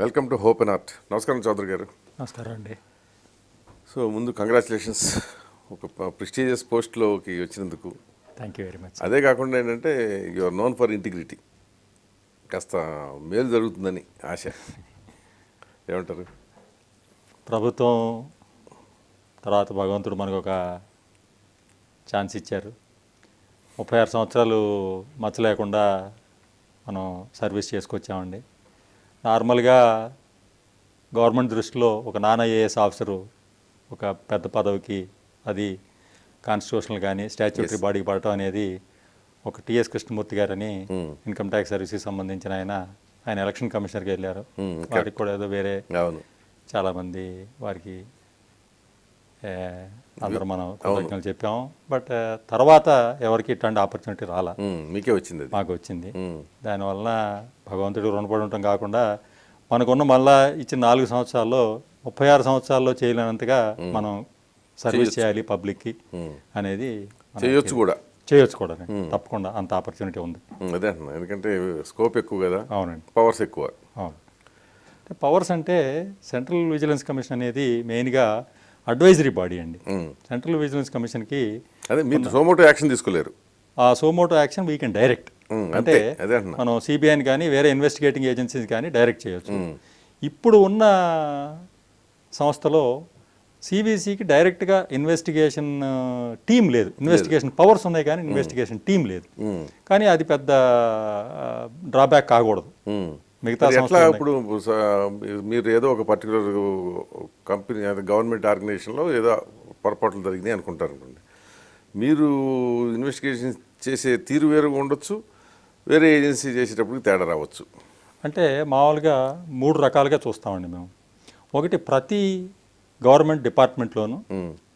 Welcome to hope and art. నమస్కారం చౌదరి గారు. నమస్కారం అండి. సో ముందు కంగ్రాచులేషన్స్ ఒక ప్రెస్టీజియస్ పోస్ట్లోకి వచ్చినందుకు. Thank you very much. అదే కాకుండా ఏంటంటే you are known for integrity. కాస్త మేలు జరుగుతుందని ఆశ. ఏమంటారు? ప్రభుత్వం తర్వాత భగవంతుడు మనకు ఒక ఛాన్స్ ఇచ్చారు. 36 సంవత్సరాలు మచ్చ లేకుండా మనం సర్వీస్ చేసుకొచ్చామండి. నార్మల్గా గవర్నమెంట్ దృష్టిలో ఒక నాన్ ఐఏఎస్ ఆఫీసరు ఒక పెద్ద పదవికి, అది కాన్స్టిట్యూషనల్ కానీ స్టాచ్యూటరీ బాడీకి పడటం అనేది ఒక టిఎస్ కృష్ణమూర్తి గారని ఇన్కమ్ ట్యాక్స్ సర్వీస్కి సంబంధించిన ఆయన ఎలక్షన్ కమిషనర్కి వెళ్ళారు. వారికి కూడా ఏదో వేరే చాలామంది వారికి అందరూ మనం కృతజ్ఞతలు చెప్పాము. బట్ తర్వాత ఎవరికి ఇట్లాంటి ఆపర్చునిటీ రాలా. మీకే వచ్చింది, మాకు వచ్చింది. దానివల్ల భగవంతుడికి రుణపడి ఉండటం కాకుండా మనకున్న మళ్ళా ఇచ్చిన 4 సంవత్సరాల్లో 36 సంవత్సరాల్లో చేయలేనంతగా మనం సర్వీస్ చేయాలి పబ్లిక్కి అనేది చేయొచ్చు కూడా తప్పకుండా అంత ఆపర్చునిటీ ఉంది. అదే అంటున్నా, ఎందుకంటే స్కోప్ ఎక్కువ కదా. అవునండి, పవర్స్ ఎక్కువ. అవును. పవర్స్ అంటే సెంట్రల్ విజిలెన్స్ కమిషన్ అనేది మెయిన్గా అడ్వైజరీ బాడీ అండి. సెంట్రల్ విజిలెన్స్ కమిషన్కి అదే మీరు సోమోటో యాక్షన్ తీసుకోలేరు. ఆ suo motu action we can direct, అంటే మనం సిబిఐని కానీ వేరే ఇన్వెస్టిగేటింగ్ ఏజెన్సీస్ కానీ డైరెక్ట్ చేయొచ్చు. ఇప్పుడు ఉన్న సంస్థలో సిబిసికి డైరెక్ట్గా ఇన్వెస్టిగేషన్ టీం లేదు. ఇన్వెస్టిగేషన్ పవర్స్ ఉన్నాయి కానీ ఇన్వెస్టిగేషన్ టీం లేదు. కానీ అది పెద్ద డ్రాబ్యాక్ కాకూడదు. మిగతా ఎట్లా ఇప్పుడు మీరు ఏదో ఒక పర్టికులర్ కంపెనీ గవర్నమెంట్ ఆర్గనైజేషన్లో ఏదో పొరపాట్లు జరిగినాయి అనుకుంటారు అనుకోండి, మీరు ఇన్వెస్టిగేషన్ చేసే తీరు వేరుగా ఉండొచ్చు, వేరే ఏజెన్సీ చేసేటప్పటికి తేడా రావచ్చు. అంటే మామూలుగా 3 రకాలుగా చూస్తామండి మేము. ఒకటి, ప్రతి గవర్నమెంట్ డిపార్ట్మెంట్లోనూ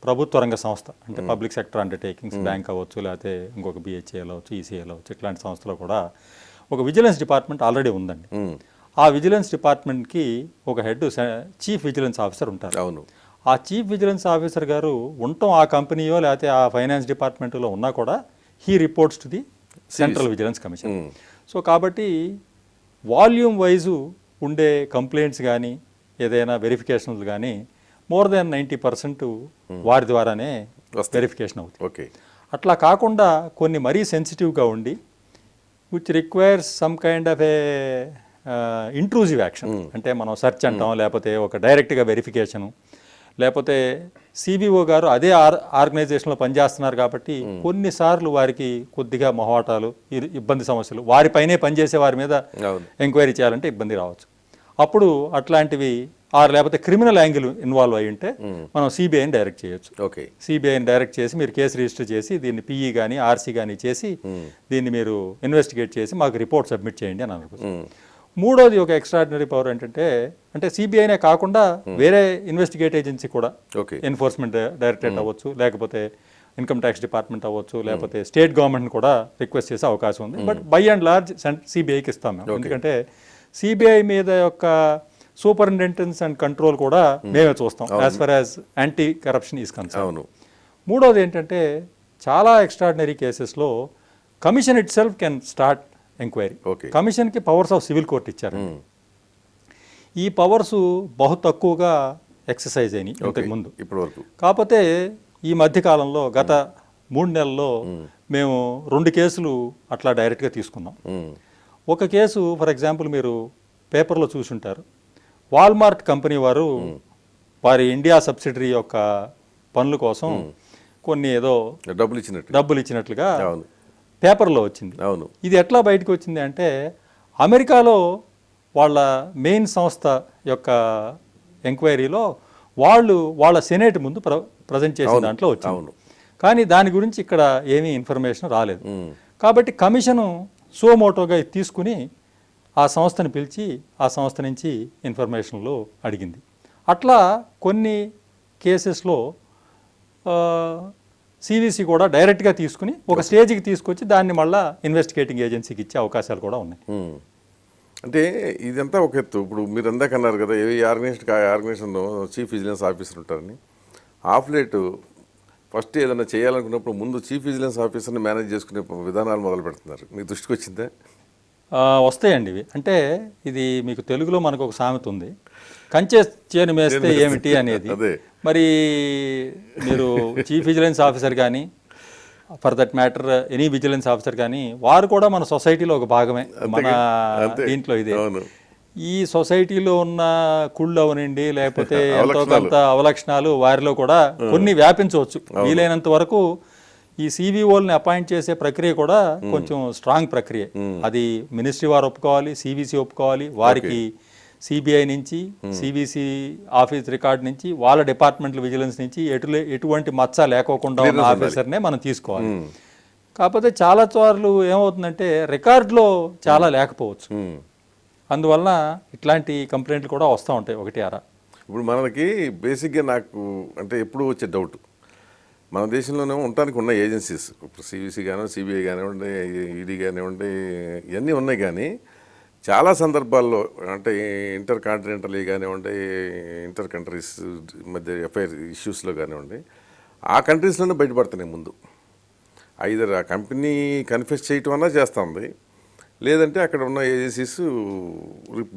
ప్రభుత్వ రంగ సంస్థ అంటే పబ్లిక్ సెక్టర్ అండర్టేకింగ్స్, బ్యాంక్ అవ్వచ్చు, లేకపోతే ఇంకొక బిహెచ్ఏఎల్ అవ్వచ్చు, ఈసీఎల్ అవ్వచ్చు, ఇట్లాంటి సంస్థలో కూడా ఒక విజిలెన్స్ డిపార్ట్మెంట్ ఆల్రెడీ ఉందండి. ఆ విజిలెన్స్ డిపార్ట్మెంట్కి ఒక హెడ్ చీఫ్ విజిలెన్స్ ఆఫీసర్ ఉంటారు. అవును. ఆ చీఫ్ విజిలెన్స్ ఆఫీసర్ గారు ఉండటం ఆ కంపెనీయో లేకపోతే ఆ ఫైనాన్స్ డిపార్ట్మెంట్లో ఉన్నా కూడా he reports to the central vigilance commission. So కాబట్టి వాల్యూమ్ వైజు ఉండే కంప్లైంట్స్ కానీ ఏదైనా వెరిఫికేషన్స్ కానీ మోర్ దెన్ 90% వారి ద్వారానే వెరిఫికేషన్ అవుతుంది. ఓకే. అట్లా కాకుండా కొన్ని మరీ సెన్సిటివ్గా ఉండి which requires some kind of A intrusive action, అంటే మనం సెర్చ్ అంటాం, లేకపోతే ఒక డైరెక్ట్గా వెరిఫికేషను, లేకపోతే సిబిఓ గారు అదే ఆర్గనైజేషన్లో పనిచేస్తున్నారు కాబట్టి కొన్నిసార్లు వారికి కొద్దిగా మొహమాటాలు, ఇబ్బంది సమస్యలు, వారిపైనే పనిచేసే వారి మీద ఎంక్వైరీ చేయాలంటే ఇబ్బంది రావచ్చు. అప్పుడు అట్లాంటివి లేకపోతే క్రిమినల్ యాంగిల్ ఇన్వాల్వ్ అయ్యి ఉంటే మనం సిబిఐని డైరెక్ట్ చేయొచ్చు. ఓకే. సిబిఐని డైరెక్ట్ చేసి మీరు కేసు రిజిస్టర్ చేసి దీన్ని పిఈ కానీ ఆర్సీ కానీ చేసి దీన్ని మీరు ఇన్వెస్టిగేట్ చేసి మాకు రిపోర్ట్ సబ్మిట్ చేయండి అని అనుకుంటున్నాం. మూడోది ఒక ఎక్స్ట్రాడినరీ పవర్ ఏంటంటే, అంటే సిబిఐనే కాకుండా వేరే ఇన్వెస్టిగేట్ ఏజెన్సీ కూడా, ఎన్ఫోర్స్మెంట్ డైరెక్టరేట్ అవ్వచ్చు, లేకపోతే ఇన్కమ్ ట్యాక్స్ డిపార్ట్మెంట్ అవ్వచ్చు, లేకపోతే స్టేట్ గవర్నమెంట్ కూడా రిక్వెస్ట్ చేసే అవకాశం ఉంది. బట్ బై అండ్ లార్జ్ సిబిఐకి ఇస్తాం మేము. ఎందుకంటే సిబిఐ మీద యొక్క సూపరింటెండెన్స్ అండ్ కంట్రోల్ కూడా మేమే చూస్తాం as for as anti corruption is concern. మూడోది ఏంటంటే, చాలా ఎక్స్ట్రాడినరీ కేసెస్లో commission it self can start enquiry. కమిషన్కి పవర్స్ ఆఫ్ సివిల్ కోర్ట్ ఇచ్చారు. ఈ పవర్స్ బహు తక్కువగా ఎక్సర్సైజ్ అయినాయి ఇంతకు ముందు ఇప్పటివరకు. కాకపోతే ఈ మధ్యకాలంలో గత 3 నెలల్లో మేము 2 కేసులు అట్లా డైరెక్ట్గా తీసుకున్నాం. ఒక కేసు ఫర్ ఎగ్జాంపుల్ మీరు పేపర్లో చూసుంటారు. వాల్మార్ట్ కంపెనీ వారు వారి ఇండియా సబ్సిడరీ యొక్క పనుల కోసం కొన్ని ఏదో డబ్బులు ఇచ్చినట్లుగా పేపర్లో వచ్చింది. ఇది ఎట్లా బయటకు వచ్చింది అంటే, అమెరికాలో వాళ్ళ మెయిన్ సంస్థ యొక్క ఎంక్వైరీలో వాళ్ళ సెనేట్ ముందు ప్రజెంట్ చేసిన దాంట్లో వచ్చింది. కానీ దాని గురించి ఇక్కడ ఏమీ ఇన్ఫర్మేషన్ రాలేదు. కాబట్టి కమిషను సోమోటోగా తీసుకుని ఆ సంస్థని పిలిచి ఆ సంస్థ నుంచి ఇన్ఫర్మేషన్లు అడిగింది. అట్లా కొన్ని కేసెస్లో సివిసి కూడా డైరెక్ట్గా తీసుకుని ఒక స్టేజ్కి తీసుకొచ్చి దాన్ని మళ్ళీ ఇన్వెస్టిగేటింగ్ ఏజెన్సీకి ఇచ్చే అవకాశాలు కూడా ఉన్నాయి. అంటే ఇదంతా ఒక ఎత్తు. ఇప్పుడు మీరు అందాక అన్నారు కదా, ఏ ఆర్గనైజేషన్లో చీఫ్ విజిలెన్స్ ఆఫీసర్ ఉంటారని. ఆఫ్ లేట్ ఫస్ట్ ఏదైనా చేయాలనుకున్నప్పుడు ముందు చీఫ్ విజిలెన్స్ ఆఫీసర్ని మేనేజ్ చేసుకునే విధానాలు మొదలు పెడుతున్నారు. మీ దృష్టికి వచ్చిందే? వస్తాయండి ఇవి. అంటే ఇది మీకు తెలుగులో మనకు ఒక సామెత ఉంది, కంచె చేను మేస్తే ఏమిటి అనేది. అదే. మరి మీరు చీఫ్ విజిలెన్స్ ఆఫీసర్ కానీ, for that matter any vigilance officer కానీ, వారు కూడా మన సొసైటీలో ఒక భాగమే. మన దీంట్లో ఇదే అవును. ఈ సొసైటీలో ఉన్న కుళ్ళు అవనండి, లేకపోతే ఎంతో కొంత అవలక్షణాలు వారిలో కూడా కొన్ని వ్యాపించవచ్చు. వీలైనంత వరకు ఈ సిబిఓల్ని అపాయింట్ చేసే ప్రక్రియ కూడా కొంచెం స్ట్రాంగ్ ప్రక్రియ. అది మినిస్ట్రీ వారు ఒప్పుకోవాలి, సిబిసి ఒప్పుకోవాలి, వారికి సిబిఐ నుంచి, సిబిసి ఆఫీస్ రికార్డ్ నుంచి, వాళ్ళ డిపార్ట్మెంటల్ విజిలెన్స్ నుంచి ఎటువంటి మచ్చ లేకోకుండా ఉన్న ఆఫీసర్నే మనం తీసుకోవాలి. కాకపోతే చాలా సార్లు ఏమవుతుందంటే రికార్డులో చాలా లేకపోవచ్చు. అందువలన ఇట్లాంటి కంప్లైంట్లు కూడా వస్తూ ఉంటాయి ఒకటి అరా. ఇప్పుడు మనకి బేసిక్గా నాకు అంటే ఎప్పుడు వచ్చే డౌట్, మన దేశంలోనే ఉండటానికి ఉన్న ఏజెన్సీస్, ఇప్పుడు సిబిసి కానివ్వండి, సిబిఐ కానివ్వండి, ఈడీ కానివ్వండి, ఇవన్నీ ఉన్నాయి. కానీ చాలా సందర్భాల్లో అంటే ఇంటర్ కాంటినెంటల్ కానివ్వండి, ఇంటర్ కంట్రీస్ మధ్య ఎఫ్ఐఆర్ ఇష్యూస్లో కానివ్వండి, ఆ కంట్రీస్లోనే బయటపడుతున్నాయి ముందు. ఐదర్ ఆ కంపెనీ కన్ఫెస్ చేయటం అన్నా చేస్తుంది, లేదంటే అక్కడ ఉన్న ఏజెన్సీస్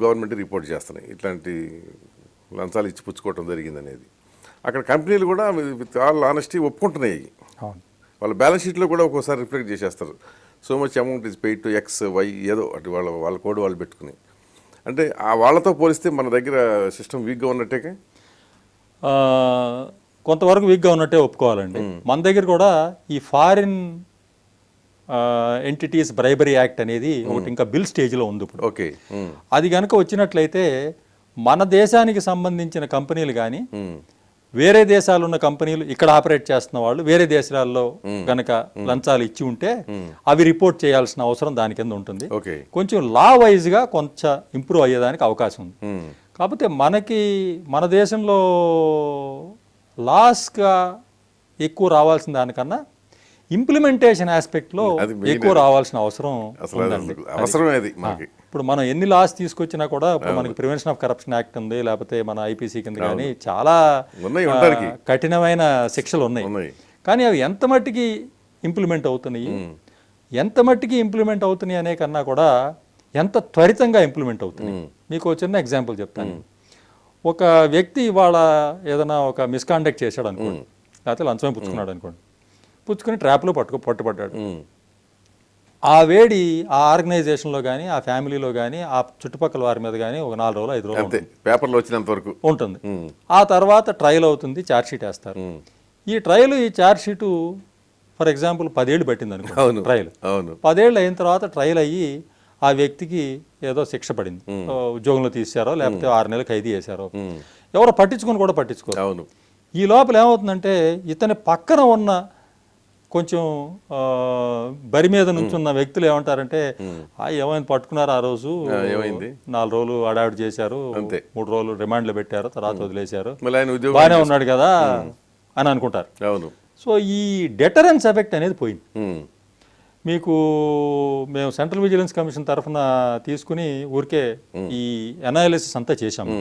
గవర్నమెంట్ రిపోర్ట్ చేస్తున్నాయి ఇట్లాంటి లంచాలు ఇచ్చి పుచ్చుకోవటం జరిగింది అనేది. అక్కడ కంపెనీలు కూడా విత్ ఆల్ ఆనెస్టీ ఒప్పుకుంటున్నాయి. వాళ్ళ బ్యాలెన్స్ షీట్లో కూడా ఒక్కోసారి రిఫ్లెక్ట్ చేసేస్తారు, so much amount is paid to X Y ఏదో అటు వాళ్ళ కోడ్ వాళ్ళు పెట్టుకుని. అంటే ఆ వాళ్ళతో పోలిస్తే మన దగ్గర సిస్టమ్ వీక్గా ఉన్నట్టే. కొంతవరకు వీక్గా ఉన్నట్టే ఒప్పుకోవాలండి. మన దగ్గర కూడా ఈ ఫారిన్ ఎంటిటీస్ బ్రైబరీ యాక్ట్ అనేది ఒకటి ఇంకా బిల్ స్టేజ్లో ఉంది ఇప్పుడు. ఓకే. అది కనుక వచ్చినట్లయితే మన దేశానికి సంబంధించిన కంపెనీలు కానీ, వేరే దేశాలు ఉన్న కంపెనీలు ఇక్కడ ఆపరేట్ చేస్తున్న వాళ్ళు వేరే దేశాల్లో గనక లంచాలు ఇచ్చి ఉంటే అవి రిపోర్ట్ చేయాల్సిన అవసరం దాని కింద ఉంటుంది. కొంచెం లా వైజ్గా కొంచెం ఇంప్రూవ్ అయ్యేదానికి అవకాశం ఉంది. కాకపోతే మన దేశంలో లాస్గా ఎక్కువ రావాల్సిన దానికన్నా ఇంప్లిమెంటేషన్ ఆస్పెక్ట్లో ఎక్కువ రావాల్సిన అవసరం ఉందండి. ఇప్పుడు మనం ఎన్ని లాస్ తీసుకొచ్చినా కూడా, ఇప్పుడు మనకి ప్రివెన్షన్ ఆఫ్ కరప్షన్ యాక్ట్ ఉంది, లేకపోతే మన ఐపీసీ కింద కానీ చాలా కఠినమైన శిక్షలు ఉన్నాయి. కానీ అవి ఎంత మట్టికి ఇంప్లిమెంట్ అవుతున్నాయి, అనే కన్నా కూడా ఎంత త్వరితంగా ఇంప్లిమెంట్ అవుతున్నాయి. మీకు ఒక చిన్న ఎగ్జాంపుల్ చెప్తాను. ఒక వ్యక్తి ఇవాళ ఏదైనా ఒక మిస్కాండక్ట్ చేశాడు అనుకోండి, లేకపోతే లంచమే పుచ్చుకున్నాడు అనుకోండి, పుచ్చుకుని ట్రాప్లో పట్టుబడ్డాడు. ఆ వేడి ఆ ఆర్గనైజేషన్లో కానీ, ఆ ఫ్యామిలీలో కానీ, ఆ చుట్టుపక్కల వారి మీద కానీ ఒక 4 రోజులు 5 రోజులు పేపర్లో వచ్చినంత వరకు ఉంటుంది. ఆ తర్వాత ట్రయల్ అవుతుంది, ఛార్జ్షీట్ వేస్తారు. ఈ ఛార్జ్షీటు ఫర్ ఎగ్జాంపుల్ 10 ఏళ్ళు పట్టింది అనుకో ట్రయల్. 10 ఏళ్ళు అయిన తర్వాత ట్రయల్ అయ్యి ఆ వ్యక్తికి ఏదో శిక్ష పడింది, ఉద్యోగంలో తీసారో లేకపోతే 6 నెలలు ఖైదీ చేశారో, ఎవరో పట్టించుకోరు. ఈ లోపల ఏమవుతుందంటే ఇతని పక్కన ఉన్న కొంచెం బరి మీద నుంచున్న వ్యక్తులు ఏమంటారంటే, ఏమైంది పట్టుకున్నారు ఆ రోజు, 4 రోజులు అడావిడి చేశారు, 3 రోజులు రిమాండ్లో పెట్టారు, తర్వాత వదిలేశారు, బాగానే ఉన్నాడు కదా అని అనుకుంటారు. సో ఈ డెటరెన్స్ ఎఫెక్ట్ అనేది పోయింది. మీకు మేము సెంట్రల్ విజిలెన్స్ కమిషన్ తరఫున తీసుకుని ఊరికే ఈ అనాలిసిస్ అంతా చేశాము.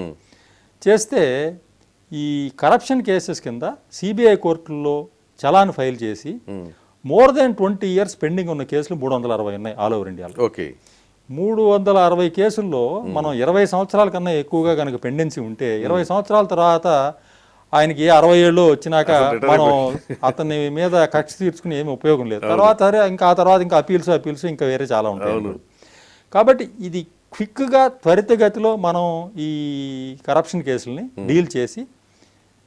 చేస్తే ఈ కరప్షన్ కేసెస్ కింద సిబిఐ కోర్టుల్లో చలాన్ ఫైల్ చేసి మోర్ దెన్ 20 years పెండింగ్ ఉన్న కేసులు 360 ఉన్నాయి ఆల్ ఓవర్ ఇండియాలో. 360 కేసుల్లో మనం 20 సంవత్సరాల కన్నా ఎక్కువగా కనుక పెండెన్సీ ఉంటే, 20 సంవత్సరాల తర్వాత ఆయనకి 60 ఏళ్ళు వచ్చినాక మనం అతని మీద కక్ష తీర్చుకుని ఏమి ఉపయోగం లేదు. ఆ తర్వాత ఇంకా అపీల్స్ ఇంకా వేరే చాలా ఉంటాయి. కాబట్టి ఇది క్విక్గా త్వరితగతిలో మనం ఈ కరప్షన్ కేసుల్ని డీల్ చేసి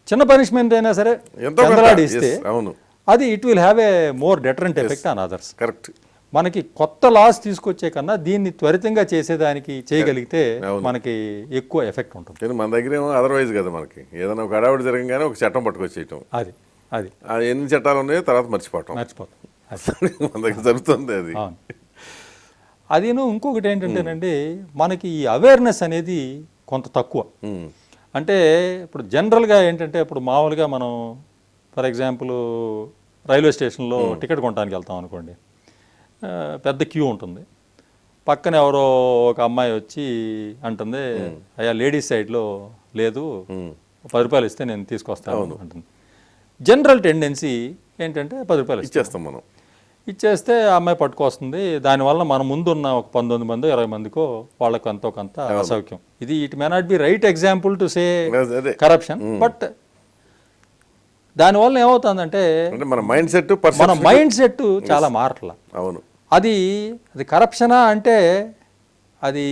చిన్న పనిష్మెంట్ అయినా సరే ఇస్తే అది it will have a more deterrent effect on others. Correct. మనకి కొత్త లాస్ తీసుకొచ్చే కన్నా దీన్ని త్వరితంగా చేసేదానికి చేయగలిగితే మనకి ఎక్కువ ఎఫెక్ట్ ఉంటుంది. మన దగ్గర ఏమో అదర్వైజ్ కదా, మనకి ఏదైనా ఒక అడావిడి జరగగానే ఒక చట్టం పట్టుకొచ్చేయటం, అది ఎన్ని చట్టాలు ఉన్నాయో తర్వాత మర్చిపోతాం. మన దగ్గర జరుగుతుంది అది. అదేను. ఇంకొకటి ఏంటంటేనండి, మనకి ఈ అవేర్నెస్ అనేది కొంత తక్కువ. అంటే ఇప్పుడు జనరల్గా ఏంటంటే, ఇప్పుడు మామూలుగా మనం ఫర్ ఎగ్జాంపుల్ రైల్వే స్టేషన్లో టికెట్ కొనడానికి వెళ్తాం అనుకోండి, పెద్ద క్యూ ఉంటుంది. పక్కన ఎవరో ఒక అమ్మాయి వచ్చి అంటుంది, అయ్యా లేడీస్ సైడ్లో లేదు, 10 రూపాయలు ఇస్తే నేను తీసుకొస్తాను అంటుంది. జనరల్ టెండెన్సీ ఏంటంటే 10 రూపాయలు ఇచ్చేస్తాం మనం. ఇచ్చేస్తే ఆ అమ్మాయి పట్టుకొస్తుంది. దానివల్ల మన ముందు ఉన్న ఒక 19 మంది 20 మందికో వాళ్ళకు ఎంతో కొంత అసౌక్యం. ఇది it may not B right example to say అదే కరప్షన్, బట్ దానివల్ల ఏమవుతుందంటే అంటే మన మైండ్ సెట్ మన మైండ్ సెట్ చాలా మారట్ల. అవును. అది కరప్షనా అంటే అది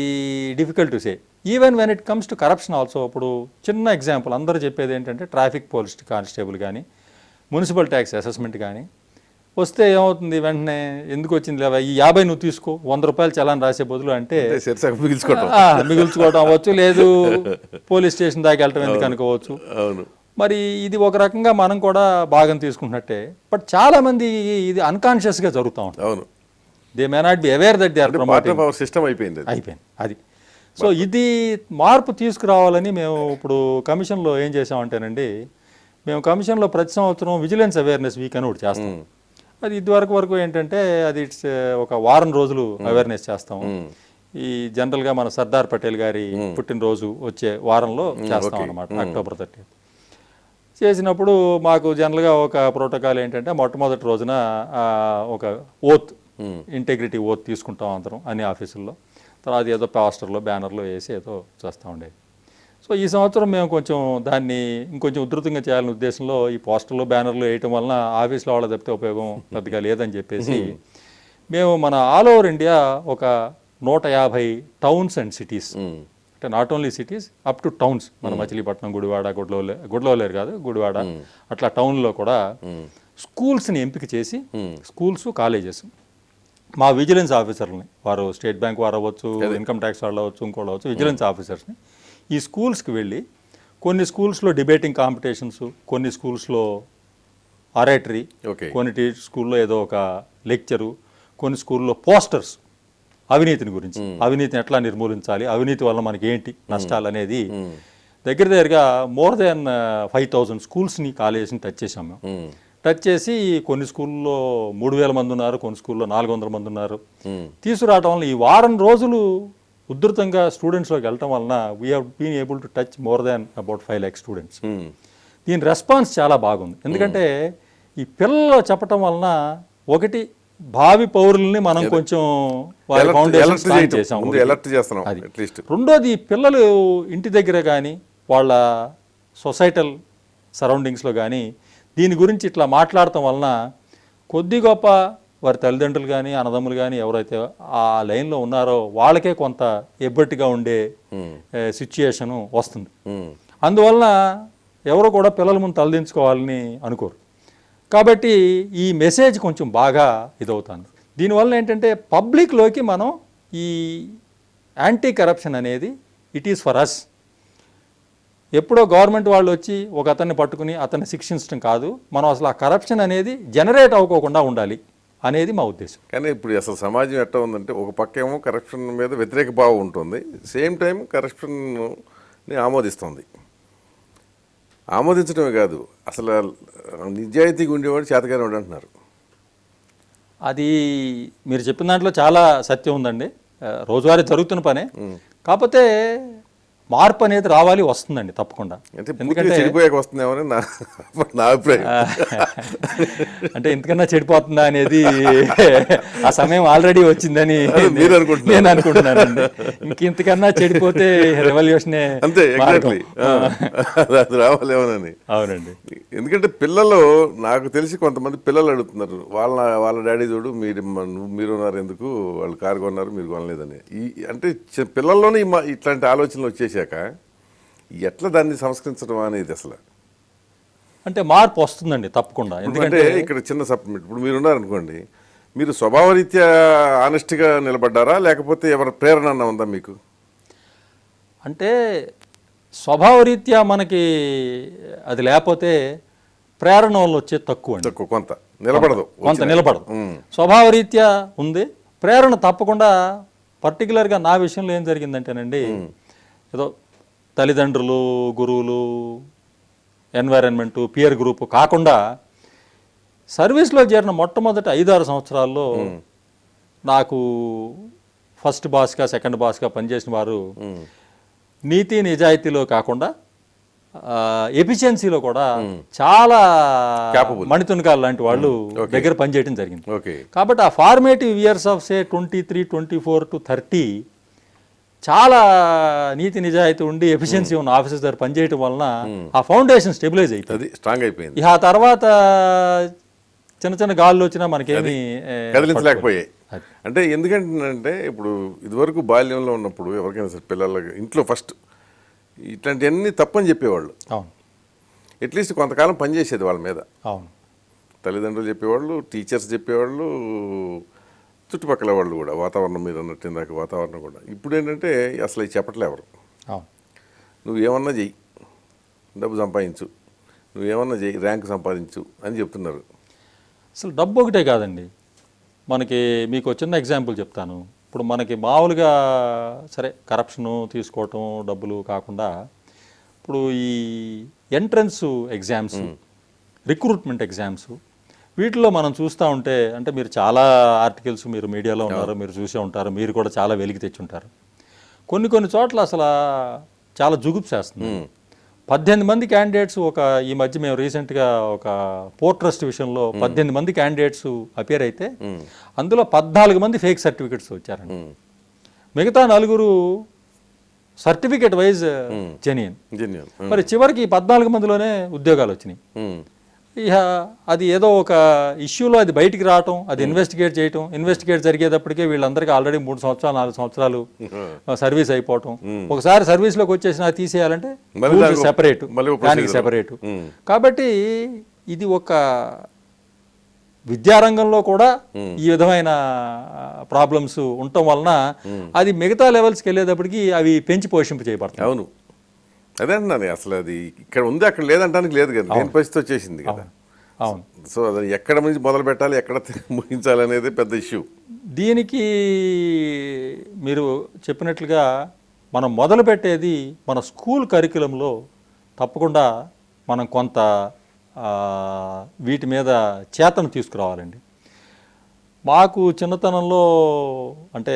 difficult to say. Even when it comes to corruption also. ఇప్పుడు చిన్న ఎగ్జాంపుల్ అందరూ చెప్పేది ఏంటంటే ట్రాఫిక్ పోలీస్ కానిస్టేబుల్ కానీ మున్సిపల్ ట్యాక్స్ అసెస్మెంట్ కానీ వస్తే ఏమవుతుంది, వెంటనే ఎందుకు వచ్చింది లేవా ఈ 50 నువ్వు తీసుకో, 100 రూపాయలు చలాన్ రాసే బదులు అంటే మిగుల్చుకోవడం అవ్వచ్చు, లేదు పోలీస్ స్టేషన్ దాకా వెళ్ళటం ఎందుకు అనుకోవచ్చు. అవును. మరి ఇది ఒక రకంగా మనం కూడా భాగం తీసుకుంటున్నట్టే. బట్ చాలా మంది ఇది అన్కాన్షియస్గా జరుగుతూ ఉంటుంది. అవును. They may not be aware that they are promoting. System అయిపోయింది అది. సో ఇది మార్పు తీసుకురావాలని మేము ఇప్పుడు కమిషన్లో ఏం చేసామంటేనండి, మేము కమిషన్లో ప్రతి సంవత్సరం విజిలెన్స్ అవేర్నెస్ వీక్ అని ఒకటి చేస్తాం. అది ఇదివరకు ఏంటంటే అది ఇట్స్ ఒక వారం రోజులు అవేర్నెస్ చేస్తాం. ఈ జనరల్గా మన సర్దార్ పటేల్ గారి పుట్టినరోజు వచ్చే వారంలో చేస్తాం అన్నమాట, అక్టోబర్ 30. చేసినప్పుడు మాకు జనరల్గా ఒక ప్రోటోకాల్ ఏంటంటే మొట్టమొదటి రోజున ఒక ఓత్, ఇంటెగ్రిటీ ఓత్ తీసుకుంటాం అందరం అన్ని ఆఫీసుల్లో. తర్వాత ఏదో పోస్టర్లో బ్యానర్లో వేసి ఏదో చేస్తూ ఉండేది. సో ఈ సంవత్సరం మేము కొంచెం దాన్ని ఇంకొంచెం ఉధృతంగా చేయాలనే ఉద్దేశంలో ఈ పోస్టర్లు బ్యానర్లు వేయటం వలన ఆఫీస్లో వాళ్ళ తప్పితే ఉపయోగం పెద్దగా లేదని చెప్పేసి మేము మన ఆల్ ఓవర్ ఇండియా ఒక 150 టౌన్స్ అండ్ సిటీస్, అంటే not only cities up to towns, మన మచిలీపట్నం, గుడివాడ, గుడ్లవల్లేరు కాదు గుడివాడ, అట్లా టౌన్లో కూడా స్కూల్స్ని ఎంపిక చేసి, స్కూల్స్ కాలేజెస్ మా విజిలెన్స్ ఆఫీసర్లని, వారు స్టేట్ బ్యాంక్ వారు అవ్వచ్చు, ఇన్కమ్ ట్యాక్స్ వాళ్ళు అవ్వచ్చు, ఇంకోళ్ళు అవ్వచ్చు, విజిలెన్స్ ఆఫీసర్స్ని ఈ స్కూల్స్కి వెళ్ళి కొన్ని స్కూల్స్లో డిబేటింగ్ కాంపిటీషన్స్, కొన్ని స్కూల్స్లో ఆరేటరీ, కొన్ని స్కూల్లో ఏదో ఒక లెక్చరు, కొన్ని స్కూల్లో పోస్టర్స్ అవినీతిని గురించి, అవినీతిని ఎట్లా నిర్మూలించాలి, అవినీతి వల్ల మనకి ఏంటి నష్టాలు అనేది దగ్గరగా మోర్ దెన్ 5000 స్కూల్స్ని కాలేజెస్ని టచ్ చేసాం మేము. టచ్ చేసి కొన్ని స్కూల్లో 3000 మంది ఉన్నారు, కొన్ని స్కూల్లో 400 మంది ఉన్నారు. తీసుకురావటం వల్ల ఈ వారం రోజులు ఉధృతంగా స్టూడెంట్స్లోకి వెళ్ళటం వలన we have been able to touch more than about 5 lakhs students. దీని రెస్పాన్స్ చాలా బాగుంది. ఎందుకంటే ఈ పిల్లలు చెప్పటం వలన ఒకటి భావి పౌరుల్ని మనం కొంచెం వాళ్ళ ఫౌండేషన్ చేసాం. రెండోది పిల్లలు ఇంటి దగ్గర కానీ వాళ్ళ సొసైటల్ సరౌండింగ్స్లో కానీ దీని గురించి ఇట్లా మాట్లాడటం వలన కొద్ది గొప్ప వారి తల్లిదండ్రులు కానీ అన్నదమ్ములు కానీ ఎవరైతే ఆ లైన్లో ఉన్నారో వాళ్ళకే కొంత ఎబ్బట్టిగా ఉండే సిచ్యుయేషను వస్తుంది. అందువలన ఎవరు కూడా పిల్లల ముందు తలదించుకోవాలని అనుకోరు. కాబట్టి ఈ మెసేజ్ కొంచెం బాగా ఇదవుతుంది. దీనివల్ల ఏంటంటే పబ్లిక్లోకి మనం ఈ యాంటీ కరప్షన్ అనేది ఇట్ ఈస్ ఫర్ అస్. ఎప్పుడో గవర్నమెంట్ వాళ్ళు వచ్చి ఒక అతన్ని పట్టుకుని అతన్ని శిక్షించడం కాదు, మనం అసలు ఆ కరప్షన్ అనేది జనరేట్ అవ్వకోకుండా ఉండాలి అనేది మా ఉద్దేశం. కానీ ఇప్పుడు అసలు సమాజం ఎట్లా ఉందంటే ఒక పక్క ఏమో కరప్షన్ మీద వ్యతిరేక భావం ఉంటుంది, సేమ్ టైం కరప్షన్ని ఆమోదిస్తుంది. ఆమోదించడమే కాదు, అసలు నిజాయితీగా ఉండేవాడు చేతగానే వాడు అంటున్నారు. అది మీరు చెప్పిన దాంట్లో చాలా సత్యం ఉందండి, రోజువారీ జరుగుతున్న పనే. కాకపోతే మార్పు అనేది రావాలి, వస్తుందండి తప్పకుండా. ఎందుకంటే చెడిపోయాక వస్తుందేమో నా అభిప్రాయం. అంటే ఇంతకన్నా చెడిపోతుందా అనేది ఆ సమయం ఆల్రెడీ వచ్చిందని నేను అనుకుంటున్నానండి. ఇంతకన్నా చెడిపోతే రెవల్యూషనే అంతే, అది రావాలేమోనని. అవునండి. ఎందుకంటే పిల్లలు, నాకు తెలిసి కొంతమంది పిల్లలు అడుగుతున్నారు, వాళ్ళ డాడీ చూడు మీరు ఉన్నారు ఎందుకు, వాళ్ళు కారు కొన్నారు మీరు కొనలేదని. అంటే పిల్లల్లోనే ఇట్లాంటి ఆలోచనలు వచ్చేసాక ఎట్లా దాన్ని సంస్కరించడం అనేది అసలు అంటే మార్పు వస్తుందండి తప్పకుండా. ఎందుకంటే ఇక్కడ చిన్న సప్లిమెంట్, ఇప్పుడు మీరున్నారనుకోండి, మీరు స్వభావరీత్యా ఆనెస్ట్గా నిలబడ్డారా లేకపోతే ఎవరి ప్రేరణ అన్న ఉందా మీకు? అంటే స్వభావరీత్యా మనకి అది లేకపోతే ప్రేరణ వల్ల వచ్చే తక్కువ కొంత నిలబడదు. స్వభావరీత్యా ఉంది, ప్రేరణ తప్పకుండా. పర్టికులర్గా నా విషయంలో ఏం జరిగిందంటేనండి, ఏదో తల్లిదండ్రులు, గురువులు, ఎన్వైరన్మెంటు, పియర్ గ్రూప్ కాకుండా సర్వీస్లో చేరిన మొట్టమొదటి 5-6 సంవత్సరాల్లో నాకు ఫస్ట్ బాస్గా సెకండ్ బాస్గా పనిచేసిన వారు నీతి నిజాయితీలో కాకుండా ఎఫిషియన్సీలో కూడా చాలా Capable. మణితునకాలు లాంటి వాళ్ళు దగ్గర పనిచేయడం జరిగింది. ఓకే. కాబట్టి ఆ formative years of say 23, 24 to 30 చాలా నీతి నిజాయితీ ఉండి ఎఫిషియన్సీ ఉన్న ఆఫీసర్స్ దగ్గర పనిచేయడం వలన ఆ ఫౌండేషన్ స్టెబిలైజ్ అవుతుంది. అది స్ట్రాంగ్ అయిపోయింది. ఇక ఆ తర్వాత చిన్న చిన్న గాల్లో వచ్చినా మనకేమి కదిలించలేకపోయాయి. అంటే ఎందుకంటే ఇప్పుడు ఇదివరకు బాల్యంలో ఉన్నప్పుడు ఎవరికైనా సరే పిల్లలకి ఇంట్లో ఫస్ట్ ఇట్లాంటివన్నీ తప్పని చెప్పేవాళ్ళు. అవును అట్లీస్ట్ కొంతకాలం పనిచేసేది వాళ్ళ మీద. అవును తల్లిదండ్రులు చెప్పేవాళ్ళు, టీచర్స్ చెప్పేవాళ్ళు, చుట్టుపక్కల వాళ్ళు కూడా. వాతావరణం మీరు అన్నట్టు ఇందాక వాతావరణం కూడా. ఇప్పుడు ఏంటంటే అసలు ఇది చెప్పట్లే ఎవరు. అవును నువ్వేమన్నా చెయ్యి, డబ్బు సంపాదించు, నువ్వేమన్నా చెయ్యి, ర్యాంక్ సంపాదించు అని చెప్తున్నారు. అసలు డబ్బు ఒకటే కాదండి. మనకి మీకు చిన్న ఎగ్జాంపుల్ చెప్తాను. ఇప్పుడు మనకి మామూలుగా సరే కరప్షను తీసుకోవటం డబ్బులు కాకుండా ఇప్పుడు ఈ ఎంట్రన్స్ ఎగ్జామ్స్, రిక్రూట్మెంట్ ఎగ్జామ్స్ వీటిలో మనం చూస్తూ ఉంటే, అంటే మీరు చాలా ఆర్టికల్స్ మీరు మీడియాలో ఉన్నారు, మీరు చూసే ఉంటారు, మీరు కూడా చాలా వెలికి తెచ్చుంటారు. కొన్ని చోట్ల అసలు చాలా జుగుప్సేస్తుంది. 18 మంది క్యాండిడేట్స్ ఈ మధ్య మేము రీసెంట్గా ఒక పోర్ట్ ట్రస్ట్ విషయంలో 18 మంది క్యాండిడేట్స్ అపియర్ అయితే అందులో 14 మంది ఫేక్ సర్టిఫికెట్స్ వచ్చారండి. మిగతా 4 సర్టిఫికెట్ వైజ్ జెన్యూన్. మరి చివరికి 14 మందిలోనే ఉద్యోగాలు వచ్చినాయి. ఇక అది ఏదో ఒక ఇష్యూలో అది బయటికి రావటం, అది ఇన్వెస్టిగేట్ జరిగేటప్పటికే వీళ్ళందరికీ ఆల్రెడీ 3 సంవత్సరాలు 4 సంవత్సరాలు సర్వీస్ అయిపోవటం. ఒకసారి సర్వీస్లోకి వచ్చేసిన తీసేయాలంటే సెపరేట్, దానికి సెపరేట్. కాబట్టి ఇది ఒక విద్యారంగంలో కూడా ఈ విధమైన ప్రాబ్లమ్స్ ఉండటం వలన అది మిగతా లెవెల్స్కి వెళ్ళేటప్పటికి అవి పెంచి పోషింపు చేయబడతాయి. అవును, అదే అంటున్నాను. అసలు అది ఇక్కడ ఉంది, అక్కడ లేదంటానికి లేదు కదా, దేని పరిస్థితి వచ్చేసింది కదా. అవును. సో అది ఎక్కడ నుంచి మొదలు పెట్టాలి, ఎక్కడ ముగించాలి అనేది పెద్ద ఇష్యూ. దీనికి మీరు చెప్పినట్లుగా మనం మొదలు పెట్టేది మన స్కూల్ కరికులంలో తప్పకుండా మనం కొంత వీటి మీద చేతను తీసుకురావాలండి. మాకు చిన్నతనంలో అంటే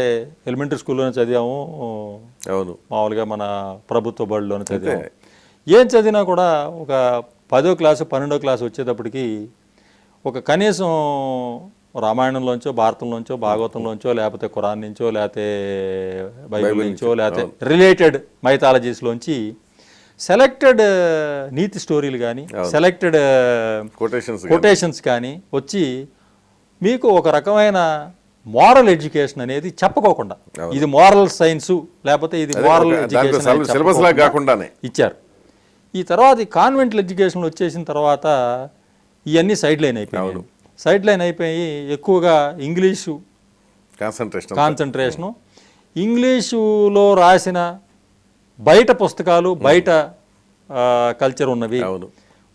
ఎలిమెంటరీ స్కూల్లోనే చదివాము. అవును, మామూలుగా మన ప్రభుత్వ బడిలోనే చదివాము. ఏం చదివినా కూడా ఒక 10వ క్లాసు 12వ క్లాసు వచ్చేటప్పటికి ఒక కనీసం రామాయణంలోంచో, భారతంలోంచో, భాగవతంలోంచో, లేకపోతే ఖురాన్ నుంచో, లేకపోతే బైబిల్ నుంచో, లేకపోతే రిలేటెడ్ మైథాలజీస్లోంచి సెలెక్టెడ్ నీతి స్టోరీలు కానీ, సెలెక్టెడ్ కొటేషన్స్ కానీ వచ్చి మీకు ఒక రకమైన మోరల్ ఎడ్యుకేషన్ అనేది చెప్పకోకుండా ఇది మోరల్ సైన్స్ లేకపోతే ఇది మోరల్ ఎడ్యుకేషన్ ఇచ్చారు. ఈ తర్వాత ఈ కాన్వెంటల్ ఎడ్యుకేషన్ వచ్చేసిన తర్వాత ఇవన్నీ సైడ్ లైన్ అయిపోయి ఎక్కువగా ఇంగ్లీషు కాన్సన్ట్రేషను, ఇంగ్లీషులో రాసిన బయట పుస్తకాలు, బయట కల్చర్ ఉన్నవి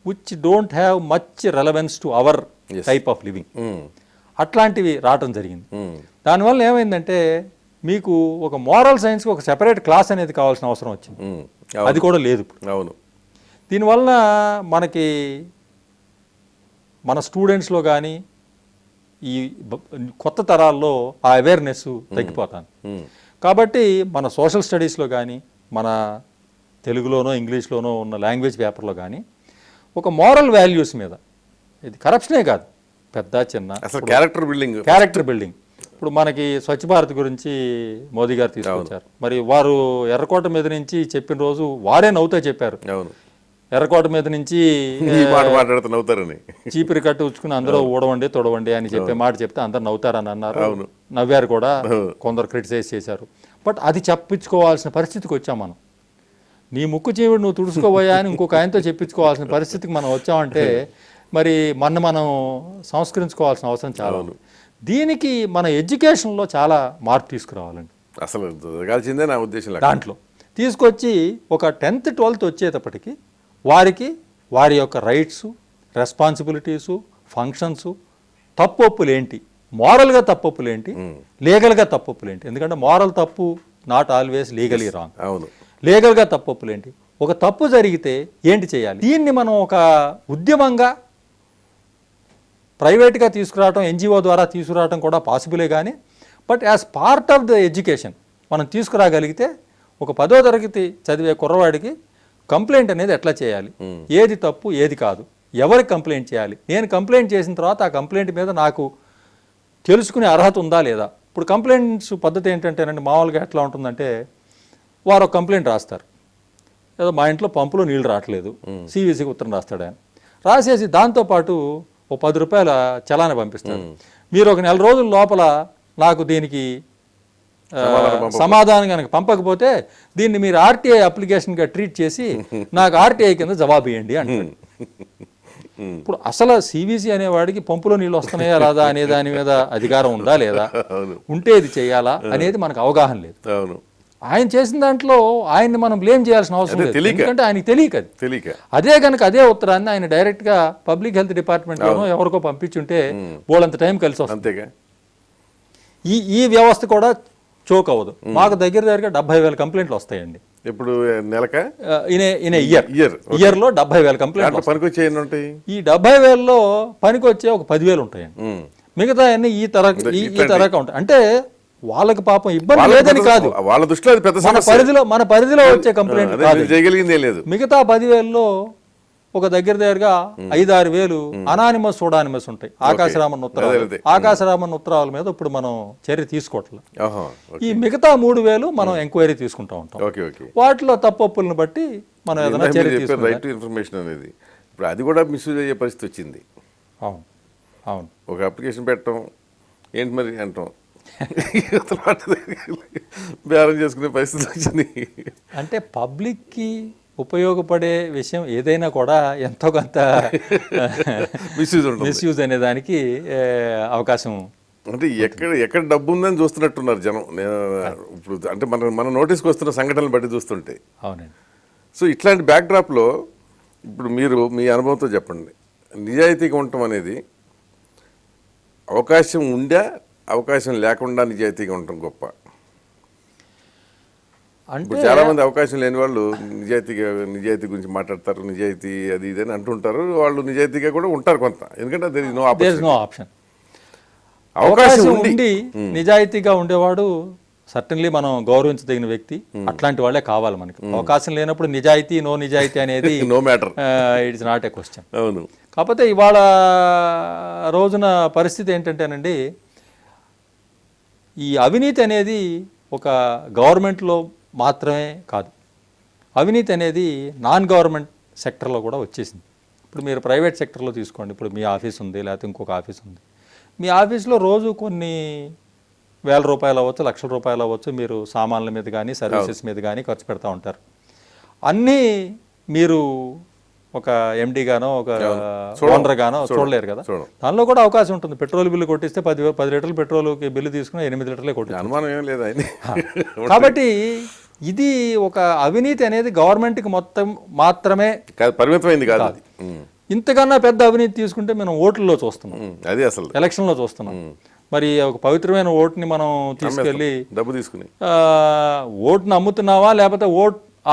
which don't have much relevance to our type of living, అట్లాంటివి రావటం జరిగింది. దానివల్ల ఏమైందంటే మీకు ఒక మోరల్ సైన్స్కి ఒక సెపరేట్ క్లాస్ అనేది కావాల్సిన అవసరం వచ్చింది. అది కూడా లేదు ఇప్పుడు. అవును, దీనివల్ల మనకి మన స్టూడెంట్స్లో కానీ ఈ కొత్త తరాల్లో ఆ అవేర్నెస్ తగ్గిపోతాను. కాబట్టి మన సోషల్ స్టడీస్లో కానీ, మన తెలుగులోనో ఇంగ్లీష్లోనో ఉన్న లాంగ్వేజ్ పేపర్లో కానీ ఒక మోరల్ వాల్యూస్ మీద, ఇది కరప్షనే కాదు, పెద్ద చిన్న క్యారెక్టర్ బిల్డింగ్. ఇప్పుడు మనకి స్వచ్ఛ భారత్ గురించి మోదీ గారు తీసుకొచ్చారు. మరి వారు ఎర్రకోట మీద నుంచి చెప్పిన రోజు వారే నవ్వుతా చెప్పారు. ఎర్రకోట మీద నుంచి చీపిరి కట్టు ఉంచుకుని అందరూ ఊడవండి తొడవండి అని చెప్పే మాట చెప్తే అందరు నవ్వుతారని అన్నారు. నవ్వారు కూడా, కొందరు క్రిటిసైజ్ చేశారు. బట్ అది చెప్పించుకోవాల్సిన పరిస్థితికి వచ్చాం మనం. నీ ముక్కు చీవుడు నువ్వు తుడుచుకోబోయా అని ఇంకొక ఆయనతో చెప్పించుకోవాల్సిన పరిస్థితికి మనం వచ్చామంటే మరి మనం సంస్కరించుకోవాల్సిన అవసరం చాలా ఉంది. దీనికి మన ఎడ్యుకేషన్లో చాలా మార్పు తీసుకురావాలండి. అసలు జరగాల్సిందే నా ఉద్దేశం. దాంట్లో తీసుకొచ్చి ఒక 10th 12th వచ్చేటప్పటికి వారికి వారి యొక్క రైట్స్, రెస్పాన్సిబిలిటీసు, ఫంక్షన్స్, తప్పొప్పులేంటి, మోరల్గా తప్పొప్పులేంటి, లీగల్గా తప్పొప్పులేంటి. ఎందుకంటే మోరల్ తప్పు నాట్ ఆల్వేస్ లీగలీ రాంగ్. అవును, లీగల్గా తప్పొప్పులేంటి, ఒక తప్పు జరిగితే ఏంటి చేయాలి. దీన్ని మనం ఒక ఉద్యమంగా ప్రైవేట్గా తీసుకురావటం, ఎన్జిఓ ద్వారా తీసుకురావటం కూడా పాసిబులే. కానీ but as part of the education మనం తీసుకురాగలిగితే ఒక 10వ తరగతి చదివే కుర్రవాడికి కంప్లైంట్ అనేది ఎట్లా చేయాలి, ఏది తప్పు ఏది కాదు, ఎవరికి కంప్లైంట్ చేయాలి, నేను కంప్లైంట్ చేసిన తర్వాత ఆ కంప్లైంట్ మీద నాకు తెలుసుకునే అర్హత ఉందా లేదా. ఇప్పుడు కంప్లైంట్స్ పద్ధతి ఏంటంటేనండి, మామూలుగా ఎట్లా ఉంటుందంటే వారు ఒక కంప్లైంట్ రాస్తారు, ఏదో మా ఇంట్లో పంపులో నీళ్లు రావట్లేదు, సివిసికి ఉత్తరం రాస్తాడు ఆయన, రాసేసి దాంతోపాటు ఓ 10 రూపాయల చలానా పంపిస్తాడు. మీరు ఒక నెల రోజుల లోపల నాకు దీనికి సమాధానం కనుక పంపకపోతే దీన్ని మీరు ఆర్టీఐ అప్లికేషన్గా ట్రీట్ చేసి నాకు ఆర్టీఐ కింద జవాబు ఇవ్వండి అంటాడు. ఇప్పుడు అసలు సివిసి అనేవాడికి పంపులో నీళ్ళు వస్తున్నాయా రాదా అనే దాని మీద అధికారం ఉందా లేదా, ఉంటే ఇది చేయాలా అనేది మనకు అవగాహన లేదు. ఆయన చేసిన దాంట్లో ఆయన్ని మనం బ్లేమ్ చేయాల్సిన అవసరం లేదు, ఎందుకంటే ఆయనకి తెలియక అదే కనుక అదే ఉత్తరాన్ని ఆయన డైరెక్ట్ గా పబ్లిక్ హెల్త్ డిపార్ట్మెంట్ లోనో ఎవరికో పంపించుంటే బోళ్ళంత టైం కలిసి వస్తుంది. ఈ వ్యవస్థ కూడా చోక్ అవ్వదు. మాకు దగ్గరగా 70,000 కంప్లైంట్లు వస్తాయండి ఇప్పుడు నెలక ఇయర్ లో 70,000 కంప్లైంట్లు పనికొచ్చేయి. ఈ 70,000లో పనికి వచ్చే ఒక 10,000 ఉంటాయండి, మిగతా అన్ని ఈ తరగా ఉంటాయి. అంటే వాళ్ళకి పాపం ఇబ్బంది లేదని కాదు, వాళ్ళ దృష్టిలో అది పెద్ద మన పరిధిలో వచ్చే కంప్లైంట్ చేయగలిగిందే లేదు. మిగతా 10,000లో ఒక దగ్గరగా 5-6 వేలు అనానిమస్ సోడానిమస్ ఉంటాయి, ఆకాశరామన్ ఉత్తరాలు. ఆకాశరామన్ ఉత్తరాల మీద ఇప్పుడు మనం చర్య తీసుకోవట్లేదు. ఈ మిగతా 3,000 మనం ఎంక్వైరీ తీసుకుంటా ఉంటాం. వాటిలో తప్పొప్పులను బట్టి మనం ఏదైనా చర్య తీసుకుంటాం. రైట్ టు ఇన్ఫర్మేషన్ అనేది ఇప్పుడు అది కూడా మిస్యూజ్ అయ్యే పరిస్థితి వచ్చింది. అవును ఒక అప్లికేషన్ పెట్టడం ఏంటి మరి అంటాం, బేరం చేసుకునే పరిస్థితి వచ్చింది. అంటే పబ్లిక్కి ఉపయోగపడే విషయం ఏదైనా కూడా ఎంతో కొంత మిస్యూజ్ అనే దానికి అవకాశం. అంటే ఎక్కడ డబ్బు ఉందని చూస్తున్నట్టున్నారు జనం ఇప్పుడు. అంటే మన నోటీస్కి వస్తున్న సంఘటనలు బట్టి చూస్తుంటే. అవునండి. సో ఇట్లాంటి బ్యాక్డ్రాప్లో ఇప్పుడు మీరు మీ అనుభవంతో చెప్పండి, నిజాయితీగా ఉండటం అనేది అవకాశం ఉందా, అవకాశం లేకుండా నిజాయితీగా ఉండటం గొప్ప? అంటే చాలా మంది అవకాశం లేని వాళ్ళు నిజాయితీ గురించి మాట్లాడతారు, నిజాయితీ అది ఇది అని అంటుంటారు. వాళ్ళు నిజాయితీగా కూడా ఉంటారు కొంత, ఎందుకంటే దేర్ ఇస్ నో ఆప్షన్. అవకాశం ఉండి నిజాయితీగా ఉండేవాడు సర్టన్లీ మనం గౌరవించదగిన వ్యక్తి, అట్లాంటి వాళ్ళే కావాలి మనకి. అవకాశం లేనప్పుడు నిజాయితీ నో నిజాయితీ అనేది no matter, it's not a question. అవును. కాకపోతే ఇవాళ రోజున పరిస్థితి ఏంటంటేనండి, ఈ అవినీతి అనేది ఒక గవర్నమెంట్లో మాత్రమే కాదు, అవినీతి అనేది నాన్ గవర్నమెంట్ సెక్టర్లో కూడా వచ్చేసింది. ఇప్పుడు మీరు ప్రైవేట్ సెక్టర్లో తీసుకోండి, ఇప్పుడు మీ ఆఫీస్ ఉంది, లేకపోతే ఇంకొక ఆఫీస్ ఉంది. మీ ఆఫీస్లో రోజు కొన్ని ₹1,000 అవ్వచ్చు, ₹1,00,000 అవ్వచ్చు, మీరు సామాన్ల మీద కానీ సర్వీసెస్ మీద కానీ ఖర్చు పెడతా ఉంటారు. అన్నీ మీరు ఒక ఎండి గానో ఒక ఓనర్ గానో చూడలేరు కదా. దానిలో కూడా అవకాశం ఉంటుంది. పెట్రోల్ బిల్లు కొట్టిస్తే 10 లీటర్లు పెట్రోల్కి బిల్లు తీసుకుని 8 లీటర్లే కొట్టి అనుమానం ఏం లేదు. కాబట్టి ఇది ఒక అవినీతి అనేది గవర్నమెంట్కి మొత్తం మాత్రమే పరిమితమైంది కాదు. ఇంతకన్నా పెద్ద అవినీతి తీసుకుంటే మనం ఓట్లలో చూస్తున్నాం, అది అసలు ఎలక్షన్లో చూస్తున్నాం. మరి ఒక పవిత్రమైన ఓటుని మనం తీసుకెళ్ళి డబ్బు తీసుకుని ఓటుని అమ్ముతున్నావా, లేకపోతే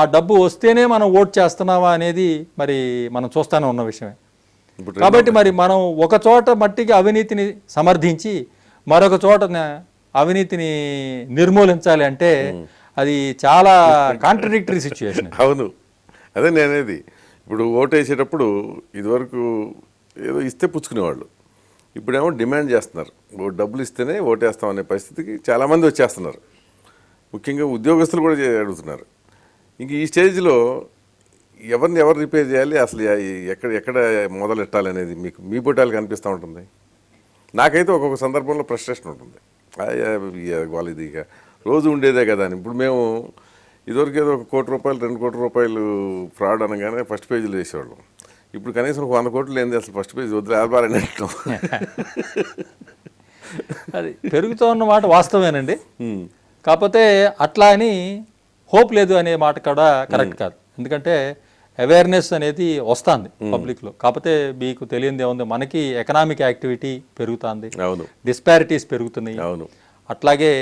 ఆ డబ్బు వస్తేనే మనం ఓట్ చేస్తున్నావా అనేది మరి మనం చూస్తానే ఉన్న విషయమే. కాబట్టి మరి మనం ఒక చోట మట్టికి అవినీతిని సమర్థించి మరొక చోట అవినీతిని నిర్మూలించాలి అంటే అది చాలా కాంట్రడిక్టరీ సిచ్యువేషన్. అవును, అదే నేనేది. ఇప్పుడు ఓటు వేసేటప్పుడు ఇదివరకు ఏదో ఇస్తే పుచ్చుకునేవాళ్ళు, ఇప్పుడేమో డిమాండ్ చేస్తున్నారు. డబ్బులు ఇస్తేనే ఓటేస్తాం అనే పరిస్థితికి చాలామంది వచ్చేస్తున్నారు. ముఖ్యంగా ఉద్యోగస్తులు కూడా అడుగుతున్నారు. ఇంక ఈ స్టేజ్లో ఎవరు రిపేర్ చేయాలి, అసలు ఎక్కడ మొదలెట్టాలి అనేది మీ పొట్టాలకు అనిపిస్తూ ఉంటుంది. నాకైతే ఒక్కొక్క సందర్భంలో ఫ్రస్ట్రేషన్ ఉంటుంది. వాళ్ళు ఇది ఇక రోజు ఉండేదే కదా అని. ఇప్పుడు మేము ఇదివరకు ఏదో ₹1 కోటి, ₹2 కోట్ల ఫ్రాడ్ అనగానే ఫస్ట్ పేజీలు వేసేవాళ్ళం. ఇప్పుడు కనీసం 100 కోట్లు ఏంది అసలు ఫస్ట్ పేజీ వద్దు ఆధారని అంటాం. అది పెరుగుతూ ఉన్న మాట వాస్తవేనండి. కాకపోతే అట్లా అని హోప్ లేదు అనే మాట కూడా కరెక్ట్ కాదు. ఎందుకంటే అవేర్నెస్ అనేది వస్తుంది పబ్లిక్లో. కాకపోతే మీకు తెలియదు ఏముంది, మనకి ఎకనామిక్ యాక్టివిటీ పెరుగుతుంది, డిస్పారిటీస్ పెరుగుతున్నాయి. అట్లాగే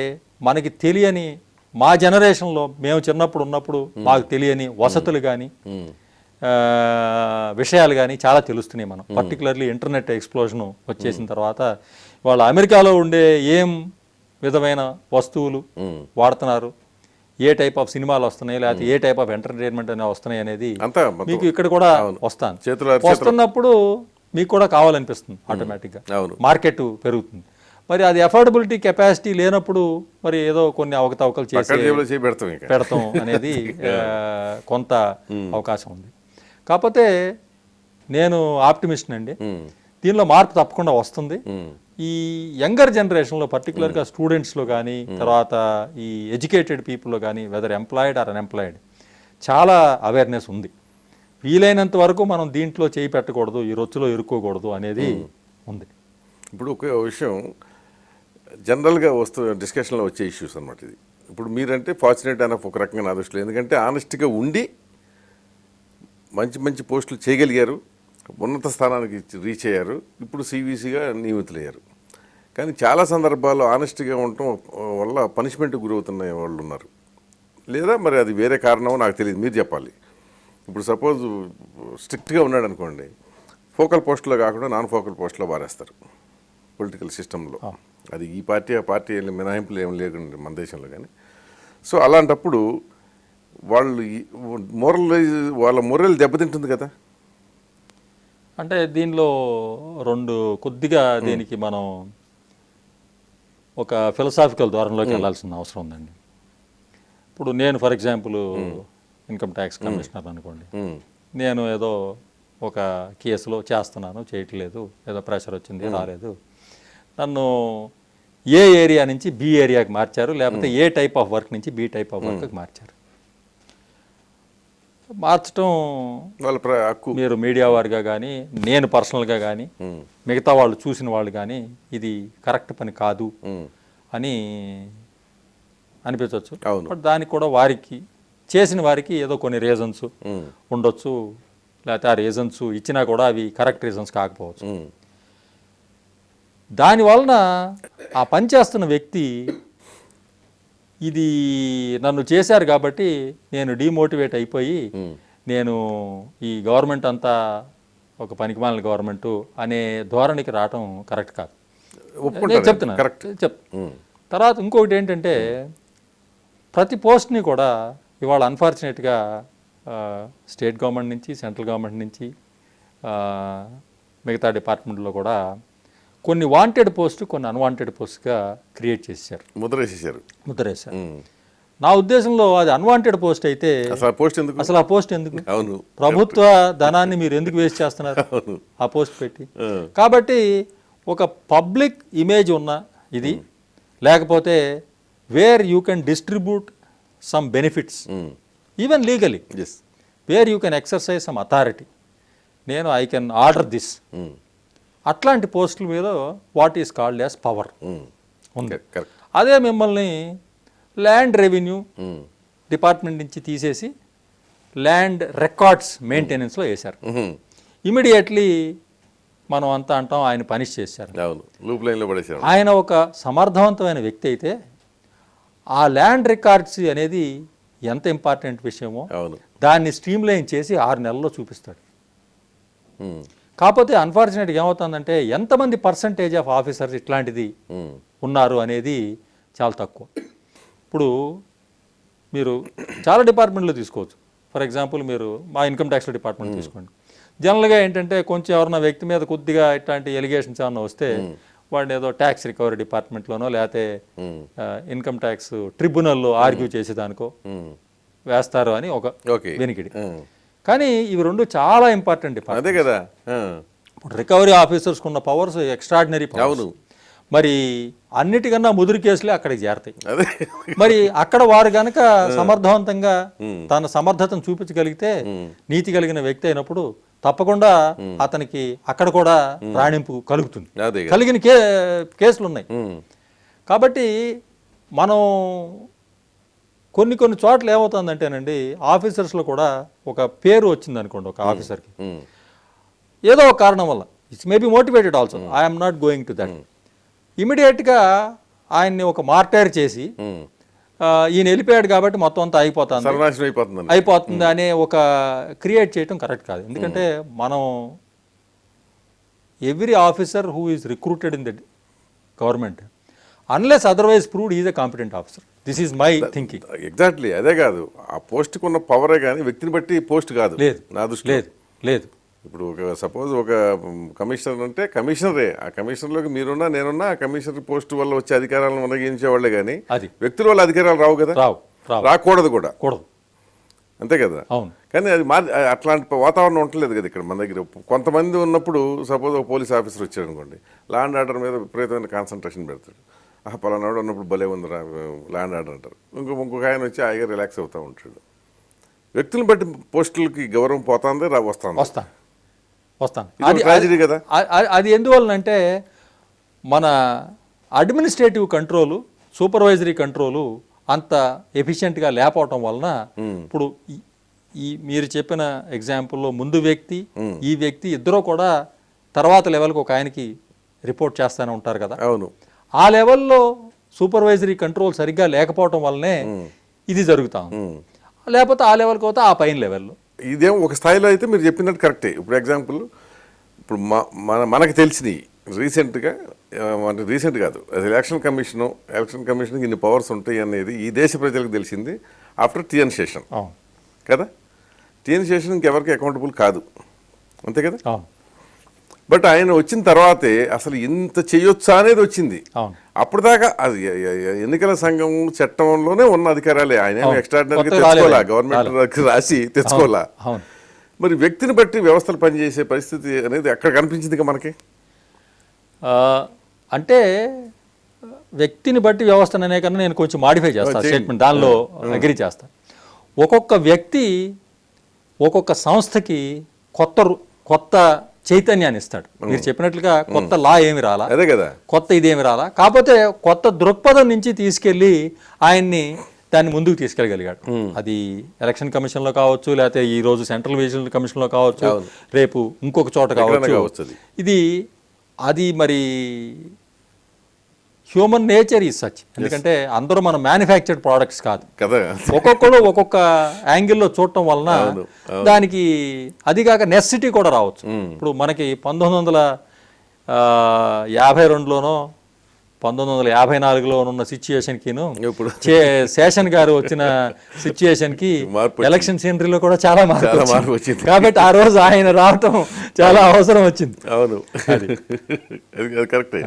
మనకి తెలియని మా జనరేషన్లో మేము చిన్నప్పుడు ఉన్నప్పుడు మాకు తెలియని వసతులు కానీ విషయాలు కానీ చాలా తెలుస్తున్నాయి. మనం పర్టికులర్లీ ఇంటర్నెట్ ఎక్స్ప్లోజన్ వచ్చేసిన తర్వాత వాళ్ళ అమెరికాలో ఉండే ఏం విధమైన వస్తువులు వాడుతున్నారు, ఏ టైప్ ఆఫ్ సినిమాలు వస్తున్నాయి, లేకపోతే ఏ టైప్ ఆఫ్ ఎంటర్టైన్మెంట్ అనేవి వస్తున్నాయి అనేది అంతా మొత్తం మీకు ఇక్కడ కూడా వస్తాను. చేతులు వస్తున్నప్పుడు మీకు కూడా కావాలనిపిస్తుంది ఆటోమేటిక్గా, అవును. మార్కెట్ పెరుగుతుంది. మరి అది అఫోర్డబిలిటీ కెపాసిటీ లేనప్పుడు మరి ఏదో కొన్ని అవకతవకలు చేసి జేబులో చేయి పెడతాం ఇక. పెడతాం అనేది కొంత అవకాశం ఉంది. కాకపోతే నేను ఆప్టిమిస్ట్ అండి, దీనిలో మార్పు తప్పకుండా వస్తుంది. ఈ యంగర్ జనరేషన్లో పర్టికులర్గా స్టూడెంట్స్లో కానీ, తర్వాత ఈ ఎడ్యుకేటెడ్ పీపుల్లో కానీ, వెదర్ ఎంప్లాయిడ్ ఆర్ అన్ఎంప్లాయిడ్, చాలా అవేర్నెస్ ఉంది. వీలైనంత వరకు మనం దీంట్లో చేయి పెట్టకూడదు, ఈ రొచ్చులో ఇరుక్కోకూడదు అనేది ఉంది. ఇప్పుడు ఒక విషయం జనరల్గా డిస్కషన్లో వచ్చే ఇష్యూస్ అనమాట ఇది. ఇప్పుడు మీరంటే ఫార్చునేట్ అన్న ఒక రకంగా నా దృష్టిలో, ఎందుకంటే ఆనెస్ట్గా ఉండి మంచి మంచి పోస్టులు చేయగలిగారు, ఉన్నత స్థానానికి రీచ్ అయ్యారు, ఇప్పుడు సివిసిగా నియమితులయ్యారు. కానీ చాలా సందర్భాల్లో ఆనెస్ట్గా ఉండటం వల్ల పనిష్మెంట్కి గురవుతున్న వాళ్ళు ఉన్నారు. లేదా మరి అది వేరే కారణమో నాకు తెలియదు, మీరు చెప్పాలి. ఇప్పుడు సపోజ్ స్ట్రిక్ట్గా ఉన్నాడు అనుకోండి, ఫోకల్ పోస్టులో కాకుండా నాన్ ఫోకల్ పోస్టులో మారేస్తారు పొలిటికల్ సిస్టంలో. అది ఈ పార్టీ ఆ పార్టీ మినహాయింపులు ఏమి లేకుండా మన దేశంలో. కానీ సో అలాంటప్పుడు వాళ్ళు వాళ్ళ మొరల్ దెబ్బతింటుంది కదా. అంటే దీనిలో కొద్దిగా దీనికి మనం ఒక ఫిలసాఫికల్ ధోరణిలోకి వెళ్ళాల్సిన అవసరం ఉందండి. ఇప్పుడు నేను for example income tax commissioner అనుకోండి, నేను ఏదో ఒక కేసులో చేస్తున్నాను, చేయట్లేదు, ఏదో ప్రెషర్ వచ్చింది, రాలేదు, నన్ను ఏ ఏరియా నుంచి బి ఏరియాకి మార్చారు, లేకపోతే ఏ టైప్ ఆఫ్ వర్క్ నుంచి బి టైప్ ఆఫ్ వర్క్కి మార్చారు. మార్చడం మీరు మీడియా వారిగా కానీ, నేను పర్సనల్గా కానీ, మిగతా వాళ్ళు చూసిన వాళ్ళు కానీ ఇది కరెక్ట్ పని కాదు అని అనిపించవచ్చు. బట్ దానికి కూడా వారికి చేసిన వారికి ఏదో కొన్ని రీజన్స్ ఉండొచ్చు, లేకపోతే ఆ రీజన్స్ ఇచ్చినా కూడా అవి కరెక్ట్ రీజన్స్ కాకపోవచ్చు. దానివలన ఆ పని చేస్తున్న వ్యక్తి ఇది నన్ను చేశారు కాబట్టి నేను డిమోటివేట్ అయిపోయి నేను ఈ గవర్నమెంట్ అంతా ఒక పనికిమాలిన గవర్నమెంట్ అనే ధోరణికి రావటం కరెక్ట్ కాదు. నేను చెప్తున్నా. తర్వాత ఇంకొకటి ఏంటంటే, ప్రతి పోస్ట్ని కూడా ఇవాళ అన్ఫార్చునేట్గా స్టేట్ గవర్నమెంట్ నుంచి, సెంట్రల్ గవర్నమెంట్ నుంచి, మిగతా డిపార్ట్మెంట్లో కూడా కొన్ని వాంటెడ్ పోస్ట్, కొన్ని అన్వాంటెడ్ పోస్ట్గా క్రియేట్ చేశారు, ముద్రేశారు. నా ఉద్దేశంలో అది అన్వాంటెడ్ పోస్ట్ అయితే అసలు ఆ పోస్ట్ ఎందుకు? ప్రభుత్వ ధనాన్ని మీరు ఎందుకు వేస్ట్ చేస్తున్నారు ఆ పోస్ట్ పెట్టి? కాబట్టి ఒక పబ్లిక్ ఇమేజ్ ఉన్న ఇది, లేకపోతే where you can distribute some benefits even legally, where you can exercise some authority, నేను ఐ కెన్ ఆర్డర్ దిస్, అట్లాంటి పోస్టుల మీద what is called as power ఉంది. అదే మిమ్మల్ని ల్యాండ్ రెవెన్యూ డిపార్ట్మెంట్ నుంచి తీసేసి ల్యాండ్ రికార్డ్స్ మెయింటెనెన్స్లో వేశారు. ఇమీడియట్లీ మనం అంతా అంటాం ఆయన పనిష్ చేశారు. ఆయన ఒక సమర్థవంతమైన వ్యక్తి అయితే ఆ ల్యాండ్ రికార్డ్స్ అనేది ఎంత ఇంపార్టెంట్ విషయమో దాన్ని స్ట్రీమ్లైన్ చేసి 6 నెలల్లో చూపిస్తాడు. కాకపోతే అన్ఫార్చునేట్గా ఏమవుతుందంటే, ఎంతమంది పర్సంటేజ్ ఆఫ్ ఆఫీసర్స్ ఇట్లాంటిది ఉన్నారు అనేది చాలా తక్కువ. ఇప్పుడు మీరు చాలా డిపార్ట్మెంట్లో తీసుకోవచ్చు. ఫర్ ఎగ్జాంపుల్ మీరు మా ఇన్కమ్ ట్యాక్స్ డిపార్ట్మెంట్ తీసుకోండి. జనరల్గా ఏంటంటే, కొంచెం ఎవరన్నా వ్యక్తి మీద కొద్దిగా ఇట్లాంటి ఎలిగేషన్స్ ఏమన్నా వస్తే వాడిని ఏదో ట్యాక్స్ రికవరీ డిపార్ట్మెంట్లోనో లేకపోతే ఇన్కమ్ ట్యాక్స్ ట్రిబ్యునల్లో ఆర్గ్యూ చేసేదానికో వేస్తారు అని ఒక వెనికిడి. కానీ ఇవి రెండు చాలా ఇంపార్టెంట్ డిపార్ట్మెంట్. అదే కదా, ఇప్పుడు రికవరీ ఆఫీసర్స్కి ఉన్న పవర్స్ ఎక్స్ట్రాడినరీ పవర్స్. మరి అన్నిటికన్నా ముదురు కేసులే అక్కడికి చేరతాయి. మరి అక్కడ వారు కనుక సమర్థవంతంగా తన సమర్థతను చూపించగలిగితే, నీతి కలిగిన వ్యక్తి అయినప్పుడు తప్పకుండా అతనికి అక్కడ కూడా రాణింపు కలుగుతుంది. కలిగిన కేసులు ఉన్నాయి. కాబట్టి మనం కొన్ని చోట్ల ఏమవుతుందంటేనండి, ఆఫీసర్స్లో కూడా ఒక పేరు వచ్చింది అనుకోండి ఒక ఆఫీసర్కి, ఏదో ఒక కారణం వల్ల, it's maybe motivated also, I'm not going to that, ఇమీడియట్గా ఆయన్ని ఒక మార్టైర్ చేసి ఈయన వెళ్ళిపోయాడు కాబట్టి మొత్తం అంతా అయిపోతుంది అనే ఒక క్రియేట్ చేయటం కరెక్ట్ కాదు. ఎందుకంటే మనం every officer who is recruited in the government, unless otherwise proved is a competent officer. This is my thinking. Exactly అదే కాదు, ఆ పోస్ట్కి ఉన్న పవరే కానీ వ్యక్తిని బట్టి పోస్ట్ కాదు. లేదు నా దృష్టి లేదు. ఇప్పుడు సపోజ్ ఒక కమిషనర్ అంటే కమిషనరే, ఆ కమిషనర్లోకి మీరున్నా నేనున్నా ఆ కమిషనర్ పోస్ట్ వల్ల వచ్చే అధికారాలను ఉనగించేవాళ్లే కానీ అది వ్యక్తుల వల్ల అధికారాలు రావు కదా, రాకూడదు కూడా. అంతే కదా. అవును. కానీ అది అట్లాంటి వాతావరణం ఉండలేదు కదా ఇక్కడ మన దగ్గర. కొంతమంది ఉన్నప్పుడు సపోజ్ ఒక పోలీస్ ఆఫీసర్ వచ్చాడు అనుకోండి, లా అండ్ ఆర్డర్ మీద విపరీతమైన కాన్సన్ట్రేషన్ పెడతాడు. పలానాడు ఉన్నప్పుడు భలే ఉంది లా అండ్ ఆర్డర్ అంటారు. ఇంకొక ఆయన వచ్చి హాయిగా రిలాక్స్ అవుతూ ఉంటాడు. వ్యక్తులను బట్టి పోస్టులకి గౌరవం పోతుంది, వస్తాను. ట్రాజడీ కదా. అది ఎందువలనంటే మన అడ్మినిస్ట్రేటివ్ కంట్రోలు, సూపర్వైజరీ కంట్రోలు అంత ఎఫిషియెంట్గా లేకపోవటం వలన ఇప్పుడు ఈ మీరు చెప్పిన ఎగ్జాంపుల్లో ముందు వ్యక్తి ఈ వ్యక్తి ఇద్దరూ కూడా తర్వాత లెవెల్కి ఒక ఆయనకి రిపోర్ట్ చేస్తూనే ఉంటారు కదా. అవును. ఆ లెవెల్లో సూపర్వైజరీ కంట్రోల్ సరిగ్గా లేకపోవటం వల్లనే ఇది జరుగుతాం. లేకపోతే ఆ లెవెల్కి పోతే ఆ పైన లెవెల్లో ఇదేమో ఒక స్థాయిలో అయితే మీరు చెప్పినట్టు కరెక్టే. ఇప్పుడు ఎగ్జాంపుల్ ఇప్పుడు మనకు తెలిసినవి రీసెంట్గా, అంటే రీసెంట్ కాదు, ఎలక్షన్ కమిషన్కి ఇన్ని పవర్స్ ఉంటాయి అనేది ఈ దేశ ప్రజలకు తెలిసింది ఆఫ్టర్ టిఎన్ శేషన్ కదా. టిఎన్ శేషన్ ఇంకెవరికి అకౌంటబుల్ కాదు, అంతే కదా. బట్ ఆయన వచ్చిన తర్వాతే అసలు ఇంత చేయొచ్చా అనేది వచ్చింది. అప్పుడు దాకా అది ఎన్నికల సంఘం చట్టంలోనే ఉన్న అధికారాలే, ఆయన ఎక్స్ట్రాడినరీగా తెచ్చుకోవాలా, గవర్నమెంట్ రాసి తెచ్చుకోవాలా. మరి వ్యక్తిని బట్టి వ్యవస్థలు పనిచేసే పరిస్థితి అనేది ఎక్కడ కనిపించింది మనకి. అంటే వ్యక్తిని బట్టి వ్యవస్థను అనే కన్నా నేను కొంచెం మాడిఫై చేస్తాను స్టేట్మెంట్, దానిలో అగ్రి చేస్తాను. ఒక్కొక్క వ్యక్తి ఒక్కొక్క సంస్థకి కొత్త చైతన్యాన్ని ఇస్తాడు. మీరు చెప్పినట్లుగా కొత్త లా ఏమి రాలా, అదే కదా, కొత్త ఇదేమి రాలా, కాకపోతే కొత్త దృక్పథం నుంచి తీసుకెళ్ళి ఆయన్ని దాన్ని ముందుకు తీసుకెళ్ళగలిగాడు. అది ఎలక్షన్ కమిషన్లో కావచ్చు, లేకపోతే ఈ రోజు సెంట్రల్ విజిలెన్స్ కమిషన్లో కావచ్చు, రేపు ఇంకొక చోట కావచ్చు. అది మరి హ్యూమన్ నేచర్ ఈజ్ సచ్. ఎందుకంటే అందరూ మనం మ్యానుఫ్యాక్చర్డ్ ప్రోడక్ట్స్ కాదు కదా. ఒక్కొక్కరు ఒక్కొక్క యాంగిల్లో చూడటం వలన దానికి అది కాక నెసెసిటీ కూడా రావచ్చు. ఇప్పుడు మనకి 1952లోనో 1954లో ఉన్న సిచ్యుయేషన్కిను శేషన్ గారు వచ్చిన సిచ్యుయేషన్కి ఎలక్షన్ సీనరీలో కూడా చాలా మార్పు వచ్చింది. కాబట్టి ఆ రోజు ఆయన రావటం చాలా అవసరం వచ్చింది. అవును, అది కరెక్టే.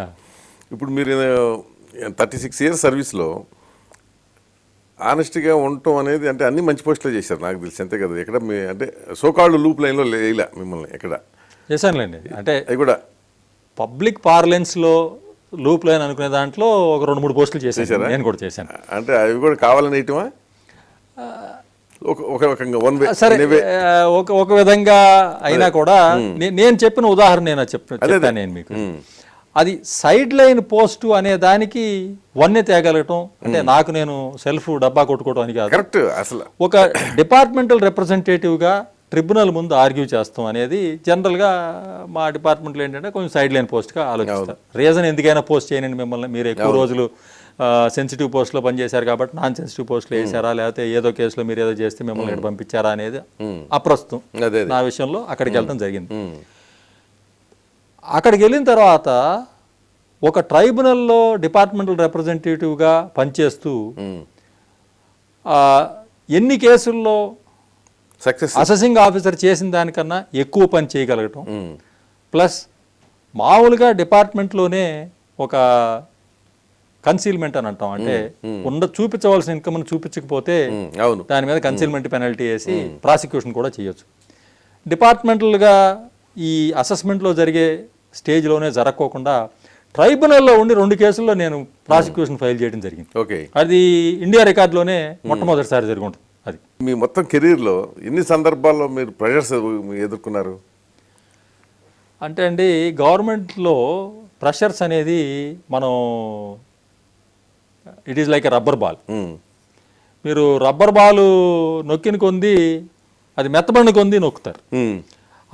ఇప్పుడు మీరు 36 years సర్వీస్లో ఆనెస్ట్గా ఉండటం అనేది, అంటే అన్ని మంచి పోస్టులే చేశారు నాకు తెలిసి, అంతే కదా. ఎక్కడ అంటే సోకాళ్ళు లూప్ లైన్లో లేలా మిమ్మల్ని ఎక్కడ చేశానులేండి. అంటే అవి కూడా పబ్లిక్ పార్లెన్స్లో లూప్ లైన్ అనుకునే దాంట్లో ఒక 2-3 పోస్టులు చేశాను, నేను కూడా చేశాను. అంటే అవి కూడా కావాలని ఇటమా ఒక రకంగా సరే, ఒక విధంగా అయినా కూడా నేను చెప్పిన ఉదాహరణ చెప్తాను నేను మీకు. అది సైడ్ లైన్ పోస్టు అనే దానికి వన్నె తేగలగటం అంటే నాకు నేను సెల్ఫ్ డబ్బా కొట్టుకోవడం అని కాదు. కరెక్ట్. అసలు ఒక డిపార్ట్మెంటల్ రిప్రజెంటేటివ్గా ట్రిబ్యునల్ ముందు ఆర్గ్యూ చేస్తాం అనేది జనరల్గా మా డిపార్ట్మెంట్లో ఏంటంటే కొంచెం సైడ్ లైన్ పోస్ట్గా ఆలోచిస్తారు. రీజన్ ఎందుకైనా పోస్ట్ చేయనండి మిమ్మల్ని, మీరు ఎక్కువ రోజులు సెన్సిటివ్ పోస్ట్లో పనిచేశారు కాబట్టి నాన్ సెన్సిటివ్ పోస్ట్లో వేసారా, లేకపోతే ఏదో కేసులో మీరు ఏదో చేస్తే మిమ్మల్ని ఇక్కడ పంపించారా అనేది అప్రస్తుతం. నా విషయంలో అక్కడికి వెళ్ళడం జరిగింది. అక్కడికి వెళ్ళిన తర్వాత ఒక ట్రైబ్యునల్లో డిపార్ట్మెంటల్ రిప్రజెంటేటివ్గా పనిచేస్తూ ఎన్ని కేసుల్లో అసెసింగ్ ఆఫీసర్ చేసిన దానికన్నా ఎక్కువ పని చేయగలగటం, ప్లస్ మామూలుగా డిపార్ట్మెంట్లోనే ఒక కన్సీల్మెంట్ అని అంటాం, అంటే చూపించవలసిన ఇన్కమ్ను చూపించకపోతే దాని మీద కన్సీల్మెంట్ పెనల్టీ వేసి ప్రాసిక్యూషన్ కూడా చేయొచ్చు. డిపార్ట్మెంటల్గా ఈ అసెస్మెంట్లో జరిగే స్టేజ్లోనే జరగకోకుండా ట్రైబ్యునల్లో ఉండి 2 కేసుల్లో నేను ప్రాసిక్యూషన్ ఫైల్ చేయడం జరిగింది. అది ఇండియా రికార్డులోనే మొట్టమొదటిసారి జరిగి ఉంటుంది. అది మీ మొత్తం కెరీర్లో ఎన్ని సందర్భాల్లో మీరు ప్రెషర్స్ ఎదుర్కొన్నారు? అంటే అండి, గవర్నమెంట్లో ప్రెషర్స్ అనేది మనం it is like a rubber ball. మీరు రబ్బర్ బాల్ నొక్కిన కొంది అది మెత్తబడిన కొంది నొక్కుతారు.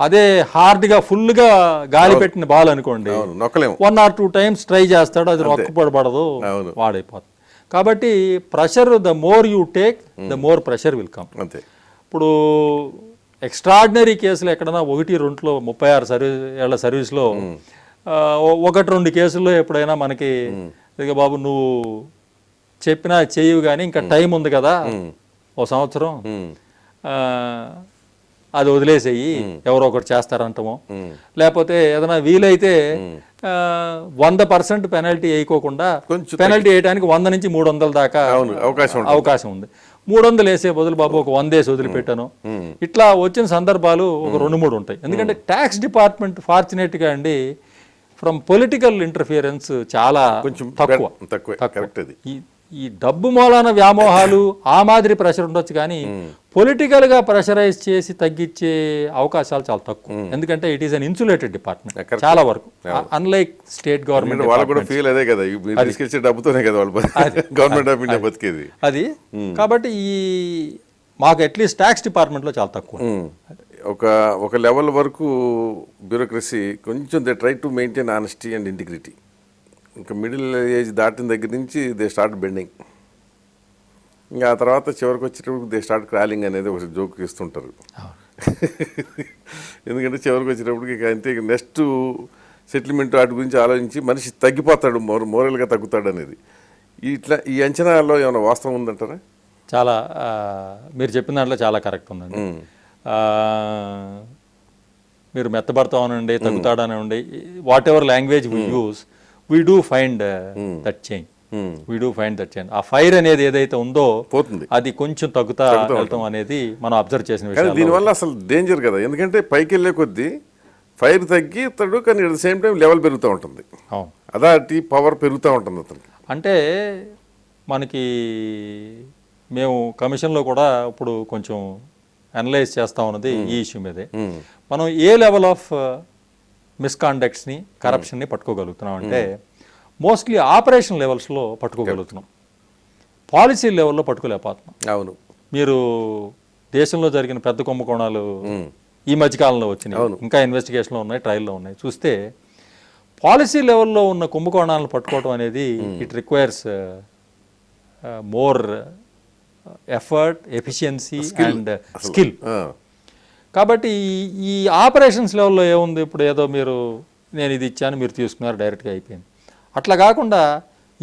అదే హార్డ్గా ఫుల్గా గాలి పెట్టిన బాల్ అనుకోండి, 1 or 2 times ట్రై చేస్తాడు, అది నొక్కపడబడదు, వాడైపోతుంది. కాబట్టి pressure, the more you take the more pressure will come. ఇప్పుడు ఎక్స్ట్రాడినరీ కేసులు ఎక్కడన్నా 1-2లో 36 ఏళ్ల సర్వీస్లో 1-2 కేసుల్లో ఎప్పుడైనా మనకి ఇక బాబు నువ్వు చెప్పినా చేయవు కానీ ఇంకా టైం ఉంది కదా ఓ సంవత్సరం ఆ, అది వదిలేసేయి ఎవరో ఒకటి చేస్తారంటామో, లేకపోతే ఏదైనా వీలైతే 100% పెనాల్టీ వేయకోకుండా కొంచెం పెనాల్టీ వేయడానికి 100 నుంచి 300 దాకా అవును, అవకాశం ఉంది. 300 వేసే బదులు బాబు ఒక 100 వేసి వదిలిపెట్టాను. ఇట్లా వచ్చిన సందర్భాలు ఒక 2-3 ఉంటాయి. ఎందుకంటే ట్యాక్స్ డిపార్ట్మెంట్ ఫార్చునేట్గా అండి ఫ్రమ్ పొలిటికల్ ఇంటర్ఫియరెన్స్ చాలా కొంచెం తక్కువ. తక్కువ, కరెక్ట్. అది ఈ డబ్బు మూలాన వ్యామోహాలు ఆ మాదిరి ప్రెషర్ ఉండొచ్చు కానీ పొలిటికల్ గా ప్రెషరైజ్ చేసి తగ్గించే అవకాశాలు చాలా తక్కువ. ఎందుకంటే it is an insulated department చాలా వరకు, అన్లైక్ స్టేట్ గవర్నమెంట్. వాళ్ళు కూడా ఫీల్ అదే కదా, మీరు తీసుకొచ్చే డబ్బుతోనే కదా వాళ్ళు గవర్నమెంట్ ఆఫ్ ఇండియా బతికేది. అది కాబట్టి ఈ మాకు అట్లీస్ట్ ట్యాక్స్ డిపార్ట్మెంట్లో చాలా తక్కువ. ఒక లెవెల్ వరకు బ్యూరోక్రసీ కొంచెం they try to maintain honesty and integrity. ఇంకా మిడిల్ ఏజ్ దాటిన దగ్గర నుంచి దే స్టార్ట్ బెండింగ్. ఇంకా ఆ తర్వాత చివరికి వచ్చేటప్పుడు దే స్టార్ట్ క్రాలింగ్ అనేది ఒక జోక్ ఇస్తుంటారు. ఎందుకంటే చివరికి వచ్చేటప్పటికి ఇక అంతే, నెక్స్ట్ సెటిల్మెంట్ వాటి గురించి ఆలోచించి మనిషి తగ్గిపోతాడు, మోరల్గా తగ్గుతాడు అనేది. ఈ అంచనాలో ఏమైనా వాస్తవం ఉందంటారా? చాలా మీరు చెప్పిన దాంట్లో చాలా కరెక్ట్ ఉందండి. మీరు మెత్తబడతామనండి, తగ్గుతాడనండి, whatever language we use, we do find that change. We do find that change. ఆ ఫైర్ అనేది ఏదైతే ఉందో పోతుంది, అది కొంచెం తగ్గుతా వెళ్తాం అనేది మనం అబ్జర్వ్ చేసిన విషయం. దీనివల్ల అసలు డేంజర్ కదా, ఎందుకంటే పైకి వెళ్ళే కొద్దీ ఫైర్ తగ్గిస్తాడు కానీ at the same time level పెరుగుతూ ఉంటుంది. అథారిటీ పవర్ పెరుగుతూ ఉంటుంది అతనికి. అంటే మనకి మేము కమిషన్లో కూడా ఇప్పుడు కొంచెం అనలైజ్ చేస్తా ఉన్నది ఈ ఇష్యూ మీదే. మనం ఏ లెవెల్ ఆఫ్ మిస్కాండక్ట్స్ని, కరప్షన్ని పట్టుకోగలుగుతున్నాం అంటే మోస్ట్లీ ఆపరేషన్ లెవెల్స్లో పట్టుకోగలుగుతున్నాం, పాలసీ లెవెల్లో పట్టుకోలేకపోతున్నాం. అవును, మీరు దేశంలో జరిగిన పెద్ద కుంభకోణాలు ఈ మధ్యకాలంలో వచ్చినాయి, ఇంకా ఇన్వెస్టిగేషన్లో ఉన్నాయి, ట్రయల్లో ఉన్నాయి. చూస్తే పాలసీ లెవెల్లో ఉన్న కుంభకోణాలను పట్టుకోవడం అనేది it requires more effort, efficiency and skill. కాబట్టి ఈ ఆపరేషన్స్ లెవెల్లో ఏముంది, ఇప్పుడు ఏదో మీరు నేను ఇది ఇచ్చాను మీరు తీసుకున్నారు డైరెక్ట్గా అయిపోయింది. అట్లా కాకుండా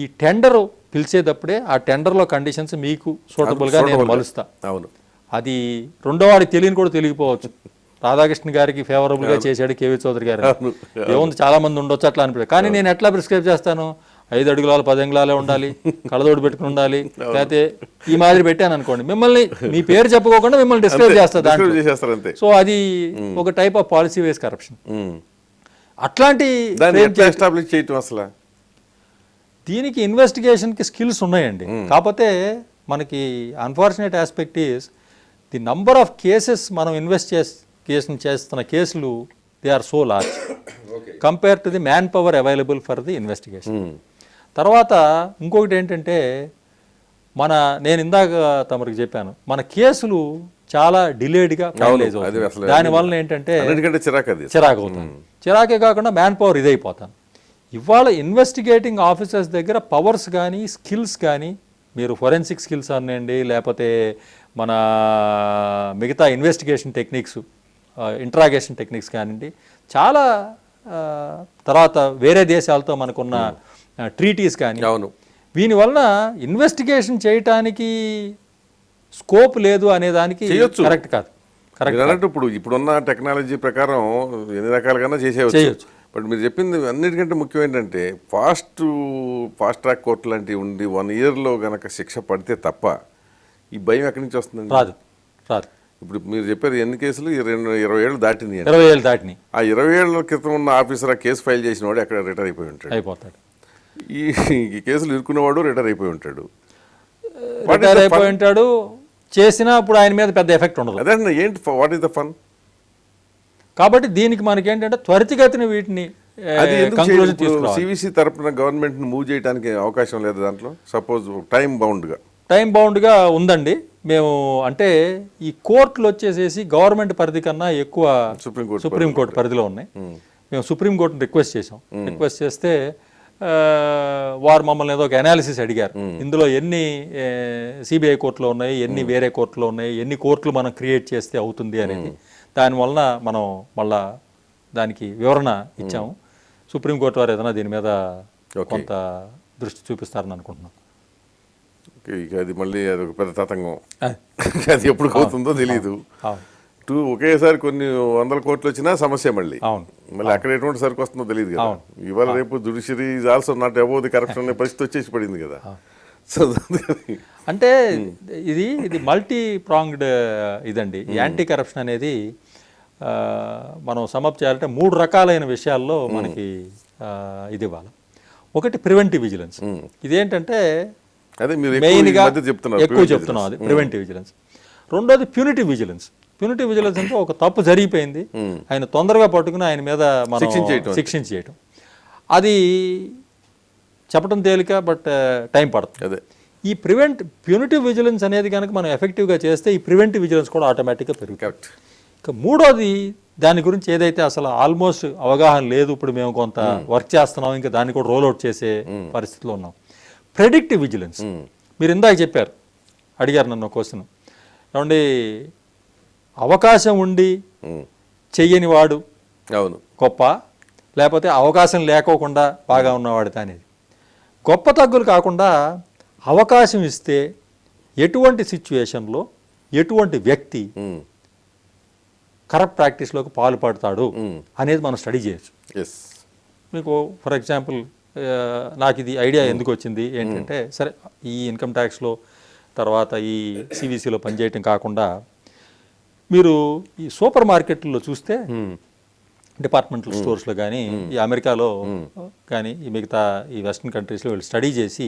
ఈ టెండర్ పిలిచేటప్పుడే ఆ టెండర్లో కండిషన్స్ మీకు సూటబుల్గా నేను మలుస్తా. అవును, అది రెండో వాడికి తెలియని కూడా తెలియకపోవచ్చు. రాధాకృష్ణ గారికి ఫేవరబుల్గా చేశాడు కేవీ చౌదరి గారు, ఏముంది చాలా మంది ఉండొచ్చు అట్లా అనిపించారు. కానీ నేను ఎట్లా ప్రిస్క్రైబ్ చేస్తాను, 5 అడుగుల 10 అంగుళాలే ఉండాలి, కళ్ళదోడు పెట్టుకుని ఉండాలి, లేకపోతే ఈ మాదిరి పెట్టాను అనుకోండి, మిమ్మల్ని మీ పేరు చెప్పుకోకుండా మిమ్మల్ని డిస్క్రైబ్ చేస్తారు. సో అది ఒక type of policy ways corruption. అట్లాంటి ఎస్టాబ్లిష్ చేయటం అసలు దీనికి ఇన్వెస్టిగేషన్కి స్కిల్స్ ఉన్నాయండి. కాకపోతే మనకి unfortunate aspect is the number of cases మనం ఇన్వెస్టిగేషన్ చేస్తున్న కేసులు they are so large compare to the manpower available for the investigation. తర్వాత ఇంకొకటి ఏంటంటే నేను ఇందాక తమరికి చెప్పాను, మన కేసులు చాలా డిలేడ్గా ఫైనలైజ్ అవుతుంది. దానివల్ల ఏంటంటే చిరాకు అవుతుంది. చిరాకే కాకుండా మ్యాన్ పవర్ ఇదైపోతాను. ఇవాళ ఇన్వెస్టిగేటింగ్ ఆఫీసర్స్ దగ్గర పవర్స్ కానీ స్కిల్స్ కానీ, మీరు ఫోరెన్సిక్ స్కిల్స్ అనండి, లేకపోతే మన మిగతా ఇన్వెస్టిగేషన్ టెక్నిక్స్, ఇంట్రాగేషన్ టెక్నిక్స్ కానివ్వండి, చాలా తర్వాత వేరే దేశాలతో మనకున్న ట్రీటీస్ కానీ, అవును, దీనివలన ఇన్వెస్టిగేషన్ చేయటానికి స్కోప్ లేదు అనే దానికి కరెక్ట్ కాదు. కరెక్ట్. ఇప్పుడున్న టెక్నాలజీ ప్రకారం ఎన్ని రకాలుగా చేయవచ్చు. బట్ మీరు చెప్పింది అన్నిటికంటే ముఖ్యం ఏంటంటే ఫాస్ట్ ట్రాక్ కోర్టు లాంటివి ఉండి 1 ఇయర్లో గనక శిక్ష పడితే తప్ప ఈ భయం ఎక్కడి నుంచి వస్తుందండి? రాదు. ఇప్పుడు మీరు చెప్పారు ఎన్ని కేసులు 20 ఏళ్ళు దాటింది. 20 ఏళ్ళు దాటినాయి. ఆ 20 ఏళ్ళ క్రితం ఉన్న ఆఫీసర్ ఆ కేసు ఫైల్ చేసిన వాడు ఎక్కడ రిటైర్ అయిపోతాడు. ఈ కేసులు ఇరుక్కున్నవాడు రిటైర్ అయిపోయి ఉంటాడు. చేసినా ఇప్పుడు ఆయన మీద పెద్ద ఎఫెక్ట్ ఉండదు. అదే ఏంటి, వాట్ ఈస్ ద ఫన్? కాబట్టి దీనికి మనకి ఏంటంటే త్వరితగతిన వీటిని సివిసి తరపున గవర్నమెంట్ మూవ్ చేయడానికి అవకాశం లేదు దాంట్లో? సపోజ్ టైం బౌండ్గా ఉందండి. మేము అంటే ఈ కోర్టులు వచ్చేసేసి గవర్నమెంట్ పరిధి కన్నా ఎక్కువ సుప్రీంకోర్టు పరిధిలో ఉన్నాయి. మేము సుప్రీంకోర్టుని రిక్వెస్ట్ చేస్తే వారు మమ్మల్ని ఏదో ఒక అనాలిసిస్ అడిగారు. ఇందులో ఎన్ని సిబిఐ కోర్టులో ఉన్నాయి, ఎన్ని వేరే కోర్టులో ఉన్నాయి, ఎన్ని కోర్టులు మనం క్రియేట్ చేస్తే అవుతుంది అనేది. దానివలన మనం మళ్ళా దానికి వివరణ ఇచ్చాము. సుప్రీంకోర్టు వారు ఏదైనా దీని మీద కొంత దృష్టి చూపిస్తారని అనుకుంటున్నాం. ఇక అది మళ్ళీ అది ఒక పెద్ద తతంగం. అది ఎప్పుడు అవుతుందో తెలియదు. అవును ఒకేసారి కొన్ని 100 కోట్లు వచ్చినా సమస్య మళ్ళీ. అవును మళ్ళీ అక్కడ ఎటువంటి సరుకు వస్తుందో తెలియదు కదా. ఇవాళ రేపు judiciary is also not above the corruption అనే పరిస్థితి వచ్చేసి పడింది కదా. సో అంటే ఇది మల్టీ ప్రాంగ్డ్ ఇదండి. యాంటీ కరప్షన్ అనేది మనం సమప్ చేయాలంటే 3 రకాలైన విషయాల్లో మనకి ఇది ఇవ్వాలి. ఒకటి ప్రివెంటివ్ విజిలెన్స్. ఇదేంటంటే అదే మీరు మెయిన్గా చెప్తున్నారు, ఎక్కువ చెప్తున్నాం, అది ప్రివెంటివ్ విజిలెన్స్. రెండోది ప్యూనిటివ్ విజిలెన్స్. ప్యూనిటివ్ విజిలెన్స్ అంటే ఒక తప్పు జరిగిపోయింది, ఆయన తొందరగా పట్టుకుని ఆయన మీద మనం శిక్షించేయటం. అది చెప్పడం తేలిక, బట్ టైం పడుతుంది. అదే ఈ ప్యూనిటివ్ విజిలెన్స్ అనేది కనుక మనం ఎఫెక్టివ్గా చేస్తే ఈ ప్రివెంటివ్ విజిలెన్స్ కూడా ఆటోమేటిక్గా పెరుగుతుంది. కరెక్ట్. ఇక మూడోది, దాని గురించి ఏదైతే అసలు ఆల్మోస్ట్ అవగాహన లేదు, ఇప్పుడు మేము కొంత వర్క్ చేస్తున్నాం, ఇంకా దాన్ని కూడా రోల్ అవుట్ చేసే పరిస్థితిలో ఉన్నాం, ప్రెడిక్టివ్ విజిలెన్స్. మీరు ఇందాక చెప్పారు, అడిగారు నన్ను క్వశ్చన్, ఏమండి అవకాశం ఉండి చెయ్యని వాడు అవును గొప్ప, లేకపోతే అవకాశం లేకోకుండా బాగా ఉన్నవాడు అనేది. గొప్ప తగ్గులు కాకుండా అవకాశం ఇస్తే ఎటువంటి సిచ్యువేషన్లో ఎటువంటి వ్యక్తి కరప్ట్ ప్రాక్టీస్లోకి పాల్పడతాడు అనేది మనం స్టడీ చేయొచ్చు. మీకు ఫర్ ఎగ్జాంపుల్ నాకు ఇది ఐడియా ఎందుకు వచ్చింది ఏంటంటే, సరే ఈ ఇన్కమ్ ట్యాక్స్లో తర్వాత ఈ సివిసిలో పనిచేయటం కాకుండా మీరు ఈ సూపర్ మార్కెట్లో చూస్తే డిపార్ట్మెంటల్ స్టోర్స్లో కానీ ఈ అమెరికాలో కానీ ఈ మిగతా ఈ వెస్ట్రన్ కంట్రీస్లో వీళ్ళు స్టడీ చేసి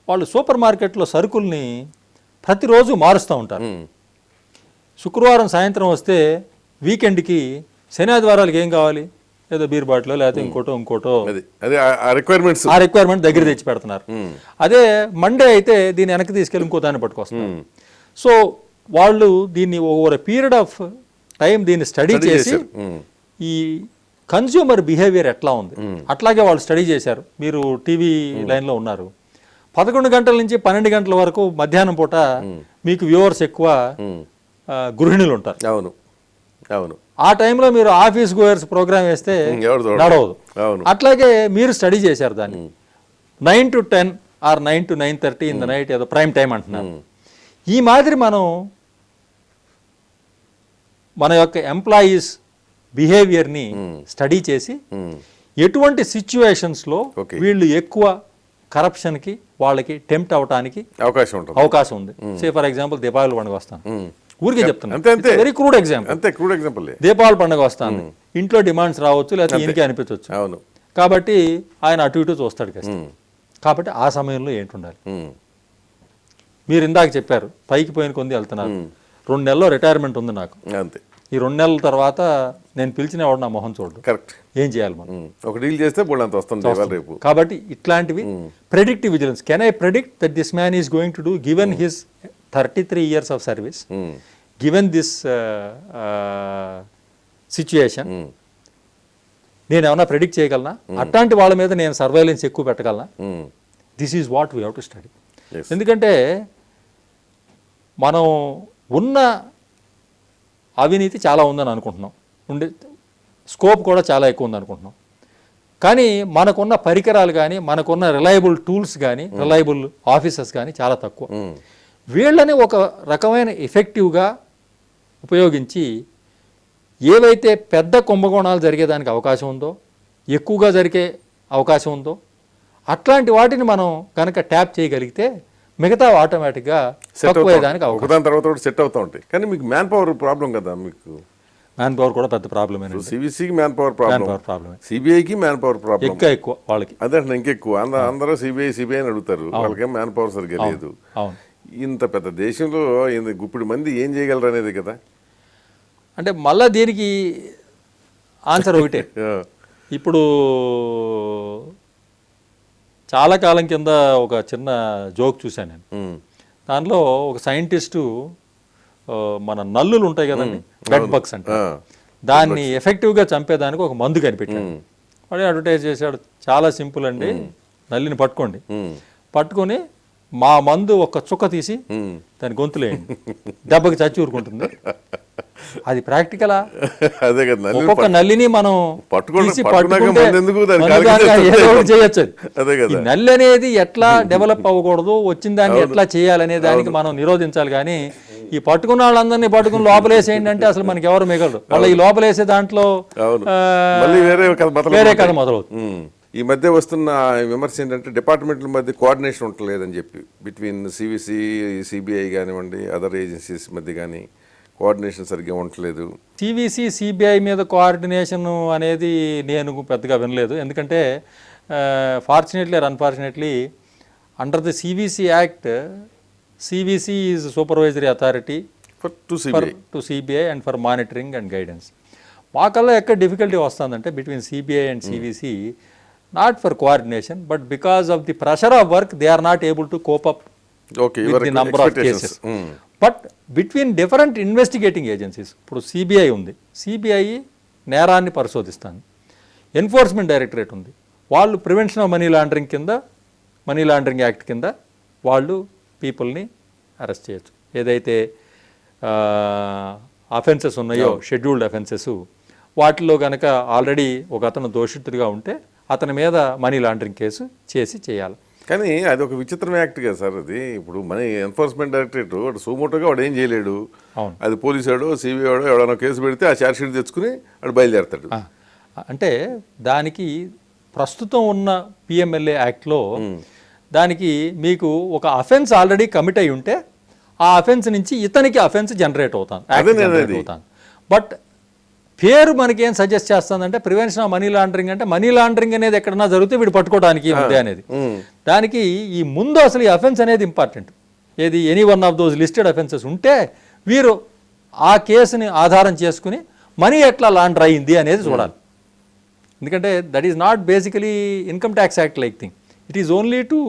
వాళ్ళు సూపర్ మార్కెట్లో సరుకుల్ని ప్రతిరోజు మారుస్తూ ఉంటారు. శుక్రవారం సాయంత్రం వస్తే వీకెండ్కి శని ఆదివారాలకి ఏం కావాలి, ఏదో బీర్ బాటిలో లేకపోతే ఇంకోటో ఆ రిక్వైర్మెంట్ దగ్గర తెచ్చి పెడుతున్నారు. అదే మండే అయితే దీన్ని వెనక్కి తీసుకెళ్ళి ఇంకో దాన్ని పట్టుకొస్తున్నారు. సో వాళ్ళు దీన్ని over a period of time దీన్ని స్టడీ చేసి ఈ కన్స్యూమర్ బిహేవియర్ ఎట్లా ఉంది అట్లాగే వాళ్ళు స్టడీ చేశారు. మీరు టీవీ లైన్లో ఉన్నారు, 11 గంటల నుంచి 12 గంటల వరకు మధ్యాహ్నం పూట మీకు వ్యూవర్స్ ఎక్కువ గృహిణులు ఉంటారు. అవును అవును. ఆ టైంలో మీరు ఆఫీస్ గోయర్స్ ప్రోగ్రామ్ వేస్తే నడవదు. అట్లాగే మీరు స్టడీ చేశారు దాన్ని 9 to 10 or 9 to 9:30 in the night, ఏదో ప్రైమ్ టైం అంటున్నారు. ఈ మాదిరి మనం మన యొక్క ఎంప్లాయీస్ బిహేవియర్ని స్టడీ చేసి ఎటువంటి సిచ్యువేషన్స్లో వీళ్ళు ఎక్కువ కరప్షన్కి వాళ్ళకి టెంప్ట్ అవడానికి అవకాశం ఉంది. సే ఫర్ ఎగ్జాంపుల్ దీపావళి పండుగ వస్తాను, ఊరికే చెప్తాను, వెరీ క్రూడ్ ఎగ్జాంపుల్. దీపావళి పండుగ వస్తాను, ఇంట్లో డిమాండ్స్ రావచ్చు, లేకపోతే ఈయనకి అనిపించవచ్చు. కాబట్టి ఆయన అటు ఇటు చూస్తాడు కదా. కాబట్టి ఆ సమయంలో ఏంటి ఉండాలి? మీరు ఇందాక చెప్పారు పైకి పోయిన కొంది వెళ్తున్నారు, 2 నెలల్లో రిటైర్మెంట్ ఉంది నాకు, ఈ 2 నెలల తర్వాత నేను పిలిచిన వాడు నా మొహం చూడు, కరెక్ట్, ఏం చేయాలి మనం? ఒక డీల్ చేస్తే బోల్డంత వస్తుంది రేపు. కాబట్టి ఇట్లాంటివి predictive vigilance. Can I predict that this man is going to do given his 33 years of service, given this situation, నేను ఏమన్నా ప్రెడిక్ట్ చేయగలనా? అట్లాంటి వాళ్ళ మీద నేను సర్వైలెన్స్ ఎక్కువ పెట్టగలనా? This is what we have to study. ఎందుకంటే మనం ఉన్న అవినీతి చాలా ఉందని అనుకుంటున్నాం, ఉండే స్కోప్ కూడా చాలా ఎక్కువ ఉంది అనుకుంటున్నాం. కానీ మనకున్న పరికరాలు కానీ మనకున్న రిలయబుల్ టూల్స్ కానీ రిలయబుల్ ఆఫీసర్స్ కానీ చాలా తక్కువ. వీళ్ళని ఒక రకమైన ఎఫెక్టివ్గా ఉపయోగించి ఏవైతే పెద్ద కుంభకోణాలు జరిగేదానికి అవకాశం ఉందో, ఎక్కువగా జరిగే అవకాశం ఉందో, అట్లాంటి వాటిని మనం కనుక ట్యాప్ చేయగలిగితే మిగతా ఆటోమేటిక్గా తక్కువయ్యేదానికి అవకాశం తర్వాత సెట్ అవుతూ ఉంటాయి. కానీ మీకు మ్యాన్ పవర్ ప్రాబ్లం కదా, మీకు మ్యాన్ పవర్ కూడా పెద్ద ప్రాబ్లమే. సిబిసికి మ్యాన్ పవర్ ప్రాబ్లం, సిబిఐకి మ్యాన్ పవర్ ప్రాబ్లం ఎక్కువ వాళ్ళకి. అదే ఇంకెక్కువ అందరూ సిబిఐ అని అడుగుతారు, వాళ్ళకేం మ్యాన్ పవర్ సరిగ్గా లేదు. ఇంత పెద్ద దేశంలో గుప్పిడి మంది ఏం చేయగలరు అనేది కదా. అంటే మళ్ళా దీనికి ఆన్సర్ ఒకటే. ఇప్పుడు చాలా కాలం కింద ఒక చిన్న జోక్ చూశాను నేను. దానిలో ఒక సైంటిస్టు మన నల్లులు ఉంటాయి కదండి, బెడ్ బగ్స్ అంటే, దాన్ని ఎఫెక్టివ్గా చంపేదానికి ఒక మందు కనిపెట్టాడు. వాడు అడ్వర్టైజ్ చేశాడు, చాలా సింపుల్ అండి, నల్లిని పట్టుకోండి, పట్టుకొని మా మందు ఒక చుక్క తీసి దాని గొంతులేయండి, దెబ్బకి చచ్చి ఊరుకుంటుంది, అది ప్రాక్టికలా? అదే కదా నల్లిని ఒక్కొక్క నల్లిని మనం తీసి పట్టుకున్నాక పట్టుకుంటే మందెందుకు దాన్ని మన దాకా కాలికి ఏదో ఒకటి చేయొచ్చు. అదే ఈ కదా. నల్లి అనేది ఎట్లా డెవలప్ అవ్వకూడదు, వచ్చిన దాన్ని ఎట్లా చేయాలనే దానికి మనం నిరోధించాలి. కానీ ఈ పట్టుకున్న వాళ్ళందరినీ పట్టుకుని లోపలేసేయండి అంటే అసలు మనకి ఎవరు మిగలరు. మళ్ళీ ఈ లోపలేసే దాంట్లో అవును. ఆ, మళ్ళీ వేరే కథ మొదలవుతుంది. ఈ మధ్య వస్తున్న విమర్శ ఏంటంటే డిపార్ట్మెంట్ల మధ్య కోఆర్డినేషన్ ఉండలేదని చెప్పి బిట్వీన్ సివిసి, సిబిఐ కానివ్వండి, అదర్ ఏజెన్సీస్ మధ్య కానీ కోఆర్డినేషన్ సరిగ్గా ఉండట్లేదు. సివిసి, సిబిఐ మీద కోఆర్డినేషన్ అనేది నేను పెద్దగా వినలేదు. ఎందుకంటే fortunately or unfortunately under the CVC act, CVC is supervisory authority to CBI and for monitoring and guidance. మాకల్లా ఎక్కడ డిఫికల్టీ వస్తుందంటే between CBI and CVC, not for coordination but because of the pressure of work they are not able to cope up with the number of cases. But between different investigating agencies, ఇప్పుడు CBI ఉంది, CBI నేరాన్ని పరిశోధిస్తాను. Enforcement directorate ఉంది, వాళ్ళు prevention of money laundering కింద, money laundering act కింద వాళ్ళు పీపుల్ని అరెస్ట్ చేయొచ్చు. ఏదైతే అఫెన్సెస్ ఉన్నాయో షెడ్యూల్డ్ అఫెన్సెస్, వాటిలో కనుక ఆల్రెడీ ఒక అతను దోషితుడిగా ఉంటే అతని మీద మనీ లాండరింగ్ కేసు చేయాలి. కానీ అది ఒక విచిత్రం యాక్ట్ కదా సార్. అది ఇప్పుడు మన ఎన్ఫోర్స్మెంట్ డైరెక్టరేట్ వాడు సుమోటోగా వాడు ఏం చేయలేడు. అది పోలీసు వాడు, సిబిఐ వాడు ఎవడైనా కేసు పెడితే ఆ ఛార్జ్ షీట్ తెచ్చుకుని వాడు బయలుదేరతాడు. అంటే దానికి ప్రస్తుతం ఉన్న పిఎంఎల్ఏ యాక్ట్లో దానికి మీకు ఒక అఫెన్స్ ఆల్రెడీ కమిట్ అయి ఉంటే ఆ అఫెన్స్ నుంచి ఇతనికి అఫెన్స్ జనరేట్ అవుతాను. బట్ పేరు మనకి ఏం సజెస్ట్ చేస్తుందంటే ప్రివెన్షన్ ఆఫ్ మనీ లాండరింగ్, అంటే మనీ లాండరింగ్ అనేది ఎక్కడన్నా జరిగితే వీడు పట్టుకోవడానికి ఉంది అనేది. దానికి ఈ ముందు అసలు ఈ అఫెన్స్ అనేది ఇంపార్టెంట్. ఏది any one of those listed offences ఉంటే వీరు ఆ కేసుని ఆధారం చేసుకుని మనీ ఎట్లా లాండర్ అయింది అనేది చూడాలి. ఎందుకంటే that is not basically income tax act like thing, it is only to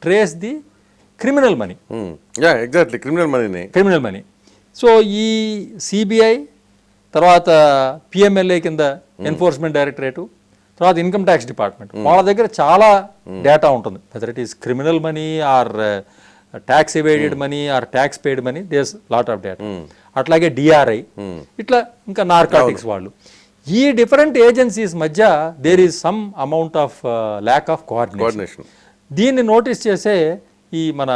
trace the criminal money. Exactly criminal money. So ఈ సిబిఐ తర్వాత పిఎంఎల్ఏ కింద ఎన్ఫోర్స్మెంట్ డైరెక్టరేటు, తర్వాత ఇన్కమ్ ట్యాక్స్ డిపార్ట్మెంట్, వాళ్ళ దగ్గర చాలా డేటా ఉంటుంది. Whether it is criminal money or tax evaded money or tax paid money, there's lot of data. అట్లాగే DRI, ఇట్లా ఇంకా నార్కాటిక్స్ వాళ్ళు. ఈ డిఫరెంట్ ఏజెన్సీస్ మధ్య there is some amount of lack of coordination. దీన్ని నోటీస్ చేసే ఈ మన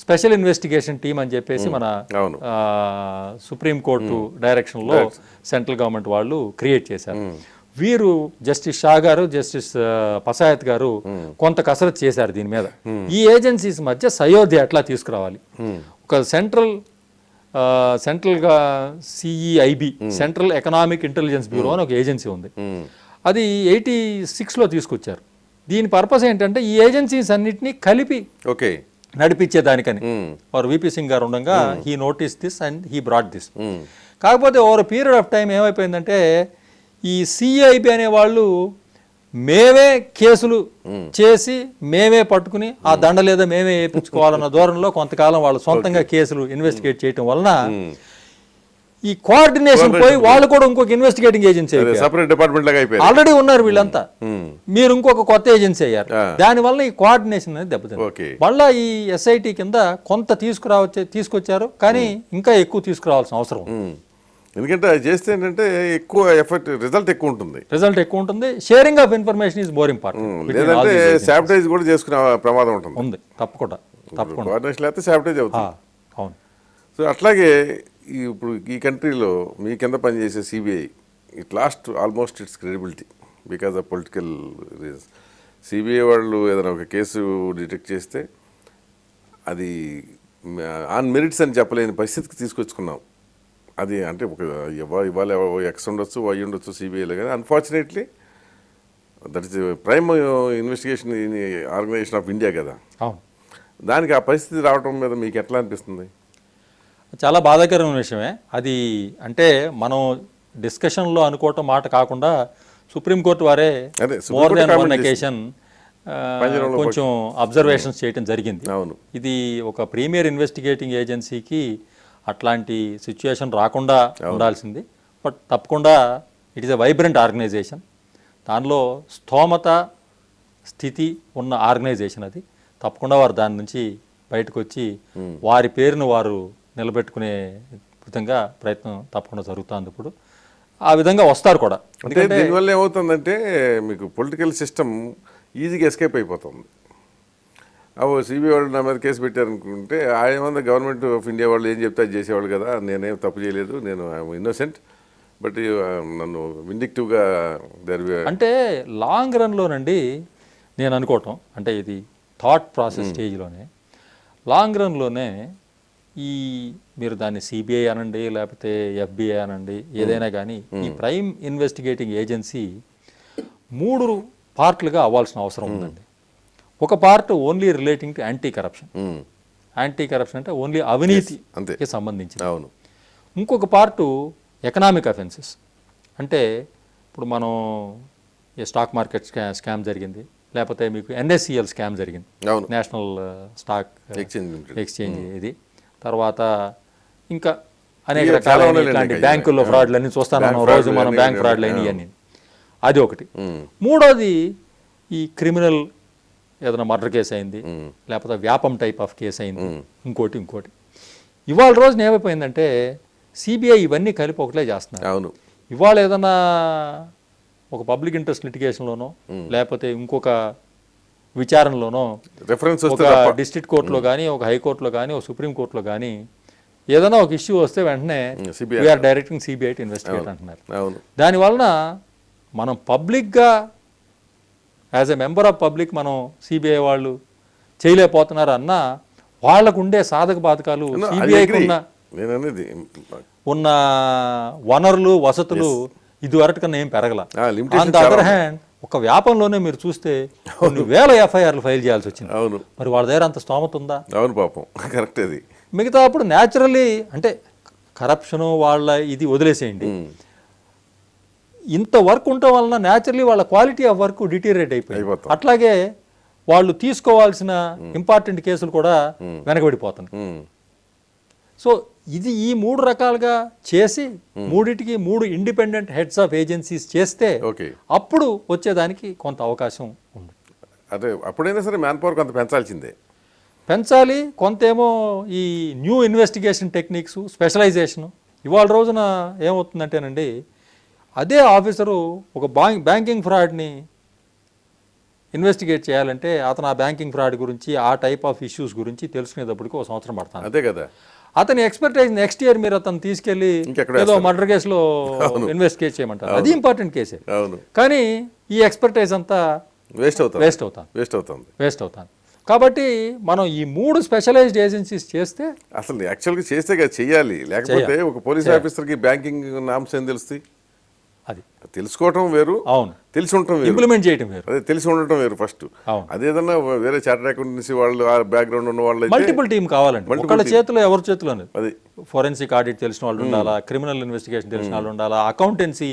స్పెషల్ ఇన్వెస్టిగేషన్ టీమ్ అని చెప్పేసి మన సుప్రీంకోర్టు డైరెక్షన్లో సెంట్రల్ గవర్నమెంట్ వాళ్ళు క్రియేట్ చేశారు. వీరు జస్టిస్ షా గారు, జస్టిస్ పసాయత్ గారు కొంత కసరత్ చేశారు దీని మీద. ఈ ఏజెన్సీస్ మధ్య సయోధ్య ఎట్లా తీసుకురావాలి. ఒక సెంట్రల్గా సిఈఐబి, సెంట్రల్ ఎకనామిక్ ఇంటెలిజెన్స్ బ్యూరో అని ఒక ఏజెన్సీ ఉంది. అది 86లో తీసుకొచ్చారు. దీని పర్పస్ ఏంటంటే ఈ ఏజెన్సీస్ అన్నిటినీ కలిపి నడిపించేదానికని. వారు విపి సింగ్ గారు ఉండగా he notice this and he brought this. కాకపోతే ఓవర్ పీరియడ్ ఆఫ్ టైం ఏమైపోయిందంటే ఈ సిఐబి అనే వాళ్ళు మేమే కేసులు చేసి మేమే పట్టుకుని ఆ దండ లేదా మేమే వేయించుకోవాలన్న ధోరణిలో కొంతకాలం వాళ్ళు సొంతంగా కేసులు ఇన్వెస్టిగేట్ చేయటం వలన ఈ కోఆర్డినేషన్ పోయి వాళ్ళు కూడా ఇంకొక ఇన్వెస్టిగేటింగ్ ఏజెన్సీ ఆల్రెడీ ఉన్నారు వీళ్ళంతా, మీరు ఇంకొక కొత్త ఏజెన్సీ అయ్యారు. దానివల్ల ఈ కోఆర్డినేషన్ అనేది దెబ్బతింది. మళ్ళీ ఈ ఎస్ఐటి కింద కొంత తీసుకొచ్చారు, కానీ ఇంకా ఎక్కువ తీసుకురావాల్సిన అవసరం. ఎందుకంటే అది చేస్తే ఏంటంటే ఎక్కువ ఎఫెక్ట్, రిజల్ట్ ఎక్కువ ఉంటుంది. Sharing of information is more important. లేదంటే సాబిటైజ్ కూడా చేసుకునే ప్రమాదం ఉంది. తప్పకుండా కోఆర్డినేషన్ లేకపోతే సాబిటైజ్ అవుతుంది. అవును. సో అట్లాగే ఇప్పుడు ఈ కంట్రీలో మీ కింద పనిచేసే CBI it last almost it's credibility because of political reasons. CBI వాళ్ళు ఏదైనా ఒక కేసు డిటెక్ట్ చేస్తే అది ఆన్ మెరిట్స్ అని చెప్పలేని పరిస్థితికి తీసుకొచ్చుకున్నాం. అది అంటే ఒక ఇవాళ ఎక్స్ ఉండొచ్చు, వై ఉండొచ్చు సిబిఐలో, కానీ unfortunately that is prime investigation organisation of India కదా. దానికి ఆ పరిస్థితి రావడం మీద మీకు ఎట్లా అనిపిస్తుంది? చాలా బాధాకరమైన విషయమే అది. అంటే మనం డిస్కషన్లో అనుకోవటం మాట కాకుండా సుప్రీంకోర్టు వారే మోర్ దాన్ వన్ అకేషన్ కొంచెం అబ్జర్వేషన్స్ చేయడం జరిగింది. ఇది ఒక ప్రీమియర్ ఇన్వెస్టిగేటింగ్ ఏజెన్సీకి అట్లాంటి సిచ్యుయేషన్ రాకుండా ఉండాల్సింది. బట్ తప్పకుండా it is a vibrant organisation. దానిలో స్థోమత స్థితి ఉన్న ఆర్గనైజేషన్ అది. తప్పకుండా వారు దాని నుంచి బయటకు వచ్చి వారి పేరును వారు నిలబెట్టుకునే విధంగా ప్రయత్నం తప్పకుండా జరుగుతుంది ఇప్పుడు. ఆ విధంగా వస్తారు కూడా. అంటే దీనివల్ల ఏమవుతుందంటే మీకు పొలిటికల్ సిస్టమ్ ఈజీగా ఎస్కేప్ అయిపోతుంది. సిబిఐ వాళ్ళు నా మీద కేసు పెట్టారనుకుంటే ఆయన గవర్నమెంట్ ఆఫ్ ఇండియా వాళ్ళు ఏం చెప్తే అది చేసేవాళ్ళు కదా, నేనేం తప్పు చేయలేదు, నేను ఇన్నోసెంట్, బట్ నన్ను విండిక్టివ్గా అంటే లాంగ్ రన్లోనండి నేను అనుకోవటం, అంటే ఇది థాట్ ప్రాసెస్ స్టేజ్లోనే, లాంగ్ రన్లోనే ఈ మీరు దాన్ని సిబిఐ అనండి లేకపోతే ఎఫ్బిఐ అనండి ఏదైనా కానీ ఈ ప్రైమ్ ఇన్వెస్టిగేటింగ్ ఏజెన్సీ 3 పార్ట్లుగా అవ్వాల్సిన అవసరం ఉందండి. ఒక part only relating to anti corruption. Anti corruption అంటే ఓన్లీ అవినీతికి సంబంధించి. అవును. ఇంకొక పార్టు ఎకనామిక్ అఫెన్సెస్, అంటే ఇప్పుడు మనం ఈ స్టాక్ మార్కెట్ స్కామ్ జరిగింది, లేకపోతే మీకు ఎన్ఎస్సిఎల్ స్కామ్ జరిగింది, నేషనల్ స్టాక్ ఎక్స్చేంజ్ ఇది, తర్వాత ఇంకా అనేక రకాలైన ఇట్లాంటి బ్యాంకుల్లో ఫ్రాడ్లు అన్నీ చూస్తాను రోజు మనం, బ్యాంక్ ఫ్రాడ్లు అయినాయి అన్నీ. అది ఒకటి. మూడోది ఈ క్రిమినల్ ఏదైనా మర్డర్ కేసు అయింది, లేకపోతే వ్యాపం టైప్ ఆఫ్ కేసు అయింది, ఇంకోటి. ఇవాళ రోజున ఏమైపోయిందంటే సిబిఐ ఇవన్నీ కలిపి ఒకటే చేస్తున్నారు. అవును. ఇవాళ ఏదైనా ఒక పబ్లిక్ ఇంట్రెస్ట్ లిటిగేషన్లోనో లేకపోతే ఇంకొక విచారణలోనో రెఫరెన్స్ ఒక డిస్ట్రిక్ట్ కోర్టులో కానీ, ఒక హైకోర్టులో కానీ, ఒక సుప్రీం కోర్టులో కానీ ఏదైనా ఒక ఇష్యూ వస్తే వెంటనే we're directing CBI to investigate అంటున్నారు. దానివలన మనం పబ్లిక్గా as a member of public మనం సిబిఐ వాళ్ళు చేయలేకపోతున్నారు అన్న వాళ్ళకు ఉండే సాధక బాధకాలు, సిబిఐకి ఉన్న వనరులు వసతులు ఇదివరకు కన్నా ఏం పెరగల. ఆన్ ద అదర్ హ్యాండ్ ఒక వ్యాపంలోనే మీరు చూస్తే కొన్ని వేల ఎఫ్ఐఆర్లు ఫైల్ చేయాల్సి వచ్చింది. అవును. మరి వాళ్ళ దగ్గర అంత స్తోమత ఉందా? అవును పాపం, కరెక్ట్. అది మిగతా అప్పుడు న్యాచురల్లీ అంటే కరప్షను వాళ్ళ ఇది వదిలేసేయండి, ఇంత వర్క్ ఉండటం వలన న్యాచురల్లీ వాళ్ళ క్వాలిటీ ఆఫ్ వర్క్ డిటీరియరేట్ అయిపోయింది. అట్లాగే వాళ్ళు తీసుకోవాల్సిన ఇంపార్టెంట్ కేసులు కూడా వెనకబడిపోతున్నాయి. సో ఇది ఈ 3 రకాలుగా చేసి మూడిటికి 3 ఇండిపెండెంట్ హెడ్స్ ఆఫ్ ఏజెన్సీస్ చేస్తే అప్పుడు వచ్చేదానికి కొంత అవకాశం ఉంది. అదే అప్పుడైనా సరే మ్యాన్ పవర్ కొంత పెంచాలి. కొంతేమో ఈ న్యూ ఇన్వెస్టిగేషన్ టెక్నిక్స్, స్పెషలైజేషను. ఇవాళ రోజున ఏమవుతుందంటేనండి అదే ఆఫీసరు ఒక బ్యాంకింగ్ ఫ్రాడ్ని ఇన్వెస్టిగేట్ చేయాలంటే అతను ఆ బ్యాంకింగ్ ఫ్రాడ్ గురించి, ఆ టైప్ ఆఫ్ ఇష్యూస్ గురించి తెలుసుకునేటప్పటికి 1 సంవత్సరం పడుతుంది. అదే కదా. అతని ఎక్స్పర్టైజ్ నెక్స్ట్ ఇయర్ మీరు అతను తీసుకెళ్లి ఏదో మర్డర్ కేసులో ఇన్వెస్టిగేట్ చేయమంటారు. అది ఇంపార్టెంట్ కేసే, కానీ ఈ ఎక్స్పర్టైజ్ అంతా వేస్ట్ అవుతుంది. కాబట్టి మనం ఈ 3 స్పెషలైజ్డ్ ఏజెన్సీస్ చేస్తే, అసలు యాక్చువల్గా చేస్తే కదా చెయ్యాలి, లేకపోతే ఒక పోలీస్ ఆఫీసర్కి బ్యాంకింగ్ నామ్స్ ఏం తెలుస్తాయి? అది తెలుసుకోవటం వేరు, అవును, తెలిసి ఉండటం వేరు, ఇంప్లిమెంట్ చేయడం వేరు. అదే తెలిసి ఉండటం వేరు ఫస్ట్. అదేదన్నా వేరే చార్టర్డ్ అకౌంటెన్సీ వాళ్ళు, ఆ బ్యాక్గ్రౌండ్ ఉన్న వాళ్ళు, మల్టిపుల్ టీమ్ కావాలండి. ఒకళ్ళ చేతిలో ఎవరి చేతిలో అది ఫోరెన్సిక్ ఆడిట్ తెలిసిన వాళ్ళు ఉండాలా, క్రిమినల్ ఇన్వెస్టిగేషన్ తెలిసిన వాళ్ళు ఉండాలా, అకౌంటెన్సీ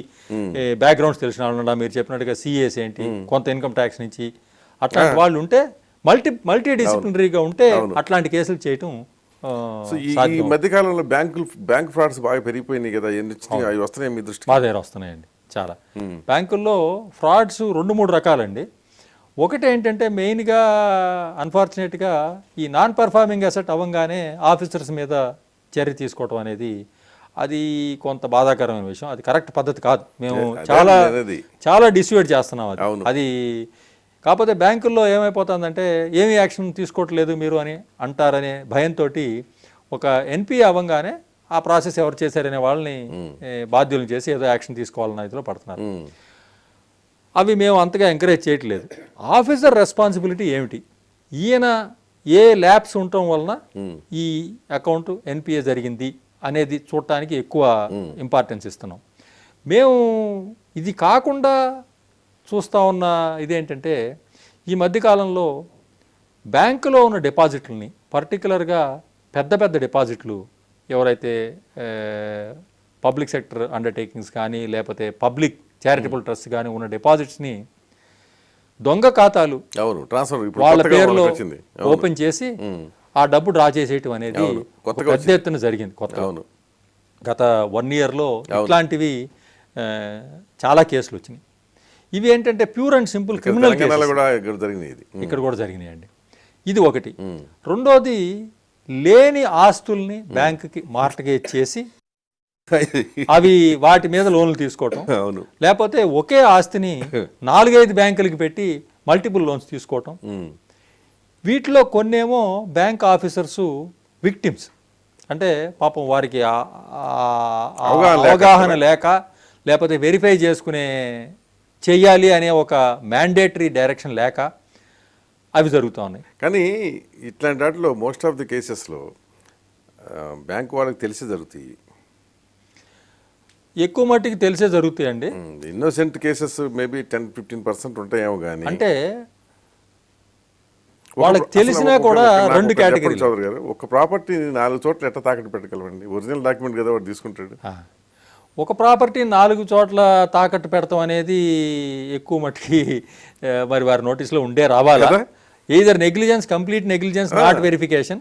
బ్యాక్గ్రౌండ్స్ తెలిసిన వాళ్ళు ఉండాలా, మీరు చెప్పినట్టుగా సిఎస్ ఏంటి, కొంత ఇన్కమ్ ట్యాక్స్ నుంచి అట్లాంటి వాళ్ళు ఉంటే, మల్టీ డిసిప్లినరీగా ఉంటే అట్లాంటి కేసులు చేయటం. ఈ మధ్యకాలంలో బ్యాంక్ ఫ్రాడ్స్ బాగా పెరిగిపోయినాయి కదా, అవి వస్తున్నాయి మీ దృష్టి? మా దగ్గర వస్తున్నాయండి చాలా. బ్యాంకుల్లో ఫ్రాడ్స్ 2-3 రకాలండి. ఒకటి ఏంటంటే మెయిన్గా అన్ఫార్చునేట్గా ఈ నాన్ పర్ఫార్మింగ్ అసెట్ అవ్వగానే ఆఫీసర్స్ మీద చర్య తీసుకోవటం అనేది అది కొంత బాధాకరమైన విషయం. అది కరెక్ట్ పద్ధతి కాదు. మేము చాలా డిస్యూడ్ చేస్తున్నాం అది. కాకపోతే బ్యాంకుల్లో ఏమైపోతుందంటే ఏమి యాక్షన్ తీసుకోవట్లేదు మీరు అని అంటారనే భయంతో ఒక ఎన్పి అవ్వగానే ఆ ప్రాసెస్ ఎవరు చేశారనే వాళ్ళని బాధ్యులను చేసి ఏదో యాక్షన్ తీసుకోవాలన్న ఇదిలో పడుతున్నారు. అవి మేము అంతగా ఎంకరేజ్ చేయట్లేదు. ఆఫీసర్ రెస్పాన్సిబిలిటీ ఏమిటి, ఈయన ఏ ల్యాబ్స్ ఉండటం వలన ఈ అకౌంట్ ఎన్పిఏ జరిగింది అనేది చూడటానికి ఎక్కువ ఇంపార్టెన్స్ ఇస్తున్నాం. మేము ఇది కాకుండా చూస్తూ ఉన్న ఇదేంటంటే ఈ మధ్యకాలంలో బ్యాంకులో ఉన్న డిపాజిట్లని, పర్టికులర్గా పెద్ద డిపాజిట్లు ఎవరైతే పబ్లిక్ సెక్టర్ అండర్టేకింగ్స్ కానీ లేకపోతే పబ్లిక్ చారిటబుల్ ట్రస్ట్ కానీ ఉన్న డిపాజిట్స్ని దొంగ ఖాతాలు వాళ్ళ పేరులో ఓపెన్ చేసి ఆ డబ్బు డ్రా చేసేయటం అనేది పెద్ద ఎత్తున జరిగింది కొత్తగా. గత 1 yearలో ఇట్లాంటివి చాలా కేసులు వచ్చినాయి. ఇవి ఏంటంటే ప్యూర్ అండ్ సింపుల్ క్రిమినల్ కేసులు ఇక్కడ కూడా జరిగినాయండి. ఇది ఒకటి. రెండోది లేని ఆస్తుల్ని బ్యాంకుకి మార్టగేజ్ చేసి అవి వాటి మీద లోన్లు తీసుకోవటం, అవును. లేకపోతే ఒకే ఆస్తిని 4-5 బ్యాంకులకి పెట్టి మల్టిపుల్ లోన్స్ తీసుకోవటం. వీటిలో కొన్నేమో బ్యాంక్ ఆఫీసర్సు విక్టిమ్స్, అంటే పాపం వారికి అవగాహన లేక లేకపోతే వెరిఫై చేసుకునే చెయ్యాలి అనే ఒక మ్యాండేటరీ డైరెక్షన్ లేక అవి జరుగుతూ ఉన్నాయి. కానీ ఇట్లాంటి వాటిలో మోస్ట్ ఆఫ్ ది కేసెస్లో బ్యాంక్ వాళ్ళకి తెలిసి జరుగుతాయి. ఎక్కువ మట్టికి తెలిసే జరుగుతాయండి. ఇన్నోసెంట్ కేసెస్ మేబీ 10-15% ఉంటాయేమో కానీ అంటే వాళ్ళకి తెలిసినా కూడా రెండు కేటగిరీలు. చౌదరి గారు, ఒక ప్రాపర్టీ 4 చోట్ల ఎట్లా తాకట్టు పెట్టగలమండి? ఒరిజినల్ డాక్యుమెంట్ కదా వాడు తీసుకుంటాడు. ఒక ప్రాపర్టీ 4 చోట్ల తాకట్టు పెడతాం అనేది ఎక్కువ మట్టికి మరి వారి నోటీస్లో ఉండే రావాలా? Either negligence, complete negligence, not verification,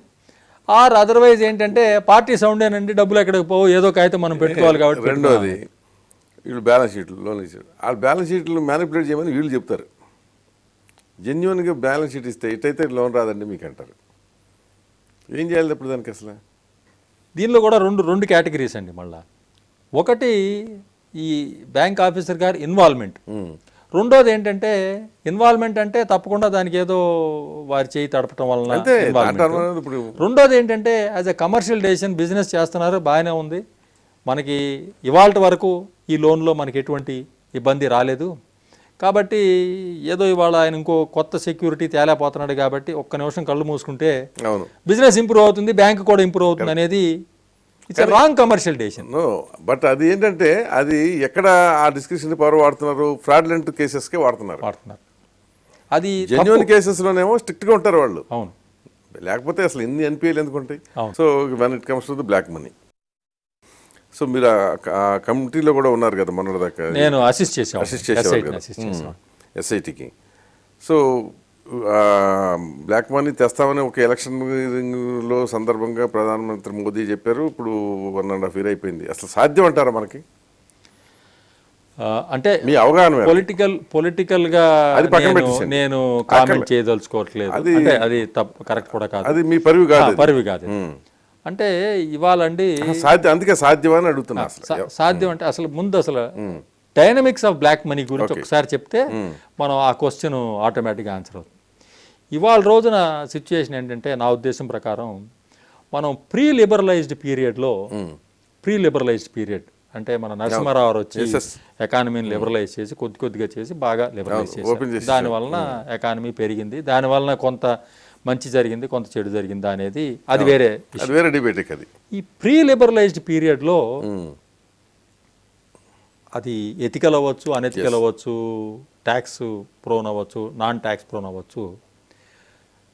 or otherwise ఏంటంటే పార్టీ సౌండేనండి, డబ్బులు ఎక్కడికి పోవు, ఏదో కాగితం మనం పెట్టుకోవాలి కాబట్టి. రెండోది, వీళ్ళు బ్యాలెన్స్ షీట్లు లోన్ ఇచ్చారు, ఆ బ్యాలెన్స్ షీట్లు మ్యానిపులేట్ చేయమని వీళ్ళు చెప్తారు. జెన్యున్గా బ్యాలెన్స్ షీట్ ఇస్తే ఇటైతే లోన్ రాదండి మీకు అంటారు. ఏం చేయాలి అప్పుడు దానికి అసలు? దీనిలో కూడా రెండు కేటగిరీస్ అండి. మళ్ళా ఒకటి ఈ బ్యాంక్ ఆఫీసర్ గారి ఇన్వాల్వ్మెంట్, రెండోది ఏంటంటే ఇన్వాల్వ్మెంట్ అంటే తప్పకుండా దానికి ఏదో వారి చేయి తడపడం వలన ఇన్వాల్వ్మెంట్. రెండోది ఏంటంటే as a commercial decision business చేస్తున్నారు, బాగానే ఉంది, మనకి ఇవాళ వరకు ఈ లోన్లో మనకి ఎటువంటి ఇబ్బంది రాలేదు, కాబట్టి ఏదో ఇవాళ ఆయన ఇంకో కొత్త సెక్యూరిటీ తేలేకపోతున్నాడు కాబట్టి ఒక్క నిమిషం కళ్ళు మూసుకుంటే బిజినెస్ ఇంప్రూవ్ అవుతుంది, బ్యాంక్ కూడా ఇంప్రూవ్ అవుతుంది అనేది it's wrong commercial decision. But అది ఏంటంటే అది ఎక్కడ ఆ డిస్క్రిప్షన్ పవర్ వాడుతున్నారు? ఫ్రాడ్లెంట్ కేసెస్కే వాడుతున్నారు. అది జెన్యున్ కేసెస్లోనేమో స్ట్రిక్ట్గా ఉంటారు వాళ్ళు. అవును, లేకపోతే అసలు ఎన్ని ఎన్పిఎల్ ఎందుకు ఉంటాయి? So when it comes to the black money. So మీరు ఆ కమిటీలో కూడా ఉన్నారు కదా మొన్నటిదాకా. నేను అసిస్ట్ చేసేవారు కదా ఎస్ఐటికి. సో బ్లాక్ మనీ తెస్తామని ఒక ఎలక్షన్లో సందర్భంగా ప్రధానమంత్రి మోదీ చెప్పారు. ఇప్పుడు 1.5 year అయిపోయింది. అసలు సాధ్యం అంటారా మనకి? అంటే మీ అవగాహన పొలిటికల్గా నేను కామెంట్ చేయదలుచుకోవట్లేదు. అంటే అది కరెక్ట్ కూడా కాదు, అది మీ పరివి కాదు. అంటే ఇవాళండి అందుకే సాధ్యమని అడుగుతున్నా. సాధ్యం అంటే అసలు ముందు అసలు డైనమిక్స్ ఆఫ్ బ్లాక్ మనీ గురించి ఒకసారి చెప్తే మనం ఆ క్వశ్చన్ ఆటోమేటిక్గా ఆన్సర్ అవుతుంది. ఇవాళ రోజున సిచ్యుయేషన్ ఏంటంటే నా ఉద్దేశం ప్రకారం మనం ప్రీ లిబరలైజ్డ్ పీరియడ్ అంటే మన నరసింహారావు వచ్చి ఎకానమీని లిబరలైజ్ చేసి కొద్దిగా చేసి బాగా లిబరలైజ్ చేసి దాని వలన ఎకానమీ పెరిగింది, దాని వలన కొంత మంచి జరిగింది, కొంత చెడు జరిగిందా అనేది అది వేరే డిబేట్. ఈ ప్రీ లిబరలైజ్డ్ పీరియడ్లో అది ఎథికల్ అవ్వచ్చు, అనెథికల్ అవ్వచ్చు, ట్యాక్స్ ప్రోన్ అవ్వచ్చు, నాన్ ట్యాక్స్ ప్రోన్ అవ్వచ్చు,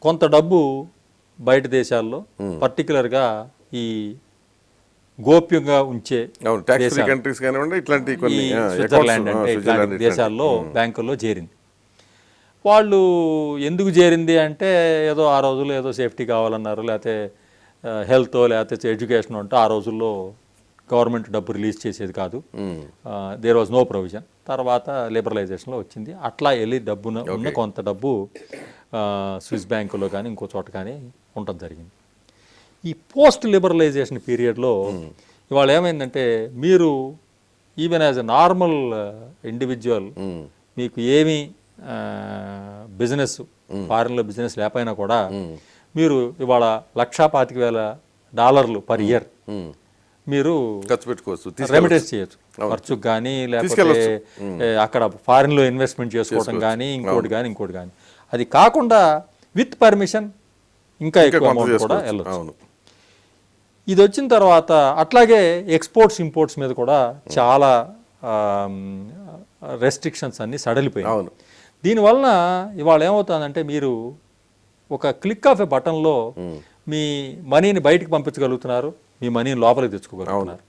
కొంత డబ్బు బయట దేశాల్లో పర్టికులర్గా ఈ గోప్యంగా ఉంచే స్విట్జర్లాండ్ అంటే ఇట్లాంటి దేశాల్లో బ్యాంకుల్లో చేరింది. వాళ్ళు ఎందుకు చేరింది అంటే ఏదో ఆ రోజుల్లో ఏదో సేఫ్టీ కావాలన్నారు, లేకపోతే హెల్త్ లేకపోతే ఎడ్యుకేషన్ అంటే ఆ రోజుల్లో గవర్నమెంట్ డబ్బు రిలీజ్ చేసేది కాదు, దేర్ వాజ్ నో ప్రొవిజన్. తర్వాత లిబరలైజేషన్లో వచ్చింది. అట్లా వెళ్ళి ఉన్న కొంత డబ్బు స్విస్ బ్యాంకులో కానీ ఇంకో చోట కానీ ఉండటం జరిగింది. ఈ పోస్ట్ లిబరలైజేషన్ పీరియడ్లో ఇవాళ ఏమైందంటే మీరు even as a normal individual మీకు ఏమీ బిజినెస్ ఫారిన్లో బిజినెస్ లేకపోయినా కూడా మీరు ఇవాళ $1,25,000 పర్ ఇయర్ మీరు ఖర్చు పెట్టుకోవచ్చు, రెమిటెన్స్ చేయొచ్చు, ఖర్చుకు కానీ లేకపోతే అక్కడ ఫారిన్లో ఇన్వెస్ట్మెంట్ చేసుకోవడం కానీ ఇంకోటి కానీ. అది కాకుండా విత్ పర్మిషన్ ఇంకా ఎక్కువ అమౌంట్ కూడా వెళ్ళొచ్చు. ఇది వచ్చిన తర్వాత అట్లాగే ఎక్స్పోర్ట్స్ ఇంపోర్ట్స్ మీద కూడా చాలా రెస్ట్రిక్షన్స్ అన్నీ సడలిపోయాయి. దీనివలన ఇవాళ ఏమవుతుందంటే మీరు ఒక క్లిక్ ఆఫ్ ఎ బటన్లో మీ మనీని బయటికి పంపించగలుగుతున్నారు, మీ మనీని లోపలికి తెచ్చుకోగలుగుతున్నారు.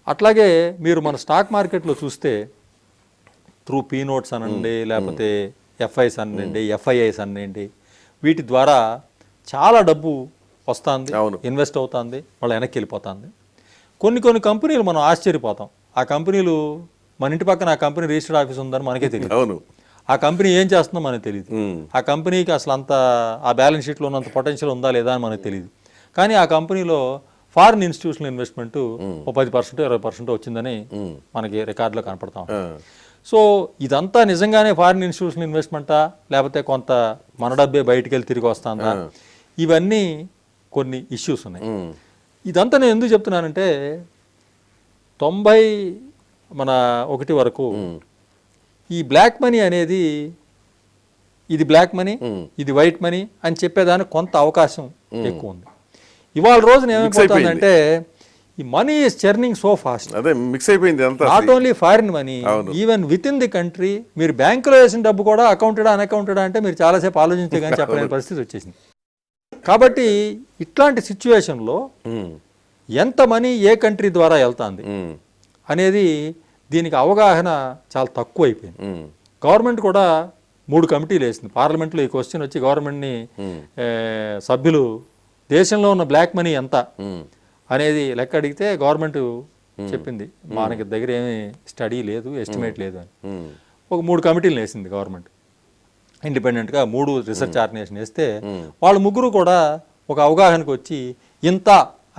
అట్లాగే మీరు మన స్టాక్ మార్కెట్లో చూస్తే త్రూ పీ నోట్స్ అనండి, లేకపోతే ఎఫ్ఐస్ అనండి, ఎఫ్ఐఐస్ అనండి, వీటి ద్వారా చాలా డబ్బు వస్తుంది, ఇన్వెస్ట్ అవుతుంది, వాళ్ళు వెనక్కి వెళ్ళిపోతుంది. కొన్ని కంపెనీలు మనం ఆశ్చర్యపోతాం. ఆ కంపెనీలు మన ఇంటి పక్కన ఆ కంపెనీ రిజిస్టర్డ్ ఆఫీస్ ఉందని మనకే తెలియదు, ఆ కంపెనీ ఏం చేస్తుందో మనకు తెలియదు, ఆ కంపెనీకి అసలు అంత ఆ బ్యాలెన్స్ షీట్లో ఉన్నంత పొటెన్షియల్ ఉందా లేదా అని మనకు తెలియదు. కానీ ఆ కంపెనీలో ఫారిన్ ఇన్స్టిట్యూషనల్ ఇన్వెస్ట్మెంట్ ఓ 10% 20% వచ్చిందని మనకి రికార్డులో కనపడతాం. సో ఇదంతా నిజంగానే ఫారిన్ ఇన్స్టిట్యూషనల్ ఇన్వెస్ట్మెంటా లేకపోతే కొంత మన డబ్బే బయటికి వెళ్ళి తిరిగి వస్తుందా, ఇవన్నీ కొన్ని ఇష్యూస్ ఉన్నాయి. ఇదంతా నేను ఎందుకు చెప్తున్నానంటే 91 వరకు ఈ బ్లాక్ మనీ అనేది ఇది బ్లాక్ మనీ ఇది వైట్ మనీ అని చెప్పేదానికి కొంత అవకాశం ఎక్కువ ఉంది. ఇవాళ రోజున ఏమైపోతుందంటే ఈ money is churning so fast. అదే మిక్స్ అయిపోయింది అంతా. Not only foreign money, even with in the country మీరు బ్యాంకులో వేసిన డబ్బు కూడా అకౌంటెడా అన్అకౌంటెడా అంటే మీరు చాలాసేపు ఆలోచించే కానీ చెప్పలేని పరిస్థితి వచ్చేసింది. కాబట్టి ఇట్లాంటి సిచ్యువేషన్లో ఎంత మనీ ఏ కంట్రీ ద్వారా వెళ్తుంది అనేది దీనికి అవగాహన చాలా తక్కువ అయిపోయింది. గవర్నమెంట్ కూడా 3 కమిటీలు వేసింది. పార్లమెంట్లో ఈ క్వశ్చన్ వచ్చి గవర్నమెంట్ని సభ్యులు దేశంలో ఉన్న బ్లాక్ మనీ ఎంత అనేది లెక్క అడిగితే గవర్నమెంట్ చెప్పింది మనకి దగ్గర ఏమీ స్టడీ లేదు, ఎస్టిమేట్ లేదు అని. ఒక 3 కమిటీలు వేసింది గవర్నమెంట్ ఇండిపెండెంట్గా. 3 రీసెర్చ్ ఆర్గనైజేషన్ వేస్తే వాళ్ళు 3 కూడా ఒక అవగాహనకు వచ్చి ఇంత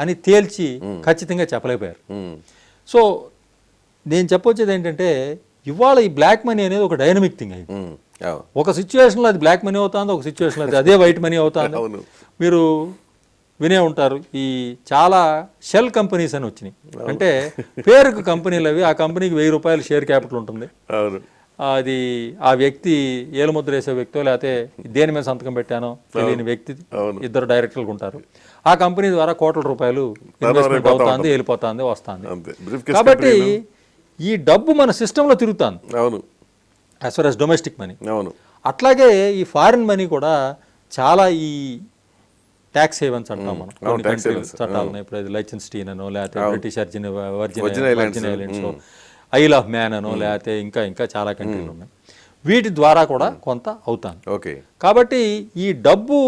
అని తేల్చి ఖచ్చితంగా చెప్పలేకపోయారు. సో నేను చెప్పొచ్చేది ఏంటంటే ఇవాళ ఈ బ్లాక్ మనీ అనేది ఒక డైనమిక్ థింగ్ అయింది. ఒక సిచ్యువేషన్లో అది బ్లాక్ మనీ అవుతుంది, ఒక సిచ్యువేషన్లో అదే వైట్ మనీ అవుతుంది. మీరు వినే ఉంటారు ఈ చాలా షెల్ కంపెనీస్ అని వచ్చినాయి. అంటే పేరుకు కంపెనీలు అవి, ఆ కంపెనీకి 1000 రూపాయలు షేర్ క్యాపిటల్ ఉంటుంది. అది ఆ వ్యక్తి ఏలుముద్ర వేసే వ్యక్తో లేకపోతే దేని మీద సంతకం పెట్టానో తెలియని వ్యక్తి 2 డైరెక్టర్లు ఉంటారు. ఆ కంపెనీ ద్వారా కోట్ల రూపాయలు ఇన్వెస్ట్మెంట్ అవుతుంది, వెళ్ళిపోతుంది, వస్తుంది. కాబట్టి ఈ డబ్బు మన సిస్టంలో తిరుగుతుంది as for as domestic money. అట్లాగే ఈ ఫారిన్ మనీ కూడా చాలా ఈ ట్యాక్స్ హేవన్స్ అంటాం మనం. కొన్ని కంట్రీలు చట్టాలు ఉన్నాయి. ఇప్పుడు లైచెన్స్టీన్ అనో లేకపోతే British virgin islands, I'll of man అనో లేకపోతే ఇంకా చాలా కంట్రీలు ఉన్నాయి. వీటి ద్వారా కూడా కొంత అవుతాను. కాబట్టి ఈ డబ్బు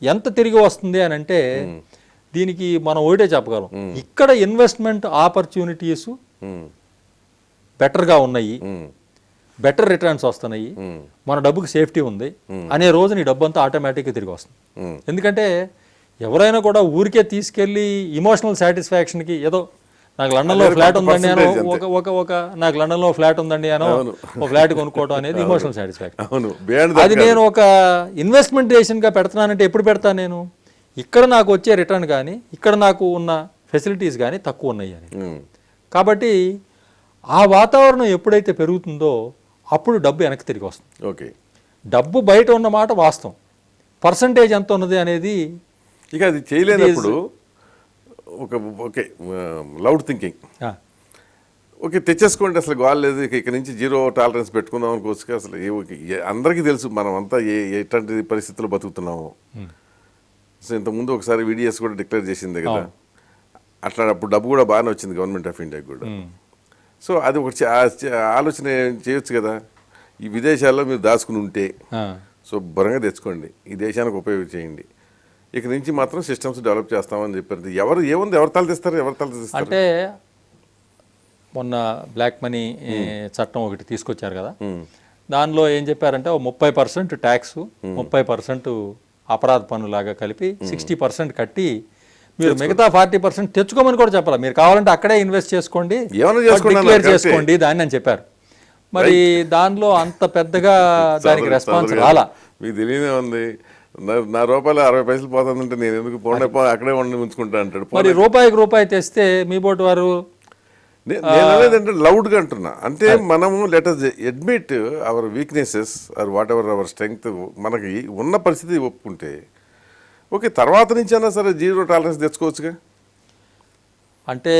ఎంత తిరిగి వస్తుంది అని అంటే దీనికి మనం ఒకటే చెప్పగలం, ఇక్కడ ఇన్వెస్ట్మెంట్ ఆపర్చునిటీస్ బెటర్గా ఉన్నాయి, బెటర్ రిటర్న్స్ వస్తున్నాయి, మన డబ్బుకి సేఫ్టీ ఉంది అనే రోజున ఈ డబ్బు అంతా ఆటోమేటిక్గా తిరిగి వస్తుంది. ఎందుకంటే ఎవరైనా కూడా ఊరికే తీసుకెళ్ళి ఇమోషనల్ సాటిస్ఫాక్షన్కి ఏదో నాకు లండన్లో ఫ్లాట్ ఉందండి అనో నాకు లండన్లో ఫ్లాట్ ఉందండి అనో ఒక ఫ్లాట్ కొనుక్కోవడం అనేది ఇమోషనల్ సాటిస్ఫాక్షన్. అది నేను ఒక ఇన్వెస్ట్మెంటేషన్గా పెడుతున్నానంటే ఎప్పుడు పెడతాను నేను, ఇక్కడ నాకు వచ్చే రిటర్న్ కానీ ఇక్కడ నాకు ఉన్న ఫెసిలిటీస్ కానీ తక్కువ ఉన్నాయి అని. కాబట్టి ఆ వాతావరణం ఎప్పుడైతే పెరుగుతుందో అప్పుడు డబ్బు వెనక్కి తిరిగి వస్తుంది. డబ్బు బయట ఉన్న మాట వాస్తవం, పర్సంటేజ్ ఎంత ఉన్నది అనేది ఇక అది చేయలేనప్పుడు లౌడ్ థింకింగ్ తెచ్చేసుకోండి, అసలు గోల్ లేదు, ఇక్కడ నుంచి 0 టాలరెన్స్ పెట్టుకుందాం అనుకోవచ్చు. అసలు అందరికీ తెలుసు మనం అంతా ఎట్లాంటి పరిస్థితుల్లో బతుకుతున్నాము. సో ఇంతకుముందు ఒకసారి VDS కూడా డిక్లేర్ చేసింది కదా, అట్లా అప్పుడు డబ్బు కూడా బాగానే వచ్చింది గవర్నమెంట్ ఆఫ్ ఇండియాకి కూడా. సో అది ఒక ఆలోచన చేయొచ్చు కదా, ఈ విదేశాల్లో మీరు దాచుకుని ఉంటే శుభ్రంగా తెచ్చుకోండి, ఈ దేశానికి ఉపయోగం చేయండి, ఇక నుంచి మాత్రం సిస్టమ్స్ డెవలప్ చేస్తామని చెప్పారు. ఏముంది ఎవరు తల తీస్తారు అంటే మొన్న బ్లాక్ మనీ చట్టం ఒకటి తీసుకొచ్చారు కదా, దానిలో ఏం చెప్పారంటే 30% ట్యాక్స్ 30% అపరాధ పన్నులాగా కలిపి 60% కట్టి మీరు మిగతా 40% తెచ్చుకోమని కూడా చెప్పాలి. మీరు కావాలంటే అక్కడే ఇన్వెస్ట్ చేసుకోండి, డిక్లేర్ చేసుకోండి దాన్ని అని చెప్పారు. మరి దానిలో అంత పెద్దగా దానికి రెస్పాన్స్ రాలా. మీకు తెలియదే ఉంది, నా రూపాయలు 60 పైసలు పోతుందంటే నేను ఎందుకు అక్కడే ఉంచుకుంటా అంటాడు. మరి రూపాయి తెస్తే మీ బోటు వారు నేను అనేదంటే లౌడ్గా అంటున్నా. అంటే మనము let us admit our weaknesses or whatever our strength, మనకి ఉన్న పరిస్థితి ఒప్పుకుంటే ఓకే, తర్వాత నుంచి అయినా సరే 0 టాలరెన్స్ తెచ్చుకోవచ్చుగా. అంటే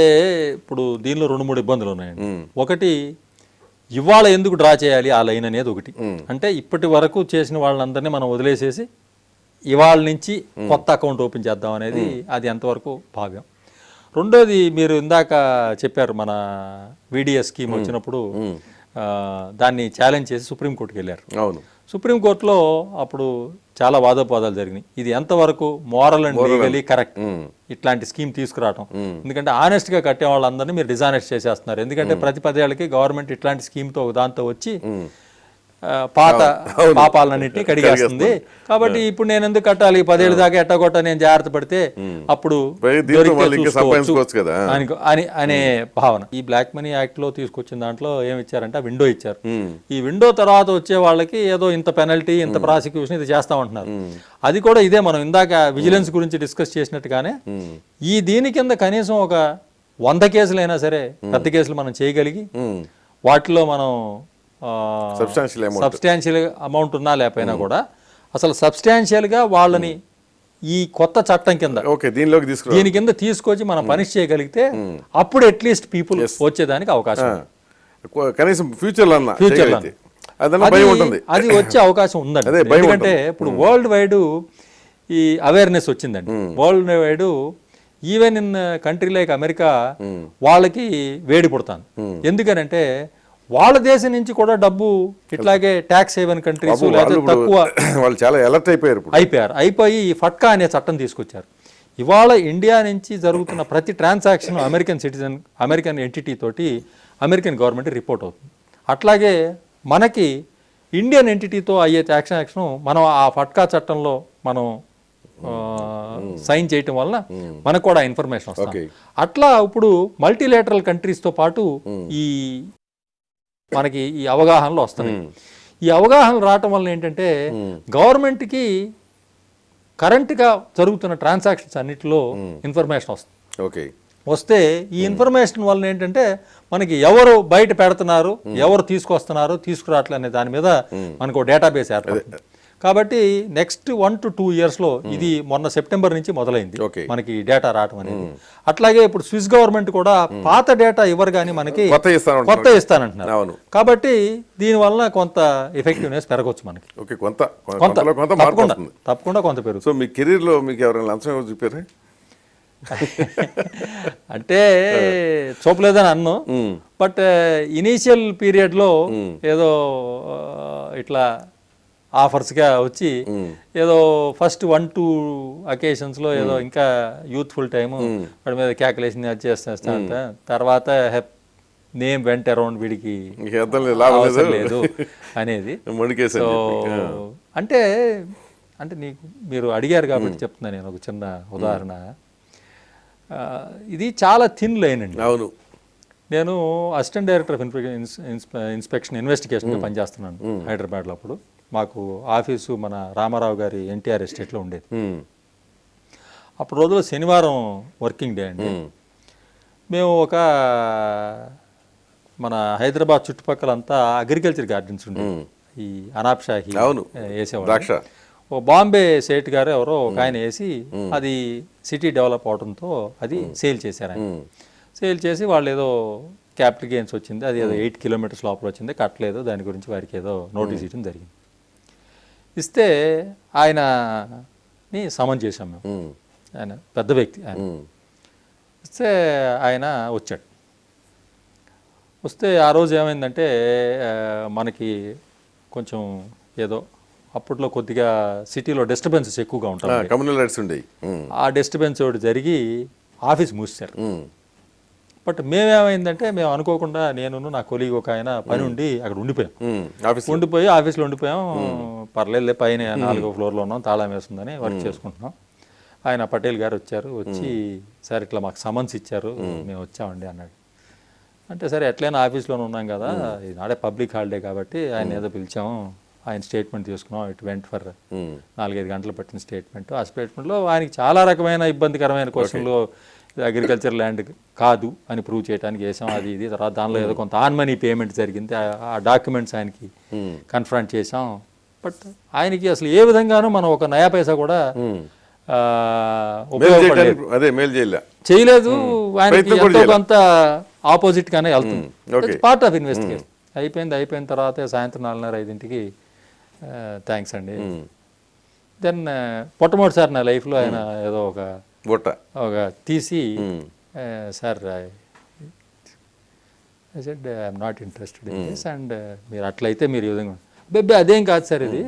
ఇప్పుడు దీనిలో 2-3 ఇబ్బందులు ఉన్నాయండి. ఒకటి, ఇవాళ ఎందుకు డ్రా చేయాలి ఆ లైన్ అనేది ఒకటి. అంటే ఇప్పటి వరకు చేసిన వాళ్ళందరినీ మనం వదిలేసేసి ఇవాళ నుంచి కొత్త అకౌంట్ ఓపెన్ చేద్దాం అనేది అది ఎంతవరకు భావ్యం. రెండోది, మీరు ఇందాక చెప్పారు మన VDS స్కీమ్ వచ్చినప్పుడు దాన్ని ఛాలెంజ్ చేసి సుప్రీంకోర్టుకి వెళ్ళారు. అవును, సుప్రీంకోర్టులో అప్పుడు చాలా వాదోపవాదాలు జరిగినాయి. ఇది ఎంతవరకు మోరల్ అండ్ లీగలీ కరెక్ట్ ఇట్లాంటి స్కీమ్ తీసుకురావటం. ఎందుకంటే ఆనెస్ట్గా కట్టే వాళ్ళందరినీ మీరు డిజానెస్ట్ చేసేస్తున్నారు. ఎందుకంటే ప్రతి 10 ఏళ్ళకి గవర్నమెంట్ ఇట్లాంటి స్కీమ్తో దాంతో వచ్చి పాత పాపాలన్నింటినీ కడిగేస్తుంది. కాబట్టి ఇప్పుడు నేను ఎందుకు కట్టాలి, 10 ఏళ్ళ దాకా ఎట్టగొట్ట నేను జాగ్రత్త పడితే అప్పుడు అనే భావన. ఈ బ్లాక్ మనీ యాక్ట్ లో తీసుకొచ్చిన దాంట్లో ఏమి ఇచ్చారంటే విండో ఇచ్చారు. ఈ విండో తర్వాత వచ్చే వాళ్ళకి ఏదో ఇంత పెనల్టీ, ఇంత ప్రాసిక్యూషన్ ఇది చేస్తామంటున్నారు. అది కూడా ఇదే మనం ఇందాక విజిలెన్స్ గురించి డిస్కస్ చేసినట్టుగానే ఈ దీని కింద కనీసం ఒక 100 కేసులైనా సరే పెద్ద కేసులు మనం చేయగలిగి వాటిలో మనం సబ్స్టాన్షియల్ అమౌంట్ ఉన్నా లేకపోయినా కూడా అసలు సబ్స్టాన్షియల్ గా వాళ్ళని ఈ కొత్త చట్టం కింద దీని కింద తీసుకొచ్చి మనం పనిష్ చేయగలిగితే అప్పుడు అట్లీస్ట్ పీపుల్ వచ్చేదానికి అవకాశం కనీసం ఫ్యూచర్ అది వచ్చే అవకాశం ఉందండి. ఎందుకంటే ఇప్పుడు వరల్డ్ వైడ్ ఈ అవేర్నెస్ వచ్చిందండి. World wide even in country like America వాళ్ళకి వేడి పుడతాను. ఎందుకనంటే వాళ్ళ దేశం నుంచి కూడా డబ్బు ఇట్లాగే ట్యాక్స్ హేవెన్ కంట్రీస్ తక్కువ వాళ్ళు చాలా అలర్ట్ అయిపోయి ఈ ఫట్కా అనే చట్టం తీసుకొచ్చారు. ఇవాళ ఇండియా నుంచి జరుగుతున్న ప్రతి ట్రాన్సాక్షన్ అమెరికన్ ఎంటిటీ తోటి అమెరికన్ గవర్నమెంట్ రిపోర్ట్ అవుతుంది. అట్లాగే మనకి ఇండియన్ ఎంటిటీతో అయ్యే ట్రాన్సాక్షన్ మనం ఆ ఫట్కా చట్టంలో మనం సైన్ చేయటం వలన మనకు కూడా ఇన్ఫర్మేషన్ వస్తుంది. అట్లా ఇప్పుడు మల్టీలేటరల్ కంట్రీస్తో పాటు ఈ మనకి ఈ అవగాహనలు వస్తున్నాయి. ఈ అవగాహన రావటం వల్ల ఏంటంటే గవర్నమెంట్కి కరెంట్గా జరుగుతున్న ట్రాన్సాక్షన్స్ అన్నిటిలో ఇన్ఫర్మేషన్ వస్తుంది. వస్తే ఈ ఇన్ఫర్మేషన్ వల్ల ఏంటంటే మనకి ఎవరు బయట పెడుతున్నారు, ఎవరు తీసుకొస్తున్నారు, తీసుకురావట్లే అనే దాని మీద మనకు డేటాబేస్ ఏర్పడుతుంది. కాబట్టి నెక్స్ట్ 1 to 2 years లో ఇది మొన్న సెప్టెంబర్ నుంచి మొదలైంది మనకి డేటా రావటం అనేది. అట్లాగే ఇప్పుడు స్విస్ గవర్నమెంట్ కూడా పాత డేటా ఇవ్వరు కానీ మనకి కొత్త ఇస్తానంటున్నారు. కాబట్టి దీని వల్ల కొంత ఎఫెక్టివ్నెస్ పెరగవచ్చు మనకి. తప్పకుండా కొంత పెరుగుతుంది. సో మీ కెరీర్ లో మీకు ఎవరైనా లంచం చూపారు అంటే చూపలేదని అన్ను. బట్ ఇనీషియల్ పీరియడ్ లో ఏదో ఇట్లా ఆఫర్స్గా వచ్చి ఏదో ఫస్ట్ 1-2 అకేషన్స్లో ఏదో ఇంకా యూత్ఫుల్ టైము వాడి మీద క్యాకులేషన్ చేస్తా తర్వాత నేమ్ వెంట అరౌండ్ వీడికి అవసరం లేదు అనేది. సో అంటే నీకు మీరు అడిగారు కాబట్టి చెప్తున్నా నేను ఒక చిన్న ఉదాహరణ. ఇది చాలా థిన్ లైన్ అండి. అవును, నేను అసిస్టెంట్ డైరెక్టర్ ఆఫ్ ఇన్స్పెక్షన్ ఇన్వెస్టిగేషన్గా పనిచేస్తున్నాను హైదరాబాద్లో. అప్పుడు మాకు ఆఫీసు మన రామారావు గారి ఎన్టీఆర్ ఎస్టేట్లో ఉండేది. అప్పుడు రోజులో శనివారం వర్కింగ్ డే అండి. మేము ఒక మన హైదరాబాద్ చుట్టుపక్కలంతా అగ్రికల్చర్ గార్డెన్స్ ఉండేవి. ఈ అనాబ్ షాహీ వేసేవాళ్ళు. ఓ బాంబే సేట్ గారు ఎవరో ఒక ఆయన వేసి అది సిటీ డెవలప్ అవడంతో అది సేల్ చేశారు. ఆయన సేల్ చేసి వాళ్ళు ఏదో క్యాపిటల్ గెయిన్స్ వచ్చింది, అది ఏదో 8 kilometers లోపల వచ్చింది, కట్టలేదు. దాని గురించి వారికి ఏదో నోటీస్ ఇవ్వడం జరిగింది. ఇస్తే ఆయనని సమన్ చేశాం మేము. ఆయన పెద్ద వ్యక్తి. ఆయన ఇస్తే ఆయన వచ్చాడు. వస్తే ఆ రోజు ఏమైందంటే మనకి కొంచెం ఏదో అప్పట్లో కొద్దిగా సిటీలో డిస్టర్బెన్సెస్ ఎక్కువగా ఉంటాయి. ఆ డిస్టర్బెన్స్ ఒకటి జరిగి ఆఫీస్ మూసారు. బట్ మేమేమైందంటే మేము అనుకోకుండా నేను నా కొలీగ్ ఒక ఆయన పని ఉండి అక్కడ ఉండిపోయి ఆఫీస్లో ఉండిపోయాం. పర్లేదు పైన 4వ floorలో ఉన్నాం, తాళం వేస్తుందని వర్క్ చేసుకుంటున్నాం. ఆయన పటేల్ గారు వచ్చారు. వచ్చి సార్ ఇట్లా మాకు సమన్స్ ఇచ్చారు, మేము వచ్చామండి అన్నాడు. అంటే సరే ఎట్లయినా ఆఫీస్లోనే ఉన్నాం కదా, ఇది నాడే పబ్లిక్ హాలిడే కాబట్టి ఆయన ఏదో పిలిచాము. ఆయన స్టేట్మెంట్ తీసుకున్నాం. ఇట్ వెంట్ ఫర్ 4-5 గంటలు పట్టిన స్టేట్మెంట్. ఆ స్టేట్మెంట్లో ఆయనకి చాలా రకమైన ఇబ్బందికరమైన క్వశ్చన్లు, అగ్రికల్చర్ ల్యాండ్ కాదు అని ప్రూవ్ చేయడానికి వేసాం. అది ఇది తర్వాత దానిలో ఏదో కొంత ఆన్ మనీ పేమెంట్ జరిగింది. ఆ డాక్యుమెంట్స్ ఆయనకి కన్ఫ్రంట్ చేసాం. బట్ ఆయనకి అసలు ఏ విధంగానూ మనం ఒక నయా పైసా కూడా చేయలేదు. ఆయనకి ఎంతో కొంత ఆపోజిట్ గానే వెళ్తుంది. పార్ట్ ఆఫ్ ఇన్వెస్టిగేషన్ అయిపోయిన తర్వాత సాయంత్రం 4:30-5 థ్యాంక్స్ అండి. దెన్ మొట్టమొదటిసారి నా లైఫ్లో ఆయన ఏదో ఒక తీసి sir I said I'm not interested in this and మీరు అట్లయితే మీరు ఈ విధంగా బేబీ అదేం కాదు సార్, ఇది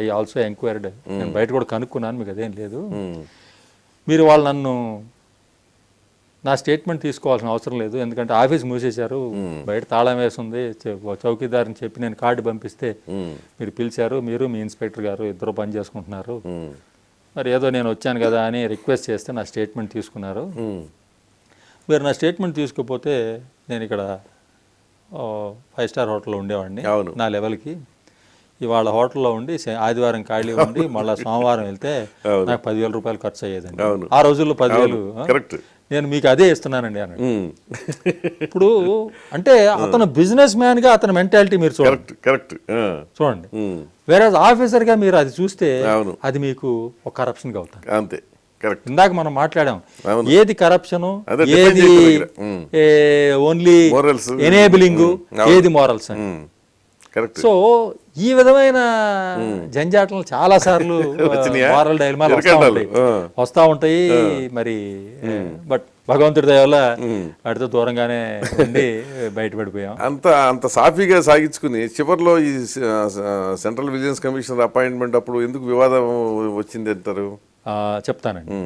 ఐ ఆల్సో ఎంక్వైర్డ్, నేను బయట కూడా కనుక్కున్నాను, మీకు అదేం లేదు, మీరు వాళ్ళు నన్ను నా స్టేట్మెంట్ తీసుకోవాల్సిన అవసరం లేదు, ఎందుకంటే ఆఫీస్ మూసేశారు, బయట తాళం వేసింది, చౌకీదారిని చెప్పి నేను కార్డు పంపిస్తే మీరు పిలిచారు, మీరు మీ ఇన్స్పెక్టర్ గారు ఇద్దరు పని చేసుకుంటున్నారు, మరి ఏదో నేను వచ్చాను కదా అని రిక్వెస్ట్ చేస్తే నా స్టేట్మెంట్ తీసుకున్నారు. మీరు నా స్టేట్మెంట్ తీసుకోకపోతే నేను ఇక్కడ 5 స్టార్ హోటల్లో ఉండేవాడిని నా లెవెల్కి, ఇవాళ హోటల్లో ఉండి ఆదివారం ఖాళీ ఉండి మళ్ళీ సోమవారం వెళ్తే నాకు 10,000 రూపాయలు ఖర్చు అయ్యేదండి. ఆ రోజుల్లో 10,000 నేను మీకు అదే ఇస్తున్నానండి అన్నాడు. ఇప్పుడు అంటే అతను బిజినెస్ మ్యాన్ గా అతని మెంటాలిటీ మీరు చూడండి, వేరే ఆఫీసర్ గా మీరు అది చూస్తే అది మీకు ఒక కరప్షన్ గా అవుతుంది. అంతే. ఇందాక మనం మాట్లాడాం ఏది కరప్షన్, ఏది ఓన్లీ ఎనేబులింగ్, ఏది మోరల్స్ అని. సో ఈ విధమైన జంజాటలు చాలా సార్లు మోరల్ డైలమాలు వస్తూ ఉంటాయి. మరి బట్ భగవంతుడి దయ వల్ల వాటితో దూరంగానే ఉండి బయటపడిపోయాం. అంత సాఫీగా సాగించుకుని చివరిలో ఈ సెంట్రల్ విజిలెన్స్ కమిషనర్ అపాయింట్మెంట్ అప్పుడు ఎందుకు వివాదం వచ్చింది అంటారు? చెప్తానండి.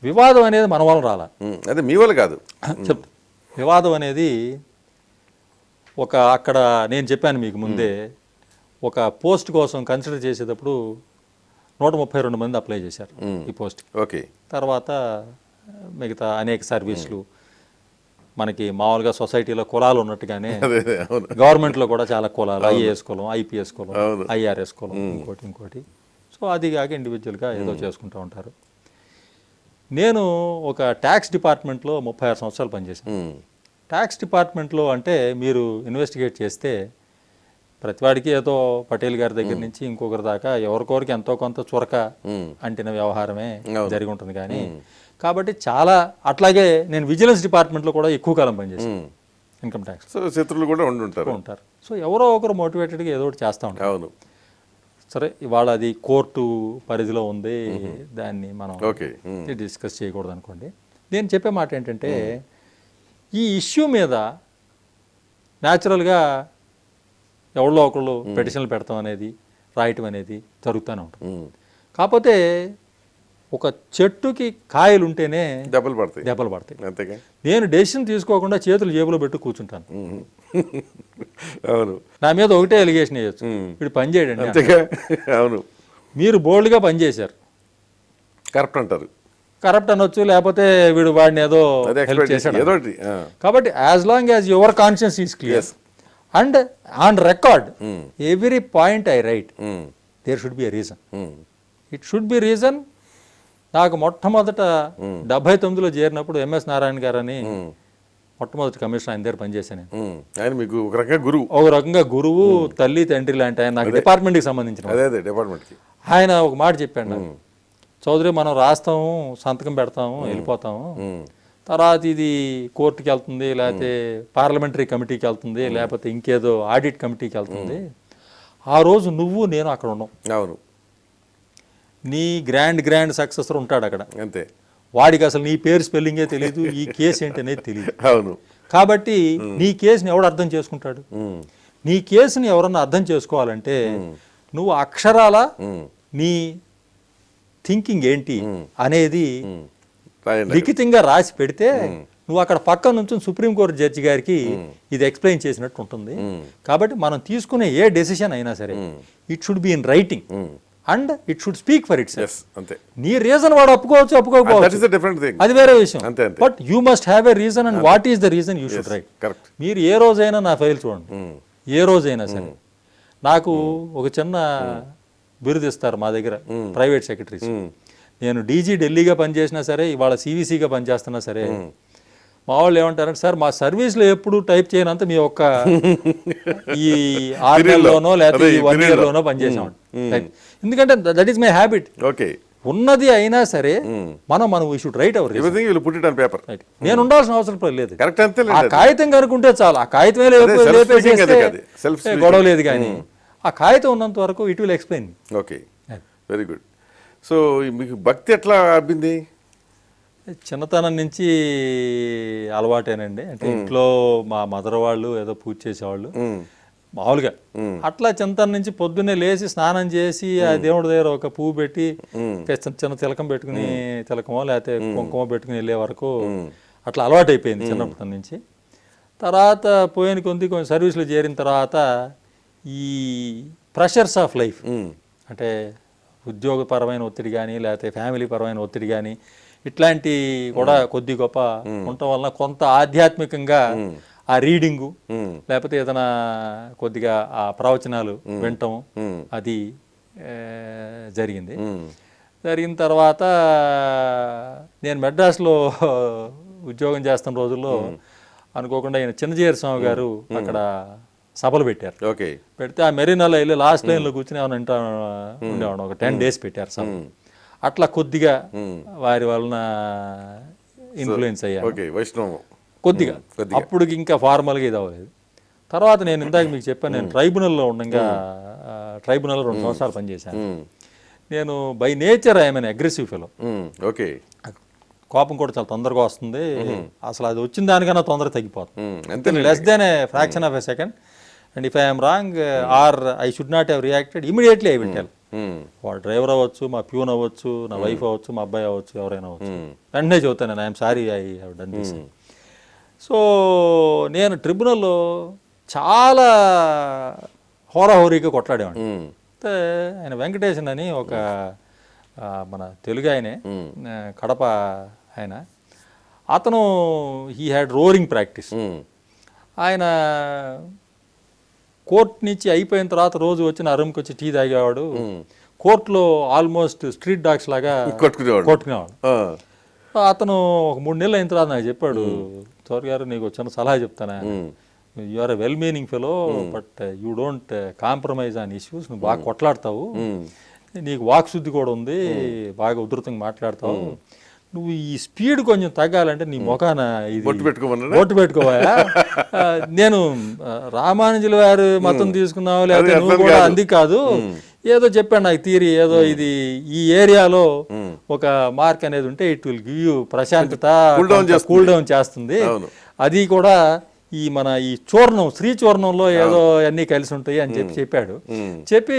వివాదం అనేది మన వల్ల రాలా, అదే మీ వల్ల కాదు. వివాదం అనేది అక్కడ నేను చెప్పాను మీకు ముందే, ఒక పోస్ట్ కోసం కన్సిడర్ చేసేటప్పుడు 132 మంది అప్లై చేశారు ఈ పోస్ట్. ఓకే. తర్వాత మిగతా అనేక సర్వీసులు, మనకి మామూలుగా సొసైటీలో కులాలు ఉన్నట్టుగానే గవర్నమెంట్లో కూడా చాలా కులాలు, ఐఏఎస్ కులం, ఐపీఎస్ కులం, ఐఆర్ఎస్ కులం, ఇంకోటి. సో అది కాక ఇండివిజువల్గా ఏదో చేసుకుంటూ ఉంటారు. నేను ఒక ట్యాక్స్ డిపార్ట్మెంట్లో 36 సంవత్సరాలు పనిచేశాను. ట్యాక్స్ డిపార్ట్మెంట్లో అంటే మీరు ఇన్వెస్టిగేట్ చేస్తే ప్రతివాడికి ఏదో పటేల్ గారి దగ్గర నుంచి ఇంకొకరి దాకా ఎవరికొరికి ఎంతో కొంత చురక అంటిన వ్యవహారమే జరిగి ఉంటుంది. కానీ కాబట్టి చాలా అట్లాగే నేను విజిలెన్స్ డిపార్ట్మెంట్లో కూడా ఎక్కువ కాలం పనిచేశాను. ఇన్కమ్ ట్యాక్స్ శత్రువులు కూడా ఉంటారు. సో ఎవరో ఒకరు మోటివేటెడ్గా ఏదో ఒకటి చేస్తూ ఉంటారు. అవును. సరే, ఇవాళ అది కోర్టు పరిధిలో ఉంది, దాన్ని మనం డిస్కస్ చేయకూడదు అనుకోండి. నేను చెప్పే మాట ఏంటంటే ఈ ఇష్యూ మీద న్యాచురల్గా ఎవరిలో ఒకళ్ళు పెటిషన్లు పెడతాం అనేది, రాయటం అనేది జరుగుతూనే ఉంటుంది. కాకపోతే ఒక చెట్టుకి కాయలు ఉంటేనే దెబ్బలు పడతాయి. నేను డెసిషన్ తీసుకోకుండా చేతులు జేబులో పెట్టి కూర్చుంటాను. అవును. నా మీద ఒకటే ఎలిగేషన్ వేయచ్చు, వీడు పని చేయడండి. అవును. మీరు బోల్డ్గా పనిచేశారు, కరప్ట్ అంటారు. కరప్ట్ అనొచ్చు, లేకపోతే వీడు వాడిని ఏదో హెల్ప్ చేశాడు. కాబట్టి as long as your conscience is clear and on record every point I write, there should be a reason. It should be reason. నాకు మొట్టమొదట 79లో చేరినప్పుడు ఎంఎస్ నారాయణ గారు అని మొట్టమొదటి కమిషనర్, ఆయన దగ్గర పనిచేశాను. ఆయన మీకు ఒక రకంగా గురువు, తల్లి తండ్రి లాంటి ఆయన. నాకు డిపార్ట్మెంట్కి సంబంధించిన ఆయన ఒక మాట చెప్పాడు నాకు, చౌదరి మనం రాస్తాము, సంతకం పెడతాము, వెళ్ళిపోతాము, తర్వాత ఇది కోర్టుకి వెళ్తుంది, లేకపోతే పార్లమెంటరీ కమిటీకి వెళ్తుంది, లేకపోతే ఇంకేదో ఆడిట్ కమిటీకి వెళ్తుంది. ఆ రోజు నువ్వు నేను అక్కడ ఉన్నాం. అవును. నీ గ్రాండ్ సక్సెసర్ ఉంటాడు అక్కడ, అంతే. వాడికి అసలు నీ పేరు స్పెల్లింగే తెలియదు, ఈ కేసు ఏంటి అనేది తెలియదు. అవును. కాబట్టి నీ కేసుని ఎవడు అర్థం చేసుకుంటాడు? నీ కేసుని ఎవరన్నా అర్థం చేసుకోవాలంటే నువ్వు అక్షరాల నీ థింకింగ్ ఏంటి అనేది లిఖితంగా రాసి పెడితే నువ్వు అక్కడ పక్క నుంచి సుప్రీంకోర్టు జడ్జి గారికి ఇది ఎక్స్ప్లెయిన్ చేసినట్టు ఉంటుంది. కాబట్టి మనం తీసుకునే ఏ డెసిషన్ అయినా సరే it should be in writing and it should speak for it self. నీ రీజన్ వాడు ఒప్పుకోవచ్చు, అది వేరే విషయం. But you must have a reason and what is the reason you should write. మీరు ఏ రోజైనా నా ఫైల్ చూడండి, ఏ రోజైనా సరే నాకు ఒక చిన్న బిరుదు ఇస్తారు మా దగ్గర ప్రైవేట్ సెక్రటరీస్. నేను డీజీ ఢిల్లీగా పనిచేసినా సరే, ఇవాళ సివిసిగా పనిచేస్తున్నా సరే, మా వాళ్ళు ఏమంటారంటే, సార్ మా సర్వీస్లో ఎప్పుడు టైప్ చేయనంత మీ ఒక్క ఈ 6 నెలల్లోనో లేకపోతే ఈ 1 ఇయర్లోనో పనిచేసాం. ఎందుకంటే దట్ ఈస్ మై హ్యాబిట్. ఉన్నది అయినా సరే మనం we should write our paper. నేను ఉండాల్సిన అవసరం లేదు. ఆ కాగితం కనుకుంటే చాలు, ఆ కాగితం లేపేసేస్తే గొడవ లేదు. కానీ ఆ కాగితం ఉన్నంత వరకు it will explain. Okay, very good. So మీకు భక్తి ఎట్లా అబ్బింది? చిన్నతనం నుంచి అలవాటేనండి. అంటే ఇంట్లో మా మదర్ వాళ్ళు ఏదో పూజ చేసేవాళ్ళు. మామూలుగా అట్లా చింతన నుంచి పొద్దున్నే లేచి స్నానం చేసి ఆ దేవుడి దగ్గర ఒక పువ్వు పెట్టి చిన్న తిలకం పెట్టుకుని తిలకమో లేకపోతే కుంకుమ పెట్టుకుని వెళ్ళే వరకు అట్లా అలవాటు అయిపోయింది చిన్నప్పటి నుంచి. తర్వాత పోయిన కొంచెం సర్వీస్లో చేరిన తర్వాత ఈ ప్రెషర్స్ ఆఫ్ లైఫ్ అంటే ఉద్యోగపరమైన ఒత్తిడి కానీ లేకపోతే ఫ్యామిలీ పరమైన ఒత్తిడి కానీ ఇట్లాంటి కూడా కొద్ది గొప్ప ఉండటం వలన కొంత ఆధ్యాత్మికంగా ఆ రీడింగు లేకపోతే ఏదైనా కొద్దిగా ఆ ప్రవచనాలు వినటం అది జరిగింది. జరిగిన తర్వాత నేను మెడ్రాస్లో ఉద్యోగం చేస్తున్న రోజుల్లో అనుకోకుండా ఆయన చిన్నజీయర్ స్వామి గారు అక్కడ సభలు పెట్టారు. ఓకే. పెడితే ఆ మెరీనాలో వెళ్ళి లాస్ట్ లైన్లో కూర్చుని ఏమైనా వింటా ఉండేవాడు. ఒక 10 days పెట్టారు సభ. అట్లా కొద్దిగా వారి వలన ఇన్ఫ్లుయెన్స్ అయ్యాను. ఓకే. వైష్ణవం కొద్దిగా అప్పుడు ఇంకా ఫార్మల్గా ఇది అవ్వలేదు. తర్వాత నేను ఇందాక మీకు చెప్పాను, నేను ట్రైబ్యునల్లో ఉండగా ట్రైబ్యునల్లో 2 సంవత్సరాలు పనిచేశాను. నేను by nature I'm aggressive fellow. Okay. కోపం కూడా చాలా తొందరగా వస్తుంది. అసలు అది వచ్చిన దానికన్నా తొందరగా తగ్గిపోతుంది. Less than a fraction of a second. And if I'm wrong or I should not have reacted immediately I will tell. వాడు డ్రైవర్ అవ్వచ్చు, మా ప్యూన్ అవ్వచ్చు, నా వైఫ్ అవ్వచ్చు, మా అబ్బాయి అవ్వచ్చు, ఎవరైనా అవ్వచ్చు, వెంటనే చెబుతాను నేను I'm sorry I have done this. So నేను ట్రిబ్యునల్లో చాలా హోరాహోరీగా కొట్లాడేవాడిని. అయితే ఆయన వెంకటేశన్ అని ఒక మన తెలుగు ఆయనే, కడప ఆయన, అతను హీ హ్యాడ్ రోరింగ్ ప్రాక్టీస్. ఆయన కోర్ట్ నుంచి అయిపోయిన తర్వాత రోజు వచ్చి నా రూమ్కి వచ్చి టీ తాగేవాడు. కోర్టులో ఆల్మోస్ట్ స్ట్రీట్ డాగ్స్ లాగా కొట్టుకునేవాడు. అతను ఒక 3 నెలలు అయిన తర్వాత నాకు చెప్పాడు, చౌర్ గారు నీకు చిన్న సలహా చెప్తానా, you are a well meaning fellow but you don't compromise on issues. నువ్వు బాగా కొట్లాడతావు, నీకు వాక్శుద్ధి కూడా ఉంది, బాగా ఉధృతంగా మాట్లాడతావు, నువ్వు ఈ స్పీడ్ కొంచెం తగ్గాలంటే నీ ముఖాన ఇది బొట్టు పెట్టుకోవాలా. నేను రామానుజుల వారు మతం తీసుకున్నావు లేకపోతే నువ్వు కూడా అంది కాదు, ఏదో చెప్పాను నాకు థియరీ, ఏదో ఇది ఈ ఏరియాలో ఒక మార్క్ అనేది ఉంటే ఇట్ విల్ గివ్ యూ ప్రశాంతత, కూల్ డౌన్ చేస్తుంది. అది కూడా ఈ మన ఈ చూర్ణం, శ్రీ చూర్ణంలో ఏదో అన్నీ కలిసి ఉంటాయి అని చెప్పాడు. చెప్పి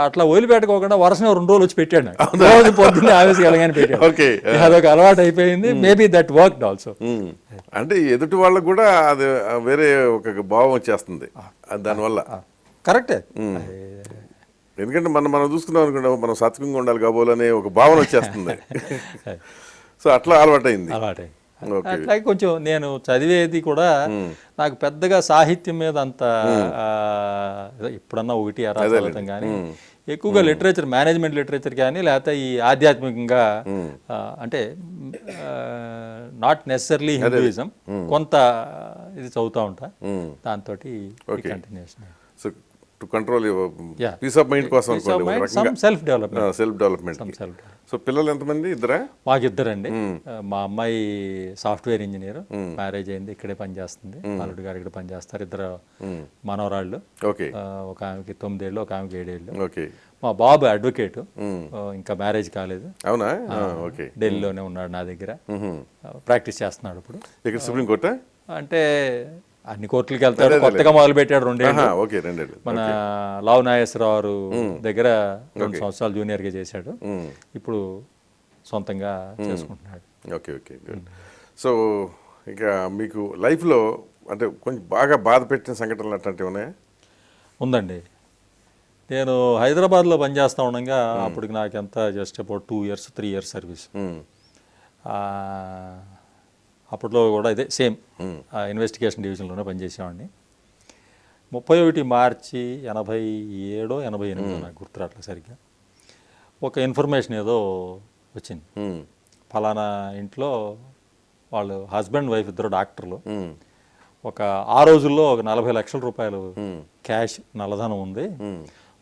అట్లా వదిలిపెట్టుకోకుండా వరుసగా 2 రోజులు వచ్చి పెట్టాడు నాకు. రోజు పొద్దున్నే ఆఫీస్కి వెళ్ళగానే పెట్టాడు. అదొక అలవాటు అయిపోయింది. Maybe that worked also. అంటే ఎదుటి వాళ్ళకు కూడా అది వేరే ఒక భావం వచ్చేస్తుంది దానివల్ల. కరెక్టే. ఎందుకంటే మనం చూసుకున్నాం అనుకుంటే మనం సాత్వికంగా ఉండాలి కాబోలనే ఒక భావన వచ్చేస్తుంది. సో అట్లా అలవాటైంది. అట్లాగే కొంచెం నేను చదివేది కూడా నాకు పెద్దగా సాహిత్యం మీద అంత ఎప్పుడన్నా 1 చదవటం కానీ, ఎక్కువగా లిటరేచర్, మేనేజ్మెంట్ లిటరేచర్ కానీ లేకపోతే ఈ ఆధ్యాత్మికంగా అంటే నాట్ నెసెసర్లీ హిందూయిజం కొంత ఇది చదువుతూ ఉంటా. దాంతో continuation. So to control peace of mind కోసం సెల్ఫ్ డెవలప్మెంట్. సో పిల్లలు ఎంతమంది? ఇద్దరా? మాకు ఇద్దరండి. మా అమ్మాయి సాఫ్ట్వేర్ ఇంజనీర్, మ్యారేజ్ అయింది, ఇక్కడే పనిచేస్తుంది. అల్లుడు గారు ఇక్కడ పనిచేస్తారు. 2 మనవరాళ్ళు, ఒక ఆమెకి 9 ఏళ్ళు, ఒక ఆమెకి 7 ఏళ్ళు. మా బాబు అడ్వకేట్, ఇంకా మ్యారేజ్ కాలేదు. అవునా? ఢిల్లీలోనే ఉన్నాడు, నా దగ్గర ప్రాక్టీస్ చేస్తున్నాడు ఇప్పుడు. ఇక్కడ సుప్రీం కోర్టా? అంటే అన్ని కోర్టులకి వెళ్తాడు. కొత్తగా మొదలు పెట్టాడు 2 ఏళ్ళు. మన లావు నాగేశ్వరరావు దగ్గర 2 సంవత్సరాలు జూనియర్గా చేశాడు. ఇప్పుడు సొంతంగా చేసుకుంటున్నాడు. ఓకే. సో ఇక మీకు లైఫ్లో అంటే కొంచెం బాగా బాధ పెట్టిన సంఘటనలు అట్లాంటివి ఉన్నాయా? ఉందండి. నేను హైదరాబాద్లో పనిచేస్తూ ఉండగా అప్పటికి నాకు ఎంత just about 2 years 3 years service. అప్పట్లో కూడా ఇదే సేమ్ ఇన్వెస్టిగేషన్ డివిజన్లోనే పనిచేసేవాడిని. 31 మార్చి 87 88 నాకు గుర్తురాట్లేదు సరిగ్గా. ఒక ఇన్ఫర్మేషన్ ఏదో వచ్చింది, ఫలానా ఇంట్లో వాళ్ళు హస్బెండ్ వైఫ్ ఇద్దరు డాక్టర్లు, ఆ రోజుల్లో ఒక 40 లక్షల రూపాయలు క్యాష్ నల్లధనం ఉంది,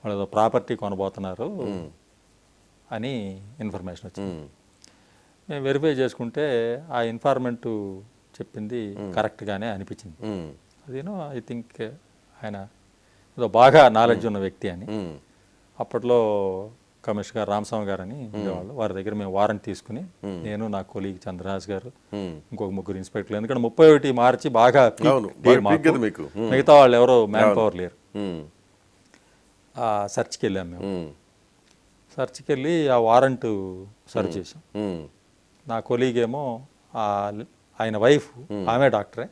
వాళ్ళు ఏదో ప్రాపర్టీ కొనబోతున్నారు అని ఇన్ఫర్మేషన్ వచ్చింది. మేము వెరిఫై చేసుకుంటే ఆ ఇన్ఫార్మెంట్ చెప్పింది కరెక్ట్గానే అనిపించింది. అదేనో ఐ థింక్ ఆయన ఏదో బాగా నాలెడ్జ్ ఉన్న వ్యక్తి అని. అప్పట్లో కమిషనర్ గారు రామస్వామి గారు అని ఉండేవాళ్ళు. వారి దగ్గర మేము వారెంట్ తీసుకుని నేను నా కొలీగ్ చంద్రరాజ్ గారు ఇంకొక ముగ్గురు ఇన్స్పెక్టర్లు, ఎందుకంటే 31 మార్చి బాగా అవును, peak బాగా peak కదా మీకు. మిగతా వాళ్ళు ఎవరో మ్యాన్ పవర్ లేరు. ఆ సర్చ్కి వెళ్ళాం మేము. సర్చ్కి వెళ్ళి ఆ వారెంట్ సర్చ్ చేసాం. నా కొలీగ్ ఏమో ఆయన వైఫ్, ఆమె డాక్టరే,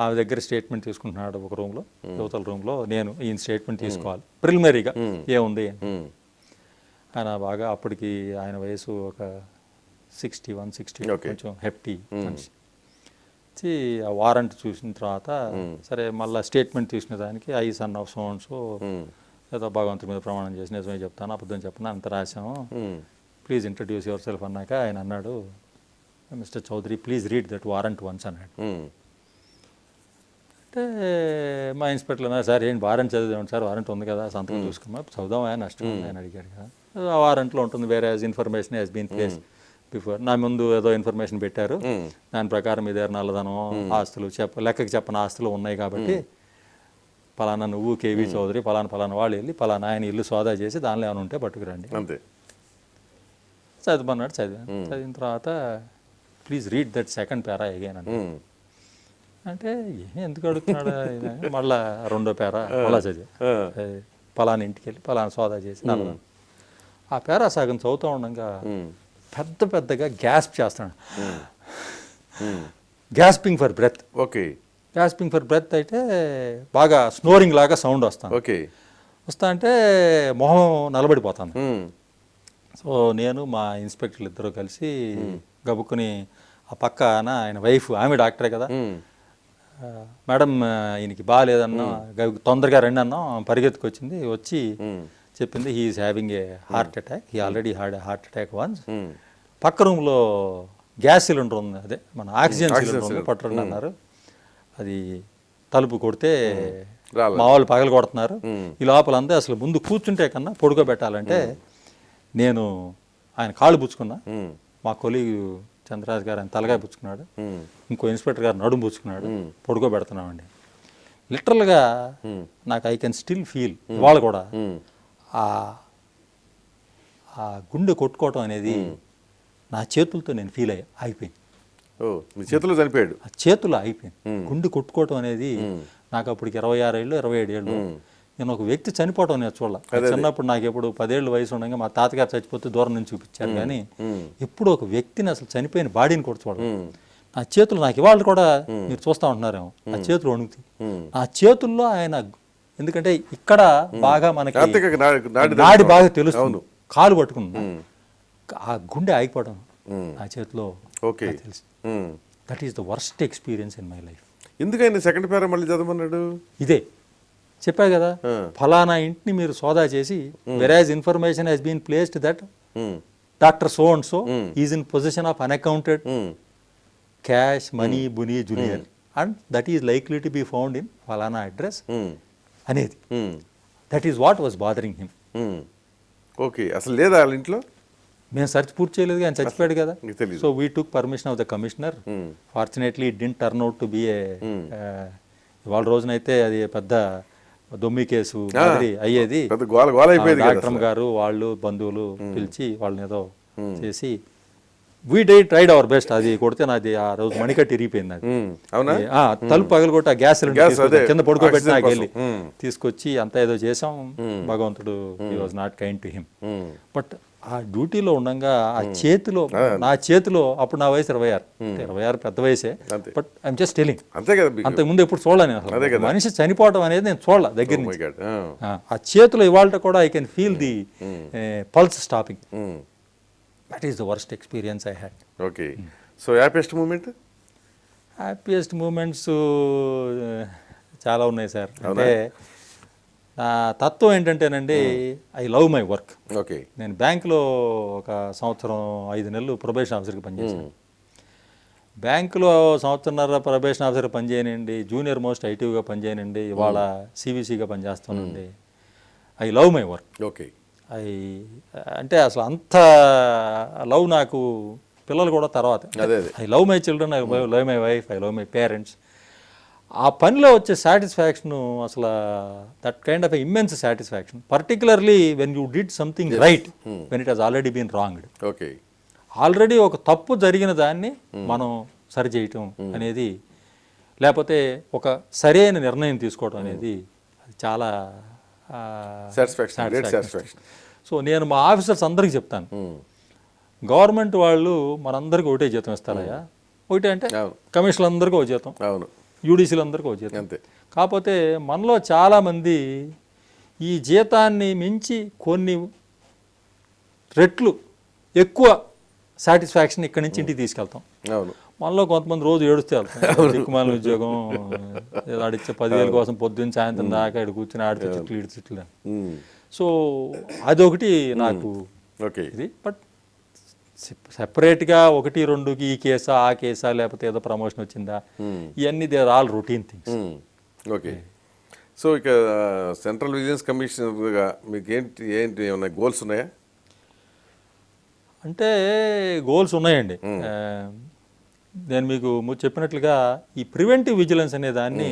ఆమె దగ్గర స్టేట్మెంట్ తీసుకుంటున్నాడు ఒక రూమ్లో, యువతల రూమ్లో నేను ఈయన స్టేట్మెంట్ తీసుకోవాలి ప్రిలిమినరీగా ఏముంది అని. ఆయన బాగా అప్పటికి ఆయన వయసు ఒక 61, 60, కొంచెం హెప్టీ మనిషి. ఆ వారెంట్ చూసిన తర్వాత సరే మళ్ళీ స్టేట్మెంట్ తీసుకునే దానికి ఐ సన్ ఆఫ్ సోన్స్ ఏదో భగవంతుడి మీద ప్రమాణం చేసి నిజమే చెప్తాను అబద్ధం చెప్పను అంత రాసాము, ప్లీజ్ ఇంట్రడ్యూస్ యువర్ సెల్ఫ్ అన్నాక ఆయన అన్నాడు, mister Chaudhary please read that warrant once అన్నాడు. అంటే మా ఇన్స్పెక్టర్ అన్నారు, సార్ ఏంటి వారెంట్ చదివాను సార్, వారెంట్ ఉంది కదా సంతకం చూసుకోమా చదువుదామా నష్టం ఉంది అని అడిగాడు కదా. ఆ వారెంట్లో ఉంటుంది వేరే information has been placed before, నా ముందు ఏదో ఇన్ఫర్మేషన్ పెట్టారు, దాని ప్రకారం మీ దగ్గర నల్లధనం ఆస్తులు లెక్కకి చెప్పని ఆస్తులు ఉన్నాయి కాబట్టి పలానా నువ్వు కేవీ చౌదరి పలానా వాళ్ళు వెళ్ళి పలానా ఆయన ఇల్లు సోదా చేసి దానిలో ఏమైనా ఉంటే పట్టుకురండి అంతే. చదివన్నాడు, చదివిన తర్వాత please read that second para again అంటే ఎందుకు అడుగుతున్నాడు మళ్ళా రెండో పేరా మళ్ళా చదివా, పలానా ఇంటికి వెళ్ళి పలానా సోదా చేసి నల్లధనం. ఆ పేరా సగం చదువుతూ ఉండగా పెద్దగా గ్యాస్ప్ చేస్తున్నాడు, gasping for breath. Okay, gasping for breath అయితే బాగా స్నోరింగ్ లాగా సౌండ్ వస్తాను. ఓకే, వస్తా అంటే మొహం నలబడిపోతాను. సో నేను మా ఇన్స్పెక్టర్లు ఇద్దరు కలిసి గబుక్కుని ఆ పక్కన ఆయన వైఫ్, ఆమె డాక్టరే కదా, మేడం ఈయనకి బాగాలేదన్నా తొందరగా రండి అన్నాం, పరిగెత్తుకొచ్చింది, వచ్చి చెప్పింది he is having a heart attack, he already had a heart attack once, పక్క రూమ్లో గ్యాస్ సిలిండర్ ఉంది, అదే మన ఆక్సిజన్ సిలిండర్ ఉంది, పట్టండి అన్నారు. అది తలుపు కొడితే మా వాళ్ళు పగలు కొడుతున్నారు. ఈ లోపల అంతా అసలు ముందు కూర్చుంటే కన్నా పడుకోబెట్టాలంటే నేను ఆయన కాళ్ళు పుచ్చుకున్నా, మా కొలీగ్ చంద్రరాజ్ గారు ఆయన తలగాయ పుచ్చుకున్నాడు, ఇంకో ఇన్స్పెక్టర్ గారు నడుము పుచ్చుకున్నాడు, పడుకోబెడుతున్నామండి. లిటరల్గా నాకు ఐ కెన్ స్టిల్ ఫీల్ ఇవాళ కూడా ఆ గుండె కొట్టుకోవటం అనేది నా చేతులతో నేను ఫీల్ అయిపోయింది. మీ చేతుల్లో చనిపోయాడు, ఆ చేతుల్లో అయిపోయింది. గుండె కొట్టుకోవటం అనేది నాకు అప్పటికి 26 ఏళ్ళు 27 ఏళ్ళు. నేను ఒక వ్యక్తి చనిపోవటం నేను చూడాల. చిన్నప్పుడు నాకు ఎప్పుడు 10 ఏళ్ళు వయసు ఉండగా మా తాతగారు చచ్చిపోతే దూరం నుంచి చూపించారు, కానీ ఎప్పుడు ఒక వ్యక్తిని అసలు చనిపోయిన బాడీని కూడా చూడాలి. నా చేతులు నాకు ఇవాళ కూడా మీరు చూస్తూ ఉంటున్నారేమో, ఆ చేతులు వణుకుతాయి. ఆ చేతుల్లో ఆయన, ఎందుకంటే ఇక్కడ బాగా మనకి నాడి బాగా తెలుస్తుంది, కాలు పట్టుకున్నా ఆ గుండె ఆగిపోవడం ఆ చేతిలో తెలుసు. That is the worst experience in my life. ఎందుకైనా సెకండ్ పేరా మళ్ళీ చదవమన్నాడు? ఇదే చెప్పా కదా, ఫలానా ఇంటిని మీరు సోదా చేసి whereas information has been placed that doctor so and so is in position of unaccounted cash money బునీ junior and that is likely to be found in ఫలానా అడ్రస్ అనేది. That is what was bothering him. Okay, అసలు లేదా వాళ్ళ ఇంట్లో? మేము search పూర్తి చేయలేదు, ఆయన చచ్చిపోయాడు కదా. So we took permission of the commissioner. Fortunately it didn't turn out to be a, ఇవాళ రోజునైతే అది పెద్ద దొమ్మి కేసు అయ్యేది. డాక్టర్ గారు వాళ్ళు బంధువులు పిలిచి వాళ్ళని ఏదో చేసి వీ ట్రైడ్ అవర్ బెస్ట్. అది కొడితే నాది ఆ రోజు మణికట్టి ఇరిగిపోయింది. అది తలుపు పగలగొట్టి ఆ గ్యాస్ సిలిండర్ కింద పడుకోబెట్టి నాకు వెళ్ళి తీసుకొచ్చి అంతా ఏదో చేసాం. భగవంతుడు హి was not kind to him. But ఆ డ్యూటీలో ఉండగా ఆ చేతిలో, నా చేతిలో అప్పుడు నా వయసు 26 పెద్ద వయసే, బట్ ఐఎమ్ జస్ట్ టెలింగ్. అంతకుముందు ఎప్పుడు చూడలేను అసలు మనిషి చనిపోవడం అనేది, నేను చూడాల దగ్గర నుంచి. ఆ చేతిలో ఇవాళ కూడా I can feel the pulse stopping. That is the worst experience I had. Okay, so happiest moment? Happiest moments చాలా ఉన్నాయి సార్. అంటే నా తత్వం ఏంటంటేనండి, I love my work. Okay, నేను బ్యాంకులో ఒక 1 సంవత్సరం 5 నెలలు ప్రొబేషన్ ఆఫీసర్గా పనిచేశాను. బ్యాంకులో 1 సంవత్సరంన్నర ప్రొబేషన్ ఆఫీసర్గా పనిచేయనండి, జూనియర్ మోస్ట్ ఐటీగా పనిచేయనండి, ఇవాళ సివిసిగా పనిచేస్తానండి. I love my work. Okay, అంటే అసలు అంత లవ్ నాకు పిల్లలు కూడా తర్వాత. I love my children, I love my wife, I love my parents. ఆ పనిలో వచ్చే సాటిస్ఫాక్షన్ అసలు that kind of immense satisfaction, particularly when you did something right when it has already been wronged. Okay. Already ఒక తప్పు జరిగిన దాన్ని మనం సరిచేయటం అనేది, లేకపోతే ఒక సరైన నిర్ణయం తీసుకోవడం అనేది అది చాలా సాటిస్ఫాక్షన్. సో నేను మా ఆఫీసర్స్ అందరికీ చెప్తాను, గవర్నమెంట్ వాళ్ళు మనందరికీ ఒకటే జీతం ఇస్తారయ్యా. ఒకటే అంటే కమిషనర్ అందరికీ ఒక జీతం, అవును, యూడీసీలు అందరికీ ఒక జీతం. అంతే. కాకపోతే మనలో చాలామంది ఈ జీతాన్ని మించి కొన్ని రెట్లు ఎక్కువ సాటిస్ఫాక్షన్ ఇక్కడి నుంచి ఇంటికి తీసుకెళ్తాం. అవును. మనలో కొంతమంది రోజు ఏడుస్తే వెళ్తాం, దిక్కుమాల ఉద్యోగం, ఆడిచ్చే 10,000 కోసం పొద్దున్న సాయంత్రం దాకా ఇక్కడ కూర్చొని ఆడితే చుట్లు ఇడి చుట్లు. సో అదొకటి నాకు ఓకే. ఇది. బట్ సెపరేట్గా 1-2కి ఈ కేసా ఆ కేసా, లేకపోతే ఏదో ప్రమోషన్ వచ్చిందా, ఇవన్నీ they are all routine things. Okay. So ఇక సెంట్రల్ విజిలెన్స్ కమిషనర్గా మీకు ఏంటి ఏమైనా గోల్స్ ఉన్నాయా? అంటే గోల్స్ ఉన్నాయండి. నేను మీకు చెప్పినట్లుగా ఈ ప్రివెంటివ్ విజిలెన్స్ అనే దాన్ని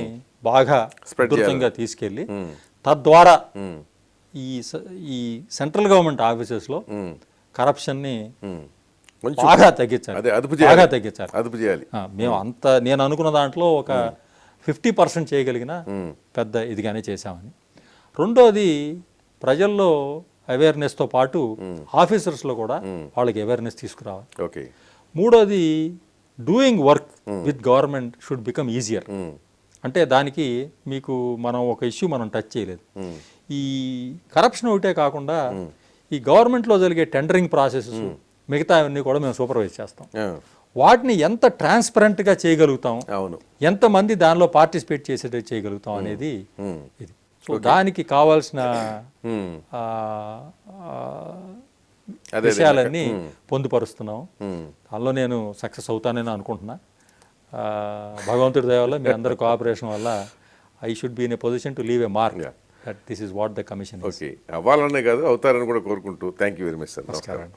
బాగా విస్తృతంగా తీసుకెళ్ళి తద్వారా ఈ సెంట్రల్ గవర్నమెంట్ ఆఫీసెస్లో కరప్షన్ని బాగా తగ్గించాలి. అదుపు చేయాలి. మేము నేను అనుకున్న దాంట్లో ఒక 50% చేయగలిగిన పెద్ద ఇదిగానే చేశామని. రెండోది, ప్రజల్లో అవేర్నెస్తో పాటు ఆఫీసర్స్లో కూడా వాళ్ళకి అవేర్నెస్ తీసుకురావాలి. ఓకే. మూడోది, doing work with government should become easier. అంటే దానికి మీకు మనం ఒక ఇష్యూ మనం టచ్ చేయలేదు. ఈ కరప్షన్ ఒకటే కాకుండా ఈ గవర్నమెంట్లో జరిగే టెండరింగ్ ప్రాసెసెస్ మిగతా అన్నీ కూడా మేము సూపర్వైజ్ చేస్తాం. వాటిని ఎంత ట్రాన్స్పరెంట్గా చేయగలుగుతాం, ఎంతమంది దానిలో పార్టిసిపేట్ చేసేటట్టు చేయగలుగుతాం అనేది ఇది. సో దానికి కావాల్సిన విషయాలన్నీ పొందుపరుస్తున్నాం. దానిలో నేను సక్సెస్ అవుతానని అనుకుంటున్నా. భగవంతుడి దయ వల్ల, మీ అందరి కోఆపరేషన్ వల్ల I should be in a position to leave a mark that this is what the commission. Okay. అవ్వాలనే కాదు, అవుతారని కూడా కోరుకుంటూ thank you very much sir. నమస్కారం.